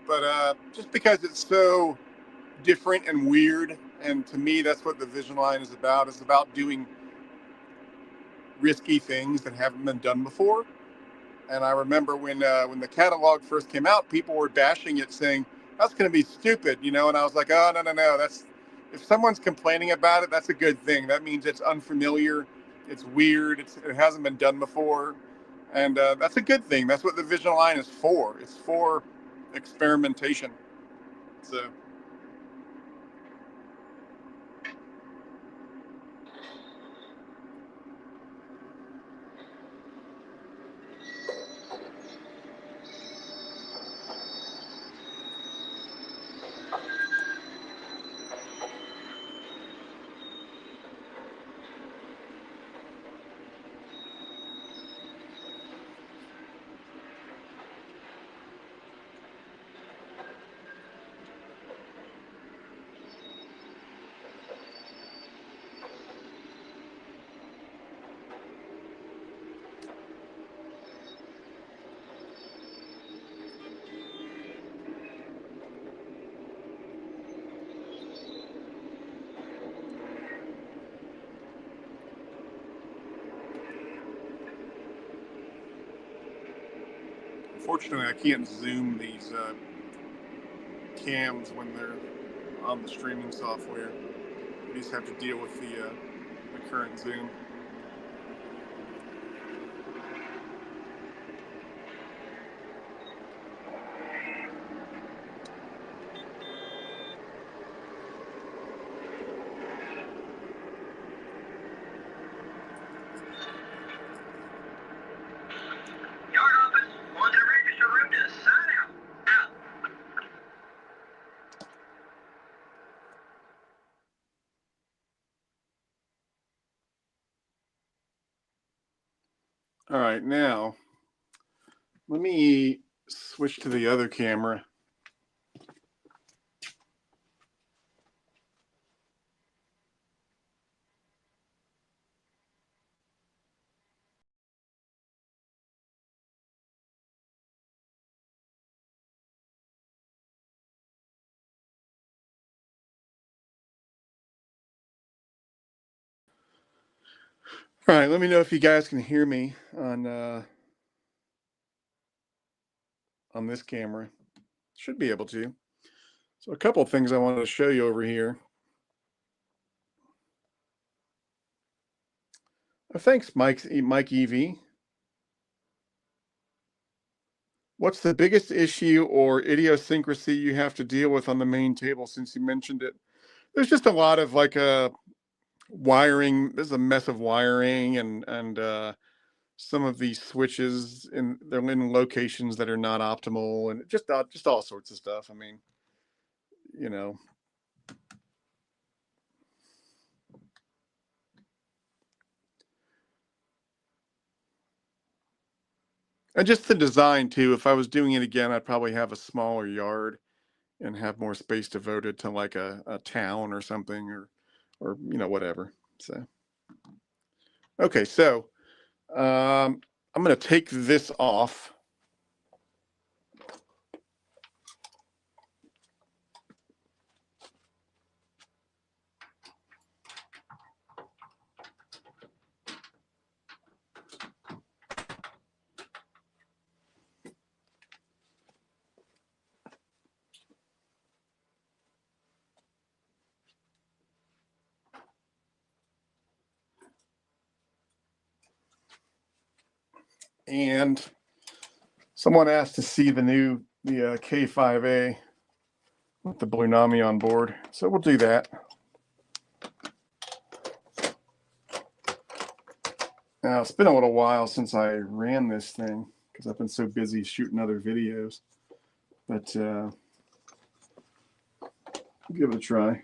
But just because it's so different and weird, and to me that's what the Vision Line is about. It's about doing risky things that haven't been done before. And I remember when the catalog first came out, people were bashing it, saying that's going to be stupid, you know. And I was like, oh no, that's, if someone's complaining about it, that's a good thing. That means it's unfamiliar, it's weird, it hasn't been done before, and that's a good thing. That's what the Vision Line is for. It's for experimentation. So. Unfortunately, I can't zoom these cams when they're on the streaming software. You just have to deal with the current zoom. Yard office, on to the register room to sign out. Out. All right, now let me switch to the other camera. All right, let me know if you guys can hear me on this camera. Should be able to. So a couple of things I wanted to show you over here. Thanks, Mike EV. What's the biggest issue or idiosyncrasy you have to deal with on the main table since you mentioned it? There's just a lot of like wiring. There's a mess of wiring and some of these switches they're in locations that are not optimal, and just all sorts of stuff. I mean, you know. And just the design too. If I was doing it again, I'd probably have a smaller yard and have more space devoted to like a town or something, or you know, whatever. So okay, so I'm gonna take this off. And someone asked to see the K5A with the Blunami on board, so we'll do that. Now, it's been a little while since I ran this thing because I've been so busy shooting other videos. But give it a try.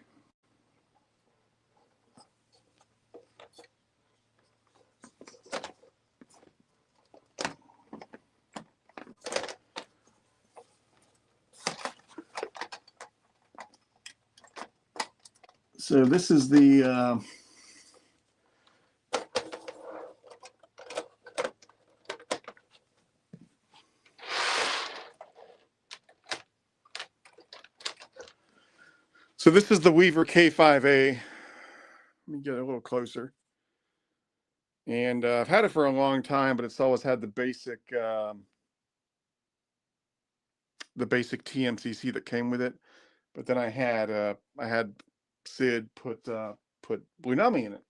So this is the Weaver K5A. Let me get a little closer. And I've had it for a long time, but it's always had the basic TMCC that came with it. But then I had Sid put Blunami in it.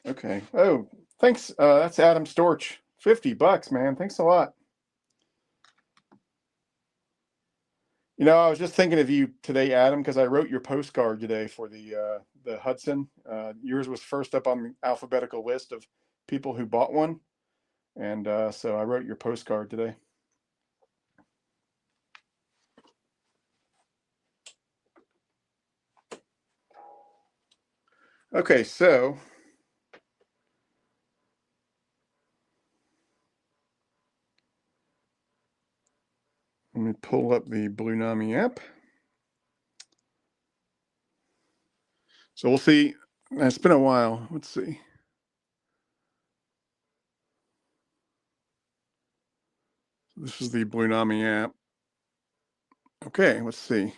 Okay. Oh, thanks. That's Adam Storch. $50, man. Thanks a lot. You know, I was just thinking of you today, Adam, because I wrote your postcard today for the Hudson. Yours was first up on the alphabetical list of people who bought one, and so I wrote your postcard today. Okay, so let me pull up the Blunami app. So we'll see. It's been a while. Let's see. This is the Blunami app. Okay, let's see.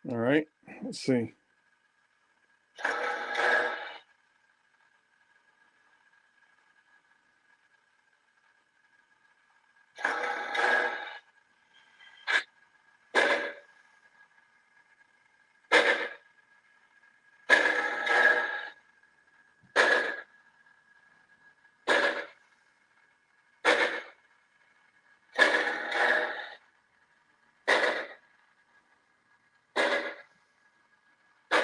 All right, let's see.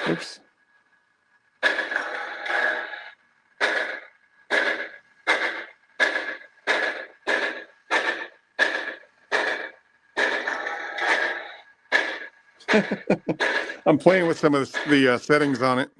Oops. I'm playing with some of the settings on it.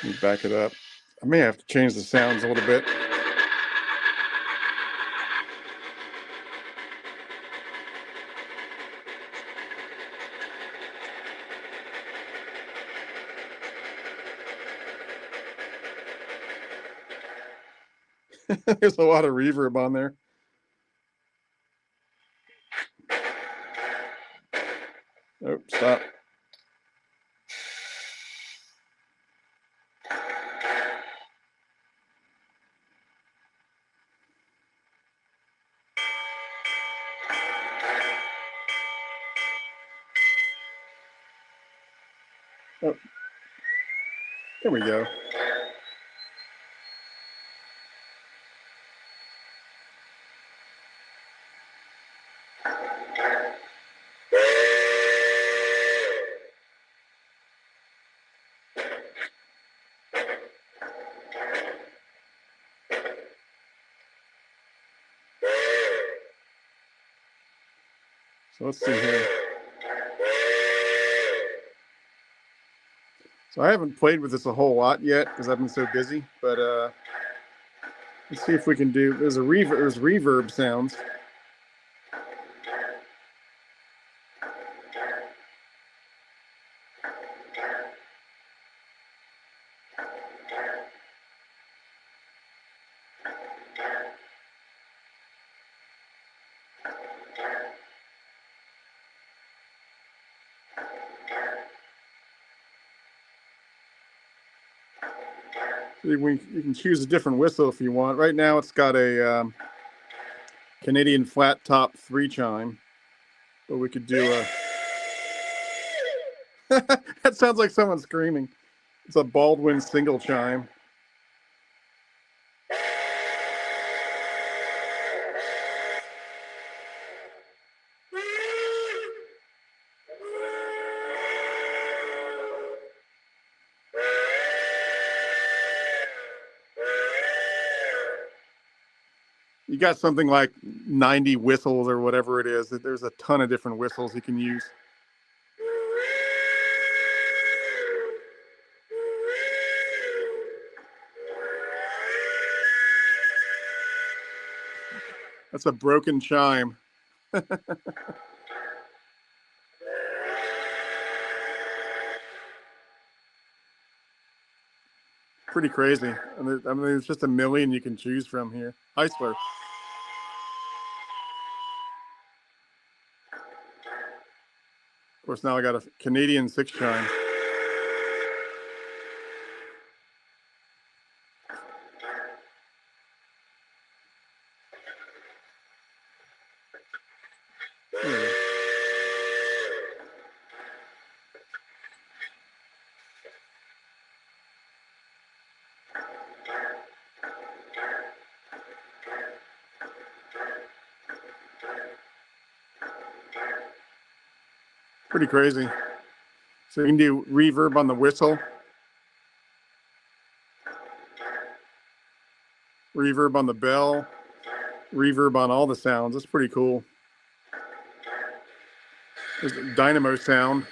Let me back it up. I may have to change the sounds a little bit. There's a lot of reverb on there. Oh, stop. Oh, there we go. So let's see here. So I haven't played with this a whole lot yet because I've been so busy, but let's see if we can do, there's reverb sounds. You can choose a different whistle if you want. Right now it's got a Canadian flat top 3 chime, but we could do a that sounds like someone screaming. It's a Baldwin single chime. You got something like 90 whistles or whatever it is. There's a ton of different whistles you can use. That's a broken chime. Pretty crazy. I mean, there's just a million you can choose from here. Heisler. Of course, now I got a Canadian 6 chime. Pretty crazy. So you can do reverb on the whistle, reverb on the bell, reverb on all the sounds. That's pretty cool. There's a dynamo sound.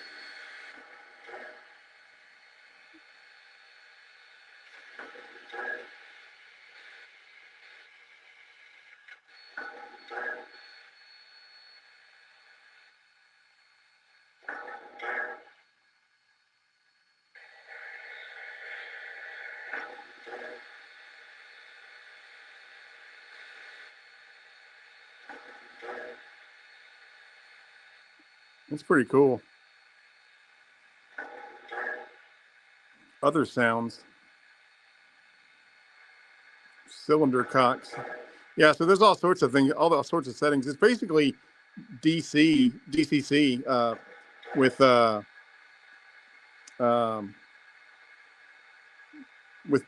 That's pretty cool. Other sounds. Cylinder cocks. Yeah, so there's all sorts of things, all sorts of settings. It's basically DCC with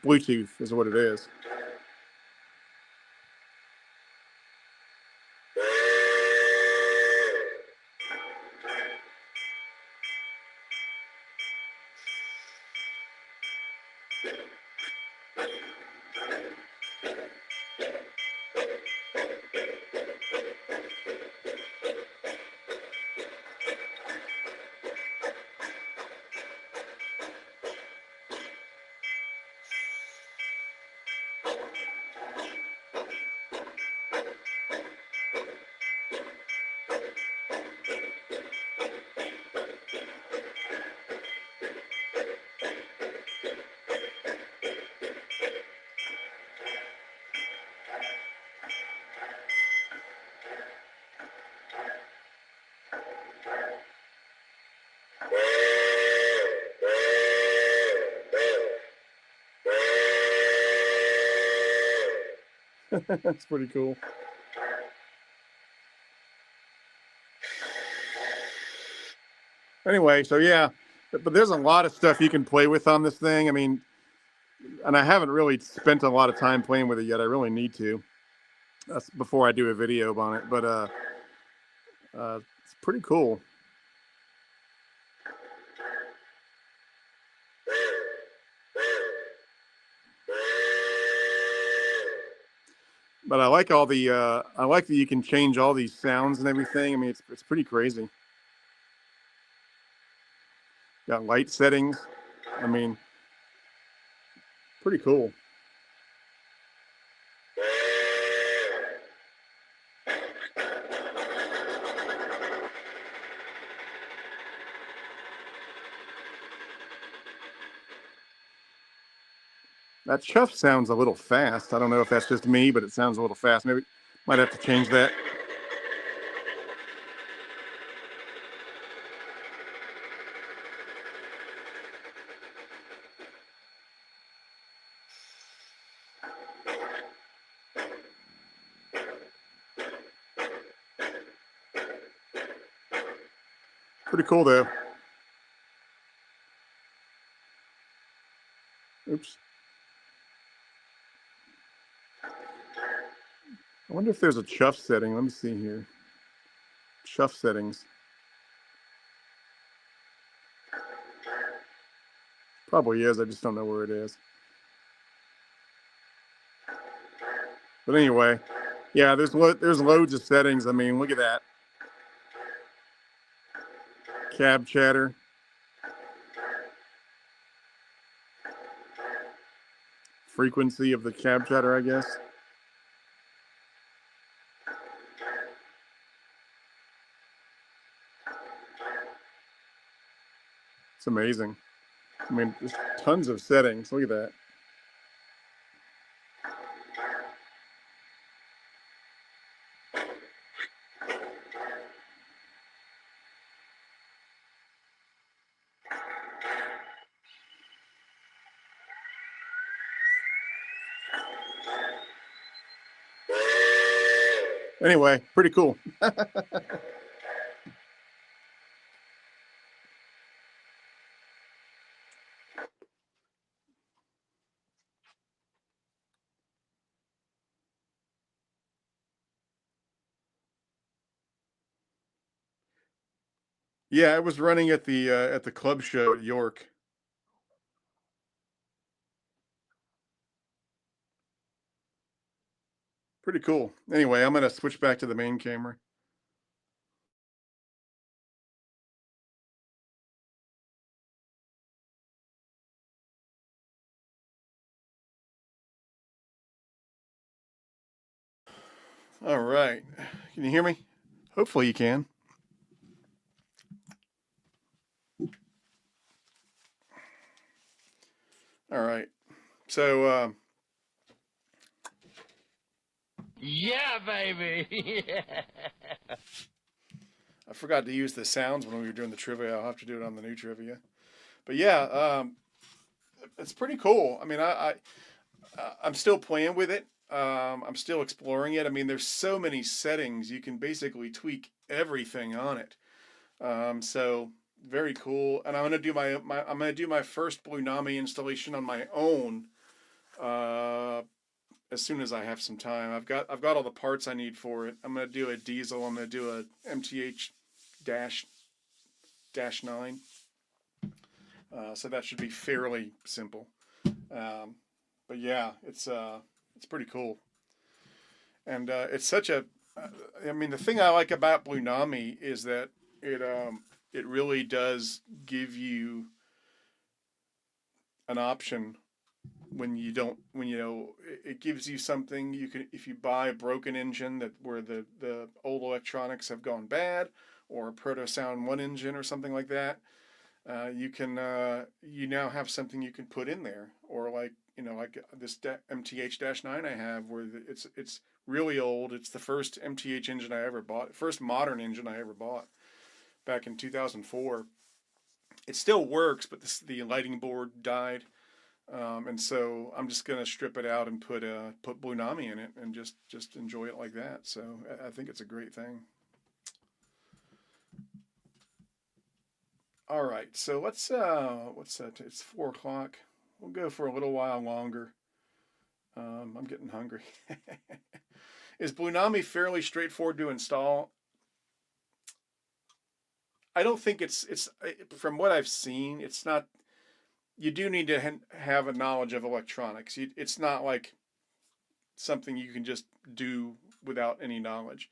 Bluetooth is what it is. That's pretty cool. Anyway, so yeah, But there's a lot of stuff you can play with on this thing. I mean, and I haven't really spent a lot of time playing with it yet. I really need to. That's before I do a video on it. But it's pretty cool. But I like all the I like that you can change all these sounds and everything. I mean, it's pretty crazy. Got light settings. I mean, pretty cool. That chuff sounds a little fast. I don't know if that's just me, but it sounds a little fast. Maybe might have to change that. Pretty cool though. Oops. I wonder if there's a chuff setting. Let me see here. Chuff settings. Probably is. I just don't know where it is. But anyway, yeah, there's loads of settings. I mean, look at that. Cab chatter. Frequency of the cab chatter, I guess. It's amazing. I mean, there's tons of settings. Look at that. Anyway, pretty cool. Yeah, I was running at the club show at York. Pretty cool. Anyway, I'm gonna switch back to the main camera. All right. Can you hear me? Hopefully you can. All right. So Yeah, baby. I forgot to use the sounds when we were doing the trivia. I'll have to do it on the new trivia. But yeah, it's pretty cool. I mean, I'm still playing with it. I'm still exploring it. I mean, there's so many settings. You can basically tweak everything on it. So very cool. And I'm gonna do my first Blunami installation on my own. As soon as I have some time, I've got all the parts I need for it. I'm gonna do a diesel. I'm gonna do a MTH dash 9. So that should be fairly simple. But yeah, it's pretty cool. And it's such a. I mean, the thing I like about Blunami is that it really does give you an option when you don't, when you know, it gives you something you can, if you buy a broken engine that where the old electronics have gone bad, or a Proto Sound 1 engine or something like that, you can you now have something you can put in there. Or like, you know, like this MTH-9 I have, where it's really old. It's the first MTH engine I ever bought, first modern engine I ever bought back in 2004. It still works, but the lighting board died. And so I'm just gonna strip it out and put Blunami in it and just enjoy it like that. So I think it's a great thing. All right, so let's what's that? It's 4 o'clock. We'll go for a little while longer. I'm getting hungry. Is Blunami fairly straightforward to install? I don't think it's from what I've seen. It's not. You do need to have a knowledge of electronics. It's not like something you can just do without any knowledge.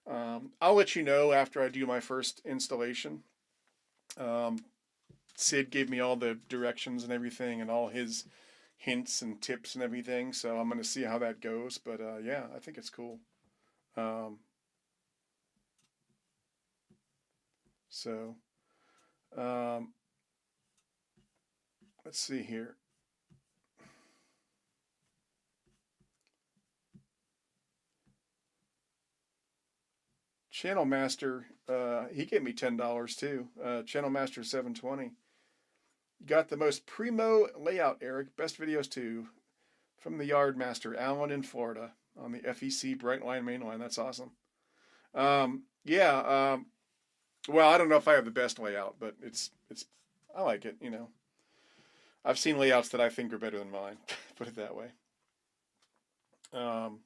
I'll let you know after I do my first installation. Um, Sid gave me all the directions and everything and all his hints and tips and everything. So I'm going to see how that goes. But yeah, I think it's cool. Um, so um, let's see here. Channel Master, he gave me $10 too. Channel Master 720. Got the most primo layout, Eric. Best videos too. From the Yard Master, Allen in Florida, on the FEC Brightline mainline. That's awesome. Yeah. Well, I don't know if I have the best layout, but it's I like it. You know, I've seen layouts that I think are better than mine. Put it that way. Um,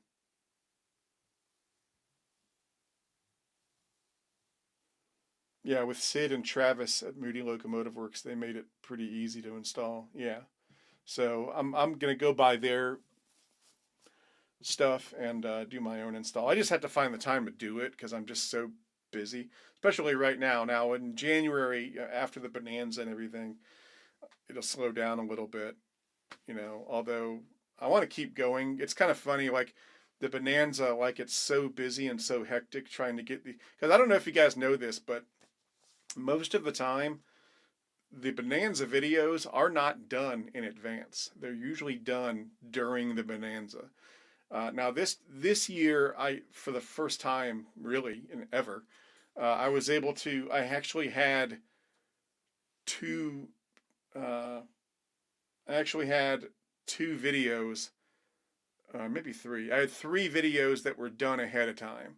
yeah, with Sid and Travis at Moody Locomotive Works, they made it pretty easy to install. Yeah. So I'm gonna go buy their stuff and do my own install. I just have to find the time to do it because I'm just so busy, especially right now. Now in January, after the bonanza and everything, it'll slow down a little bit. You know, although I want to keep going. It's kind of funny, like the bonanza, like it's so busy and so hectic trying to get the. Because I don't know if you guys know this, but most of the time the bonanza videos are not done in advance. They're usually done during the bonanza. Now this year, I for the first time really in ever, I was able to. I actually had two. I actually had two videos, maybe three. I had three videos that were done ahead of time.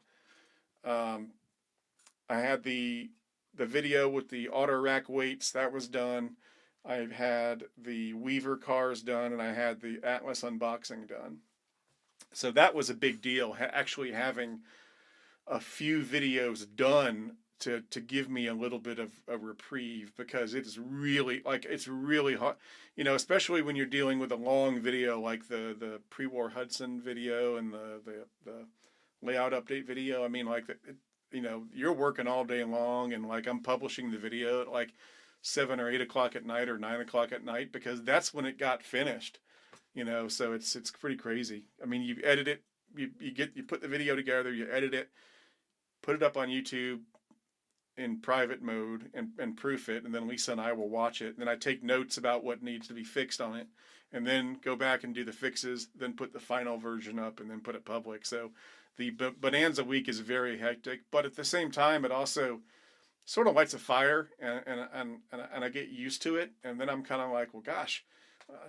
Um, I had the video with the Autorack weights that was done. I had the Weaver cars done, and I had the Atlas unboxing done. So that was a big deal. Actually having a few videos done to give me a little bit of a reprieve because it's really hard, you know, especially when you're dealing with a long video like the pre-war Hudson video and the layout update video. I mean, like you know, you're working all day long and like I'm publishing the video at like 7 or 8 o'clock at night or 9 o'clock at night because that's when it got finished. You know, so it's pretty crazy. I mean, you edit it, you put the video together, you edit it, put it up on YouTube in private mode and proof it, and then Lisa and I will watch it. And then I take notes about what needs to be fixed on it, and then go back and do the fixes, then put the final version up, and then put it public. So the Bonanza week is very hectic, but at the same time, it also sort of lights a fire, and I get used to it, and then I'm kind of like, well, gosh,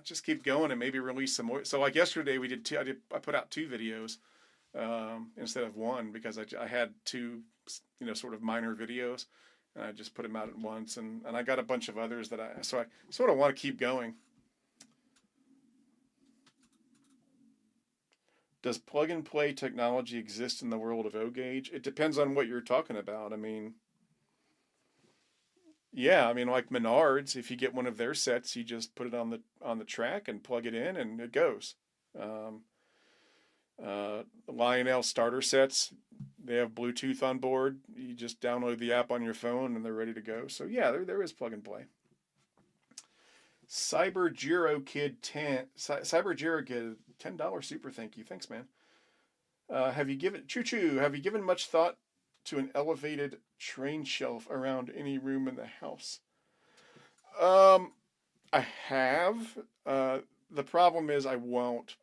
just keep going and maybe release some more. So like yesterday, we did I put out two videos instead of one because I had two, you know, sort of minor videos, and I just put them out at once, and I got a bunch of others that I sort of want to keep going. Does plug and play technology exist in the world of O-Gauge? It depends on what you're talking about. I mean, yeah, I mean like Menards, if you get one of their sets, you just put it on the track and plug it in, and it goes. Um, Lionel starter sets, they have Bluetooth on board. You just download the app on your phone, and they're ready to go. So yeah, there is plug and play. Cyber Giro Kid 10 Cyber Giro Kid $10 super thank you. Thanks, man. Have you given much thought to an elevated train shelf around any room in the house? Um, I have. The problem is I won't.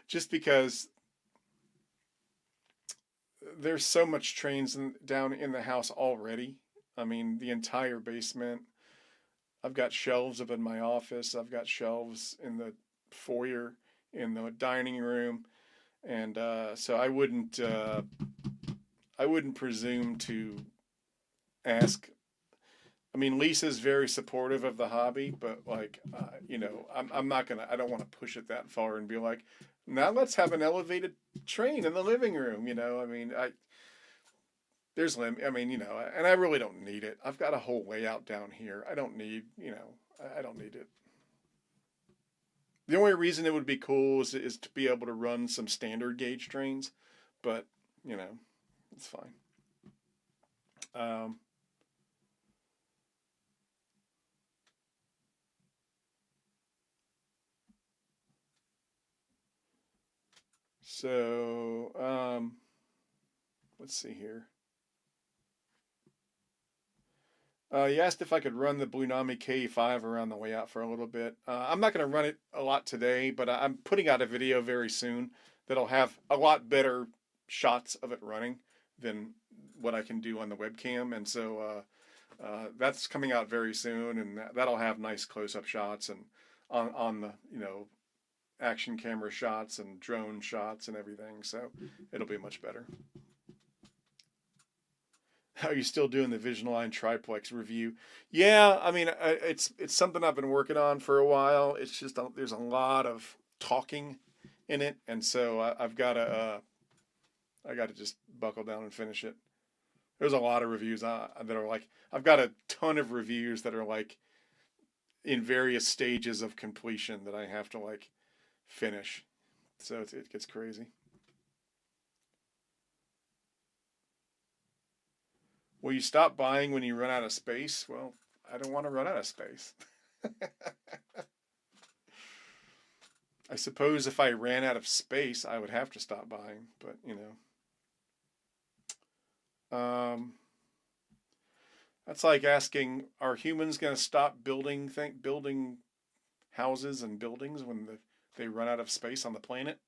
Just because there's so much down in the house already. I mean, the entire basement. I've got shelves up in my office. I've got shelves in the foyer, in the dining room, and so I wouldn't presume to ask mean, Lisa's very supportive of the hobby, but like, I'm not gonna. I don't want to push it that far and be like, now let's have an elevated train in the living room. I mean, there's I mean, and I really don't need it. I've got a whole layout down here. I don't need, I don't need it. The only reason it would be cool is to be able to run some standard gauge trains, but it's fine. Um, so let's see here. You asked if I could run the Blunami K5 around the way out for a little bit. I'm not going to run it a lot today, but I'm putting out a video very soon that'll have a lot better shots of it running than what I can do on the webcam. And so that's coming out very soon, and that'll have nice close-up shots and on the action camera shots and drone shots and everything. So it'll be much better. How are you still doing the Vision-Line triplex review? Yeah, I mean, it's something I've been working on for a while. It's just there's a lot of talking in it, and so I've got to just buckle down and finish it. There's a lot of reviews that are like, I've got a ton of reviews that are like in various stages of completion that I have to like finish. So it gets crazy. Will you stop buying when you run out of space? Well, I don't want to run out of space. I suppose if I ran out of space, I would have to stop buying, but that's like asking, are humans going to stop building houses and buildings when they run out of space on the planet?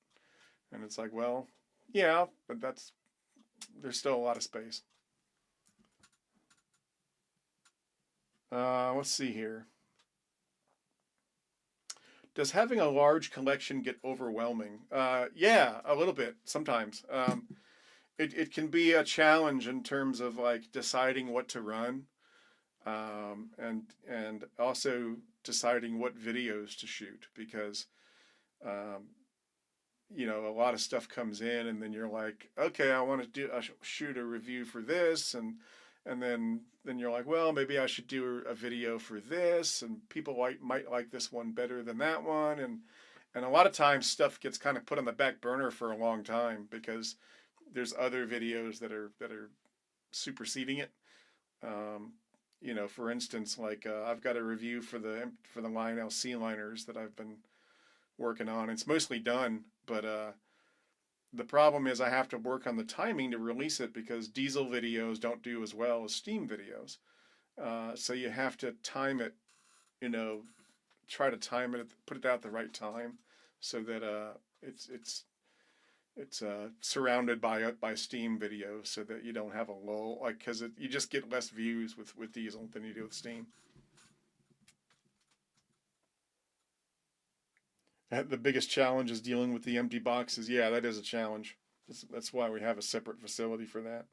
And it's like, well, yeah, but there's still a lot of space. Let's see here. Does having a large collection get overwhelming? Yeah, a little bit sometimes. It can be a challenge in terms of like deciding what to run, and also deciding what videos to shoot, because a lot of stuff comes in, and then you're like, okay, I want to shoot a review for this, and then you're like, well, maybe I should do a video for this, and people might like this one better than that one, and a lot of times stuff gets kind of put on the back burner for a long time because there's other videos that are superseding it. For instance, like I've got a review for the Lionel sea liners that I've been working on. It's mostly done, but the problem is I have to work on the timing to release it because diesel videos don't do as well as steam videos. So you have to time it, try to time it, put it out at the right time, so that it's surrounded by steam videos, so that you don't have a lull, like, because you just get less views with diesel than you do with steam. The biggest challenge is dealing with the empty boxes. Yeah, that is a challenge. That's why we have a separate facility for that.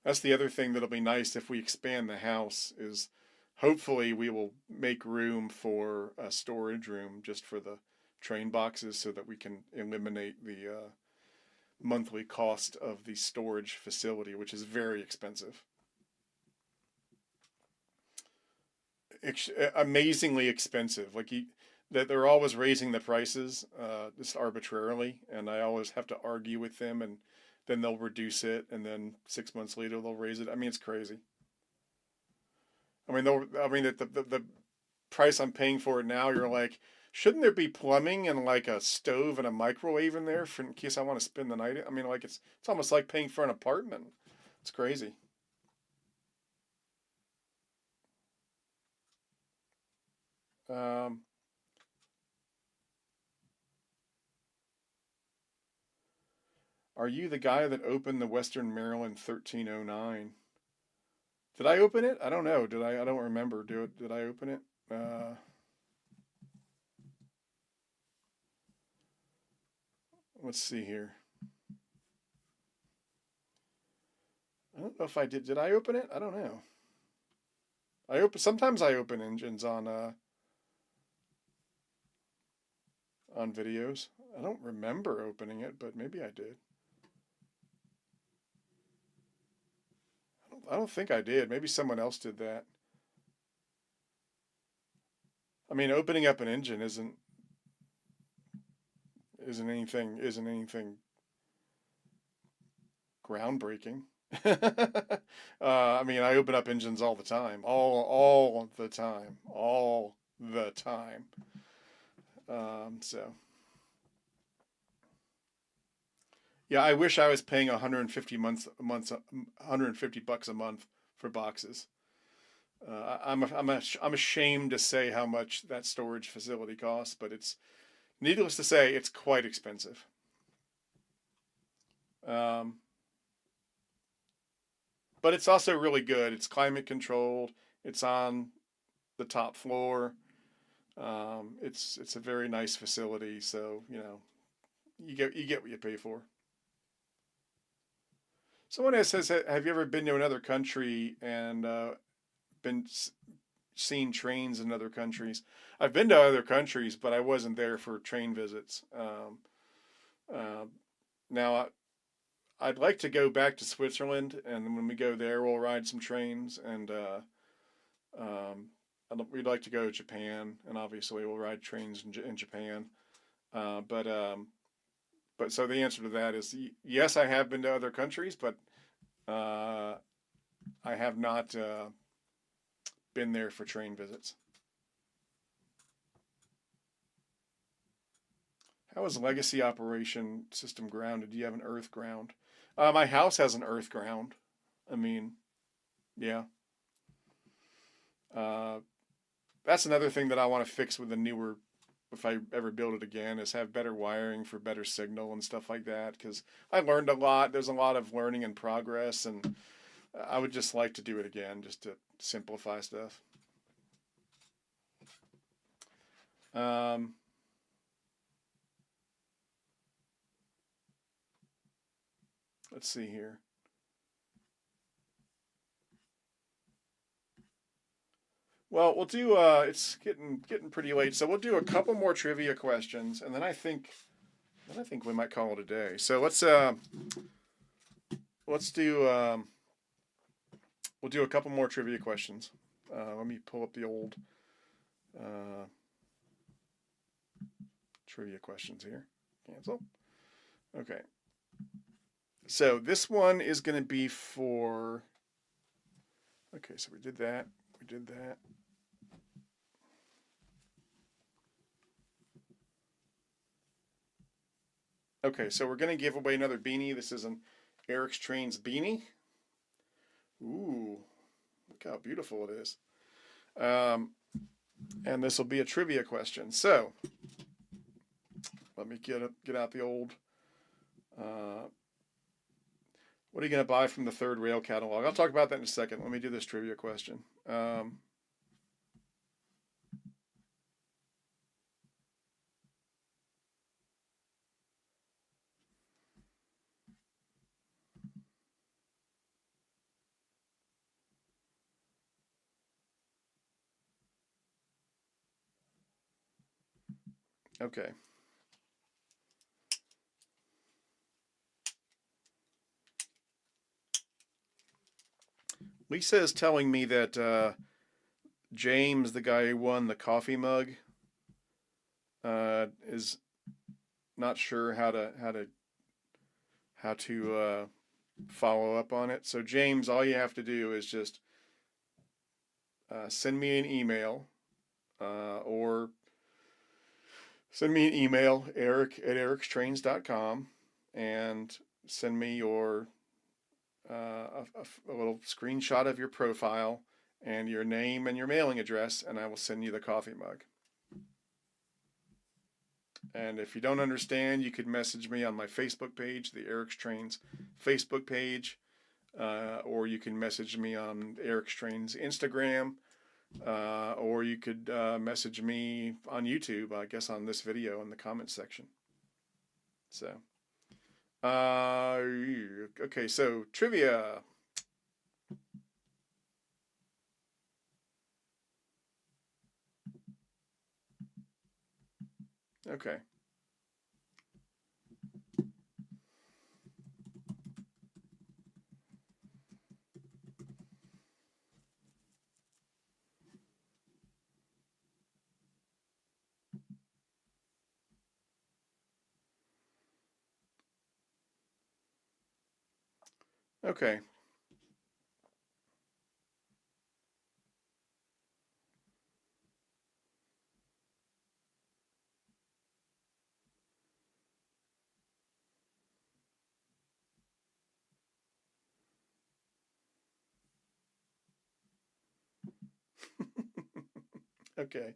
That's the other thing that'll be nice if we expand the house, is hopefully we will make room for a storage room just for the train boxes, so that we can eliminate the monthly cost of the storage facility, which is very expensive. Amazingly expensive. Like that they're always raising the prices just arbitrarily, and I always have to argue with them, and then they'll reduce it, and then 6 months later they'll raise it. I mean, it's crazy. I mean, the price I'm paying for it now, you're like, shouldn't there be plumbing and like a stove and a microwave in there in case I want to spend the night? I mean, like it's almost like paying for an apartment. It's crazy. Um, Are you the guy that opened the Western Maryland 1309? Did I open it? I don't know. Did I? I don't remember. Did I open it? Let's see here. I don't know if I did. Did I open it? I don't know. Sometimes I open engines on videos. I don't remember opening it, but maybe I did. I don't think I did. Maybe someone else did that. I mean, opening up an engine isn't anything groundbreaking. I mean, I open up engines all the time, all the time, all the time. So yeah, I wish I was paying 150 bucks a month for boxes. I'm ashamed to say how much that storage facility costs, but it's needless to say it's quite expensive. Um, but it's also really good. It's climate controlled. It's on the top floor. It's a very nice facility, so you get what you pay for. Someone says, "Have you ever been to another country and been seen trains in other countries?" I've been to other countries, but I wasn't there for train visits. Uh, Now, I'd like to go back to Switzerland, and when we go there, we'll ride some trains, and um, we'd like to go to Japan, and obviously we'll ride trains in Japan. Uh, but um, but so the answer to that is yes, I have been to other countries, but uh, I have not been there for train visits. How is legacy operation system grounded? Do you have an earth ground? My house has an earth ground. I mean, yeah. Uh, that's another thing that I want to fix with the newer, if I ever build it again, is have better wiring for better signal and stuff like that. Because I learned a lot. There's a lot of learning and progress, and I would just like to do it again, just to simplify stuff. Um, let's see here. Well, we'll do. It's getting pretty late, so we'll do a couple more trivia questions, and then I think we might call it a day. So let's do. We'll do a couple more trivia questions. Let me pull up the old uh, trivia questions here. Cancel. Okay. So this one is going to be for. Okay, so we did that. We did that. Okay, so we're going to give away another beanie. This is an Eric's Trains beanie. Ooh, look how beautiful it is. Um, and this will be a trivia question. So let me get out the old. What are you going to buy from the third rail catalog? I'll talk about that in a second. Let me do this trivia question. Okay. Lisa is telling me that James, the guy who won the coffee mug, is not sure how to follow up on it. So James, all you have to do is just send me an email, or send me an email, eric@ericstrains.com, and send me your a little screenshot of your profile and your name and your mailing address, and I will send you the coffee mug. And if you don't understand, you could message me on my Facebook page, the Eric's Trains Facebook page, or you can message me on Eric's Trains Instagram, or you could message me on YouTube, I guess on this video in the comments section. So, okay, so trivia. Okay. Okay. Okay.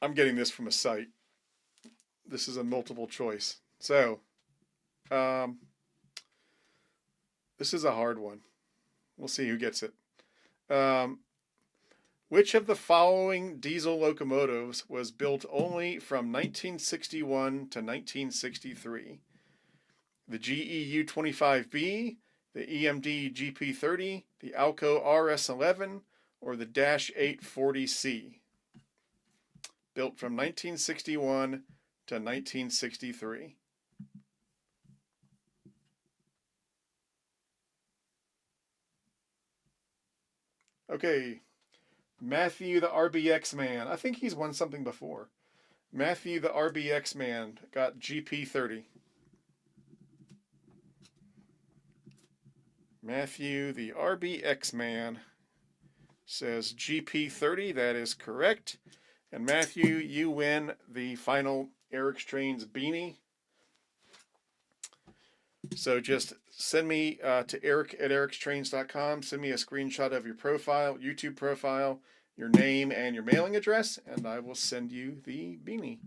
I'm getting this from a site. This is a multiple choice. So, um, this is a hard one. We'll see who gets it. Um, which of the following diesel locomotives was built only from 1961 to 1963? The GEU 25B, the EMD GP30, the Alco RS11, or the Dash 840C? Built from 1961 to 1963. Okay, Matthew the RBX man. I think he's won something before. Matthew the RBX man got GP30. Matthew the RBX man says GP30. That is correct. And Matthew, you win the final Eric's Trains beanie. So just send me to eric@ericstrains.com. Send me a screenshot of your profile, YouTube profile, your name, and your mailing address, and I will send you the beanie.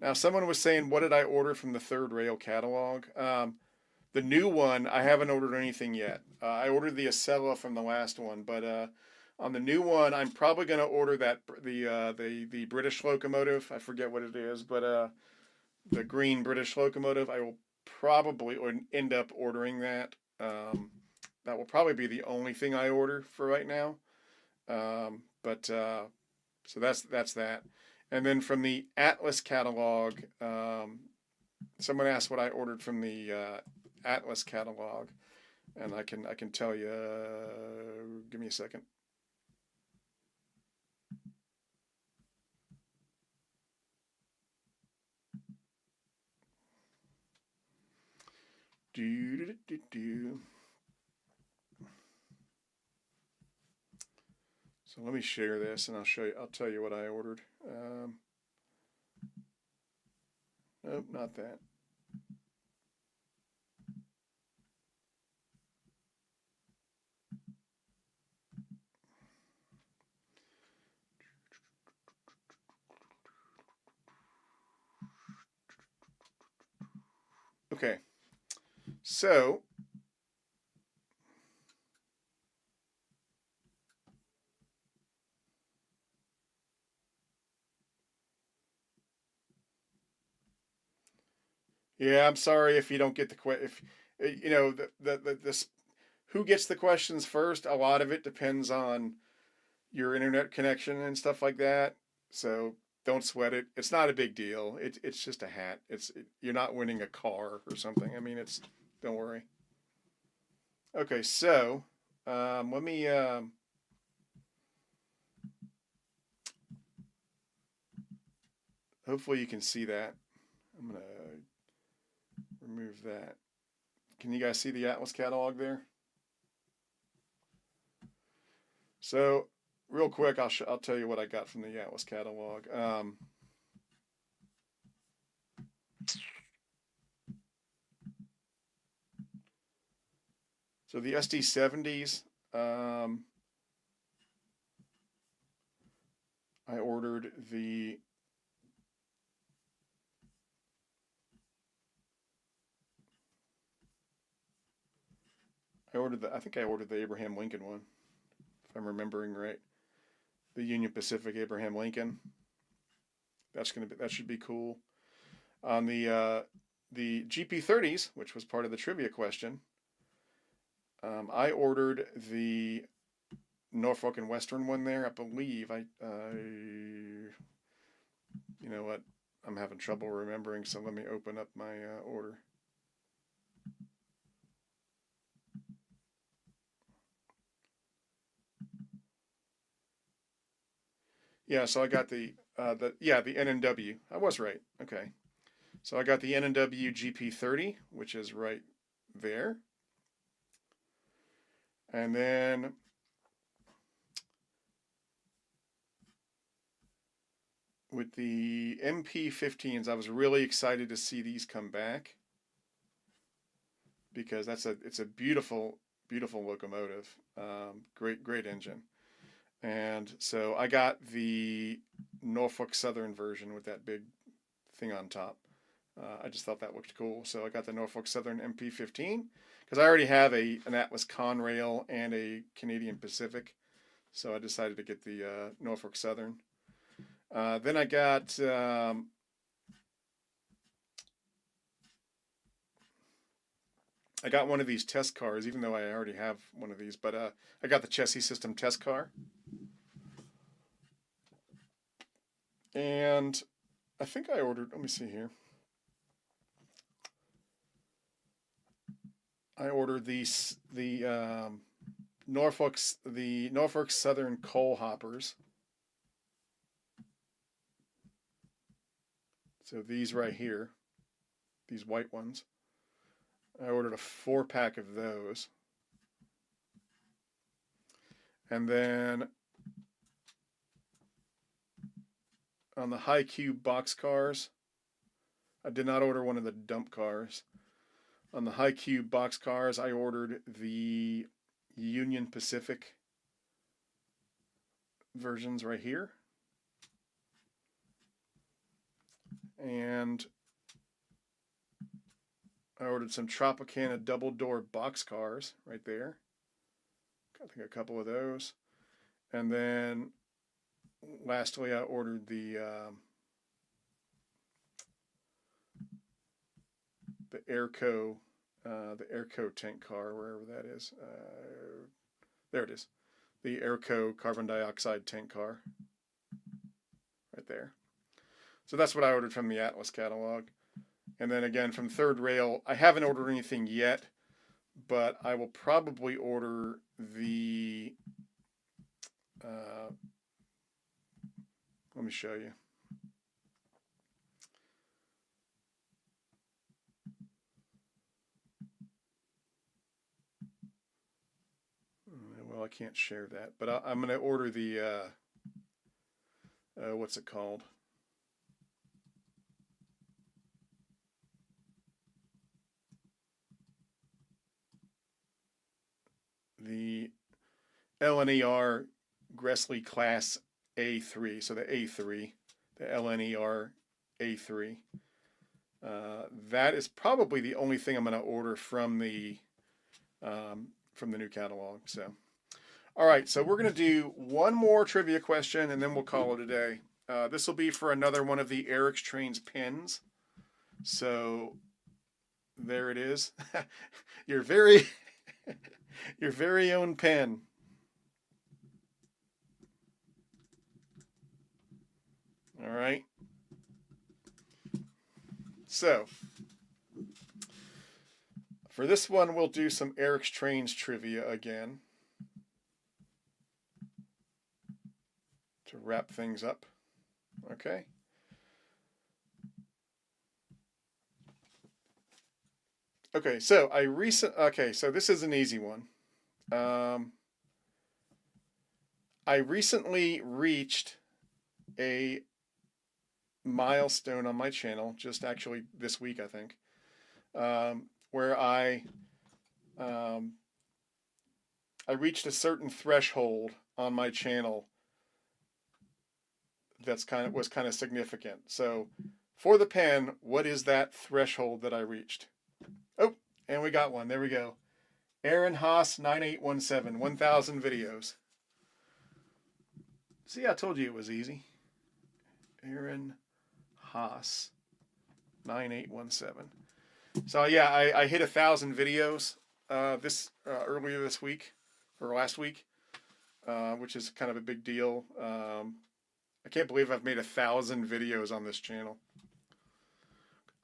Now, someone was saying, what did I order from the Third Rail catalog? The new one, I haven't ordered anything yet. I ordered the Acela from the last one, but on the new one, I'm probably going to order the British locomotive. I forget what it is, but the green British locomotive. I will probably end up ordering that. That will probably be the only thing I order for right now. So that's that. And then from the Atlas catalog, someone asked what I ordered from the Atlas catalog, and I can tell you. Give me a second. So let me share this, and I'll show you. I'll tell you what I ordered. Nope, not that. Okay, so yeah, I'm sorry if you don't get the if you know the this who gets the questions first. A lot of it depends on your internet connection and stuff like that. So don't sweat it. It's not a big deal. It's just a hat. You're not winning a car or something. I mean, don't worry. Okay, so let me. Hopefully you can see that. I'm gonna remove that. Can you guys see the Atlas catalog there? So real quick, I'll tell you what I got from the Atlas catalog. So the SD70s, I ordered the I think I ordered the Abraham Lincoln one, if I'm remembering right. The Union Pacific Abraham Lincoln. That should be cool. On the GP30s, which was part of the trivia question, I ordered the Norfolk and Western one there. I believe you know what? I'm having trouble remembering, so let me open up my order. Yeah, so I got the NNW. I was right. Okay. So I got the NNW GP30, which is right there. And then with the MP15s, I was really excited to see these come back because it's a beautiful locomotive. Great engine. And so I got the Norfolk Southern version with that big thing on top. I just thought that looked cool. So I got the Norfolk Southern MP15 because I already have an Atlas Conrail and a Canadian Pacific. So I decided to get the Norfolk Southern. Then I got one of these test cars, even though I already have one of these. But I got the chassis system test car. And I think I ordered, let me see here. I ordered the Norfolk Southern coal hoppers. So these right here, these white ones. I ordered a 4-pack of those. And then on the high cube box cars, I did not order one of the dump cars. On the high cube box cars, I ordered the Union Pacific versions right here. And I ordered some Tropicana double door box cars right there. I think a couple of those. And then lastly, I ordered the Airco tank car, wherever that is. There it is. The Airco carbon dioxide tank car. Right there. So that's what I ordered from the Atlas catalog. And then again, from Third Rail, I haven't ordered anything yet, but I will probably order the... let me show you. Well, I can't share that, but I'm going to order the, what's it called? The LNER Gressley Class A3, so the A3, the LNER A3. That is probably the only thing I'm going to order from the new catalog. So, all right, so we're going to do one more trivia question, and then we'll call it a day. This will be for another one of the Eric's Trains pins. So, there it is. Your very own pen. All right. So, for this one, we'll do some Eric's Trains trivia again to wrap things up. Okay. Okay, so so this is an easy one. I recently reached a milestone on my channel, just actually this week, I think, where I reached a certain threshold on my channel was kind of significant. So for the pen, what is that threshold that I reached? Oh, and we got one. There we go. Aaron Haas 9817, 1,000 videos. See, I told you it was easy. Aaron Haas 9817. So yeah, I hit 1,000 videos earlier this week or last week. which is kind of a big deal. I can't believe I've made 1,000 videos on this channel.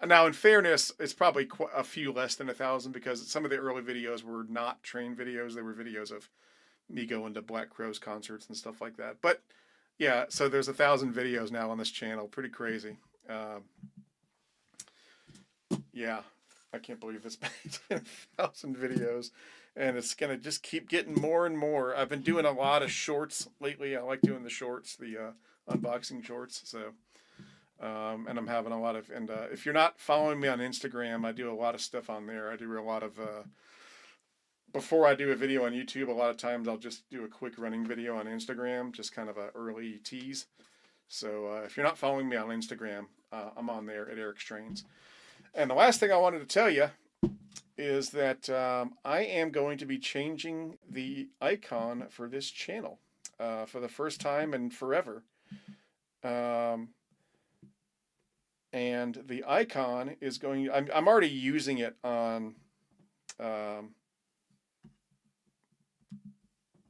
Now, in fairness, it's probably a few less than 1,000 because some of the early videos were not train videos. They were videos of me going to Black Crowes concerts and stuff like that. But yeah, so there's 1,000 videos now on this channel. Pretty crazy. Yeah, I can't believe it's been 1,000 videos, and it's gonna just keep getting more and more. I've been doing a lot of shorts lately. I like doing the shorts, the unboxing shorts. So, and I'm having a lot of. And if you're not following me on Instagram, I do a lot of stuff on there. I do a lot of. Before I do a video on YouTube, a lot of times I'll just do a quick running video on Instagram, just kind of an early tease. So if you're not following me on Instagram, I'm on there at Eric's Trains. And the last thing I wanted to tell you is that I am going to be changing the icon for this channel for the first time in forever. And the icon is going. I'm already using it on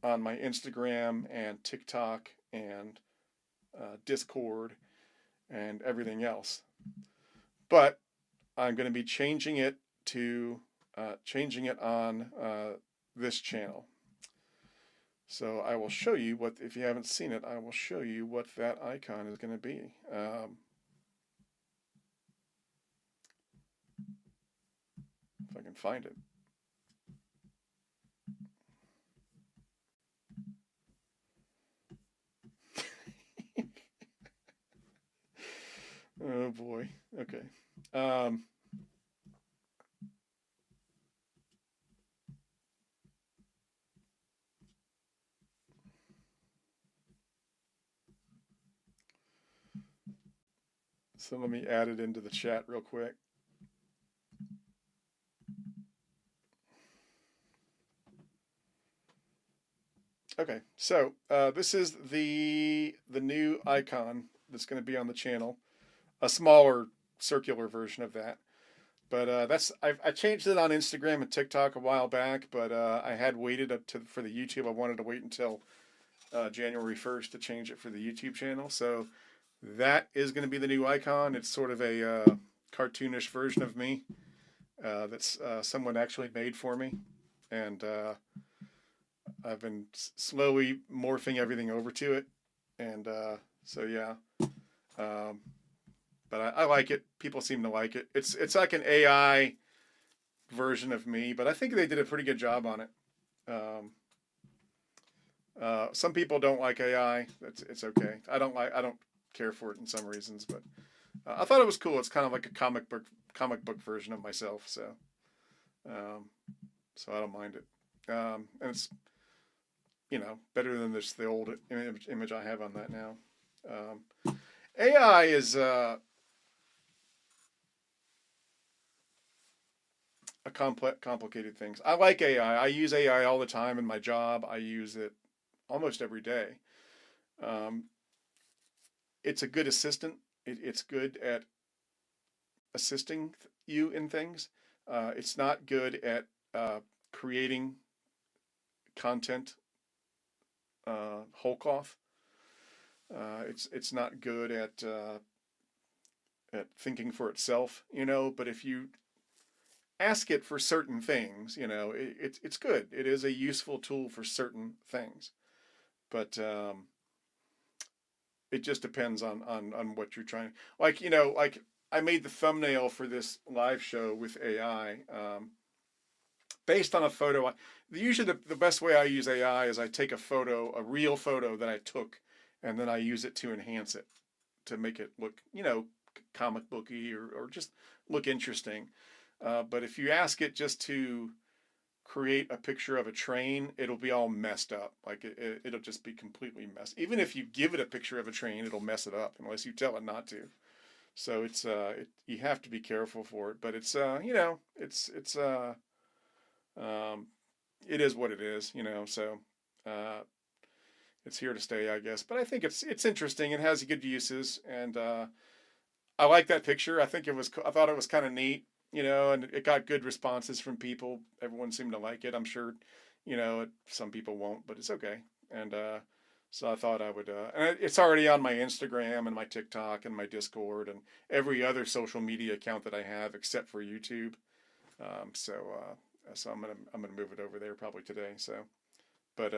my Instagram and TikTok and Discord and everything else, but I'm going to be changing it on this channel. So I will show you what, if you haven't seen it, I will show you what that icon is going to be. If I can find it. Oh boy. Okay. So let me add it into the chat real quick. Okay, so this is the new icon that's going to be on the channel, a smaller circular version of that. But I changed it on Instagram and TikTok a while back, but I had waited for the YouTube. I wanted to wait until January 1st to change it for the YouTube channel. So that is going to be the new icon. It's sort of a cartoonish version of me that's someone actually made for me, and I've been slowly morphing everything over to it, and so yeah. But I like it. People seem to like it. It's like an AI version of me, but I think they did a pretty good job on it. Some people don't like AI. It's okay. I don't care for it in some reasons, but I thought it was cool. It's kind of like a comic book version of myself, so I don't mind it. And it's better than the old image I have on that now. AI is a complicated thing. I like AI. I use AI all the time in my job. I use it almost every day. It's a good assistant. It's good at assisting you in things. It's not good at creating content whole cloth. It's not good at thinking for itself, but if you ask it for certain things, it's good. It is a useful tool for certain things, but it just depends on what you're trying. Like I made the thumbnail for this live show with AI based on a photo. Usually the best way I use AI is I take a real photo that I took, and then I use it to enhance it, to make it look, comic booky or just look interesting. But if you ask it just to create a picture of a train, it'll be all messed up. Like it'll just be completely messed. Even if you give it a picture of a train, it'll mess it up unless you tell it not to. So it's you have to be careful for it. But it's it is what it is. So it's here to stay, I guess. But I think it's interesting. It has good uses, and I like that picture. I thought it was kind of neat. And it got good responses from people. Everyone seemed to like it. I'm sure, some people won't, but it's okay. And so I thought I would, and it's already on my Instagram and my TikTok and my Discord and every other social media account that I have except for YouTube. So I'm gonna move it over there probably today. So, but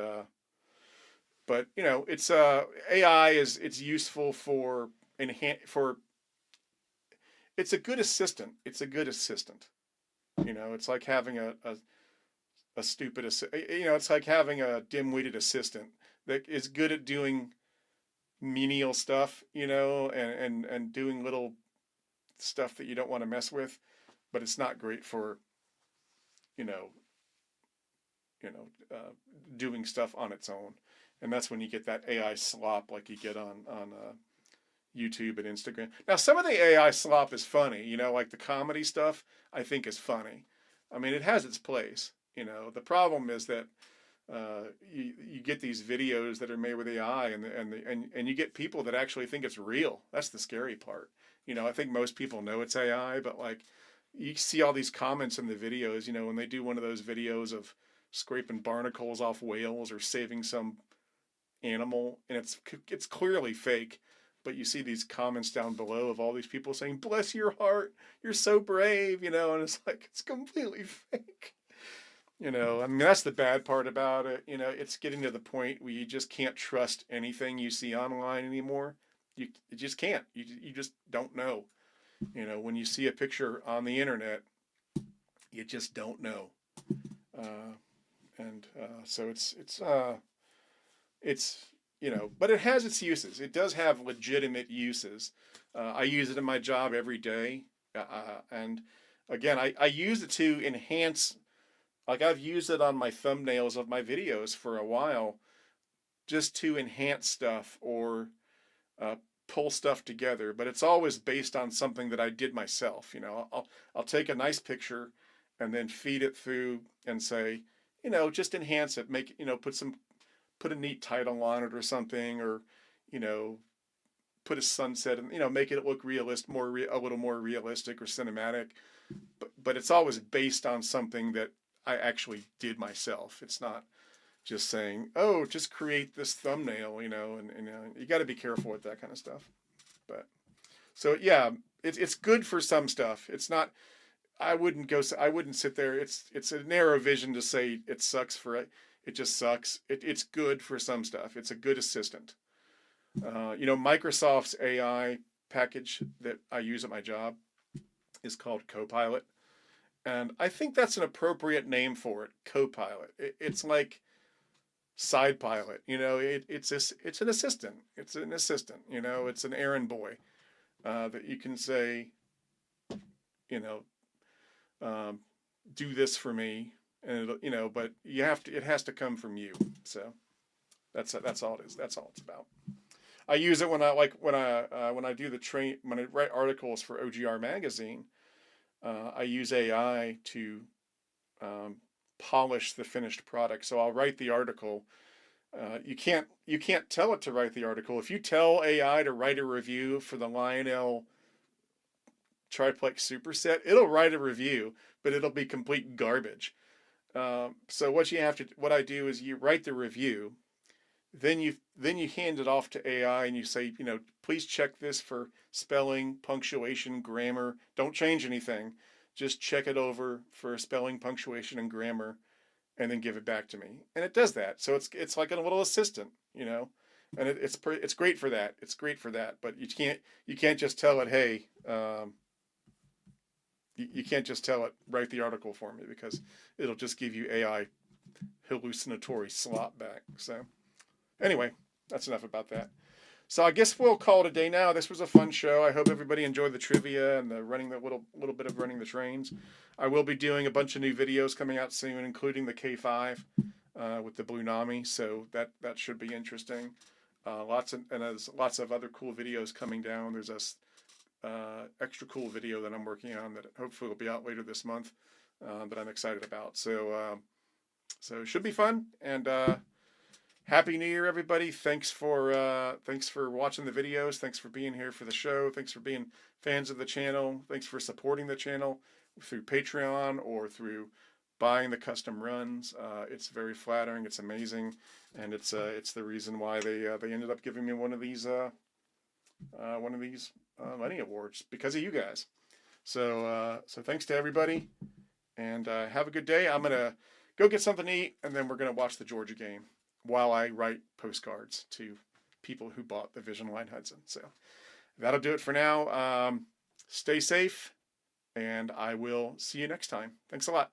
you know, it's AI it's useful for it's a good assistant. It's a good assistant. You know, it's like having a stupid you know, it's like having a dim-witted assistant that is good at doing menial stuff, you know, and doing little stuff that you don't want to mess with, but it's not great for, you know, doing stuff on its own. And that's when you get that AI slop like you get on YouTube and Instagram. Now, some of the AI slop is funny, you know, like the comedy stuff I think is funny. I mean, it has its place. You know, the problem is that you get these videos that are made with AI, and you get people that actually think it's real. That's the scary part. You know, I think most people know it's AI, but like you see all these comments in the videos. You know, when they do one of those videos of scraping barnacles off whales or saving some animal, and it's clearly fake. But you see these comments down below of all these people saying, "Bless your heart, you're so brave," you know, and it's like it's completely fake. You know, I mean, that's the bad part about it. You know, it's getting to the point where you just can't trust anything you see online anymore. You just can't. You just don't know. You know, when you see a picture on the internet, you just don't know. So it's you know, but it has its uses. It does have legitimate uses. I use it in my job every day, and again, I use it to enhance. Like I've used it on my thumbnails of my videos for a while, just to enhance stuff or pull stuff together. But it's always based on something that I did myself. You know, I'll take a nice picture and then feed it through and say, you know, just enhance it, make, you know, put a neat title on it or something, or, you know, put a sunset and, you know, make it look realistic, a little more realistic or cinematic. But it's always based on something that I actually did myself. It's not just saying, oh, just create this thumbnail, you know, and you got to be careful with that kind of stuff. But so yeah, it's good for some stuff. It's not. I wouldn't sit there. It's a narrow vision to say it sucks for it. It just sucks. It's good for some stuff. It's a good assistant. You know, Microsoft's AI package that I use at my job is called Copilot. And I think that's an appropriate name for it, Copilot. It's like side pilot, you know. It's an assistant. It's an assistant, you know. It's an errand boy that you can say, you know, do this for me, and it'll, you know. But you have to. It has to come from you. So that's all it is. That's all it's about. I use it when I do when I write articles for OGR magazine. I use AI to polish the finished product. So I'll write the article. You can't tell it to write the article. If you tell AI to write a review for the Lionel triplex superset, it'll write a review, but it'll be complete garbage. So what I do is you write the review, then you hand it off to AI and you say, you know, please check this for spelling, punctuation, grammar. Don't change anything. Just check it over for spelling, punctuation, and grammar, and then give it back to me. And it does that. So it's like a little assistant, you know, and it's great for that. It's great for that. But you can't just tell it, hey, you can't just tell it write the article for me, because it'll just give you AI hallucinatory slop back. So anyway, that's enough about that. So I guess we'll call it a day now. This was a fun show. I hope everybody enjoyed the trivia and the little bit of running the trains. I will be doing a bunch of new videos coming out soon, including the K5 with the Blunami. So that should be interesting. There's lots of other cool videos coming down. There's a extra cool video that I'm working on that hopefully will be out later this month that I'm excited about. So it should be fun. And Happy New Year, everybody. Thanks for watching the videos. Thanks for being here for the show. Thanks for being fans of the channel. Thanks for supporting the channel through Patreon or through buying the custom runs. It's very flattering. It's amazing, and it's the reason why they ended up giving me one of these Lenny Awards because of you guys. So thanks to everybody, and have a good day. I'm gonna go get something to eat, and then we're gonna watch the Georgia game while I write postcards to people who bought the Vision Line Hudson. So that'll do it for now. Stay safe, and I will see you next time. Thanks a lot.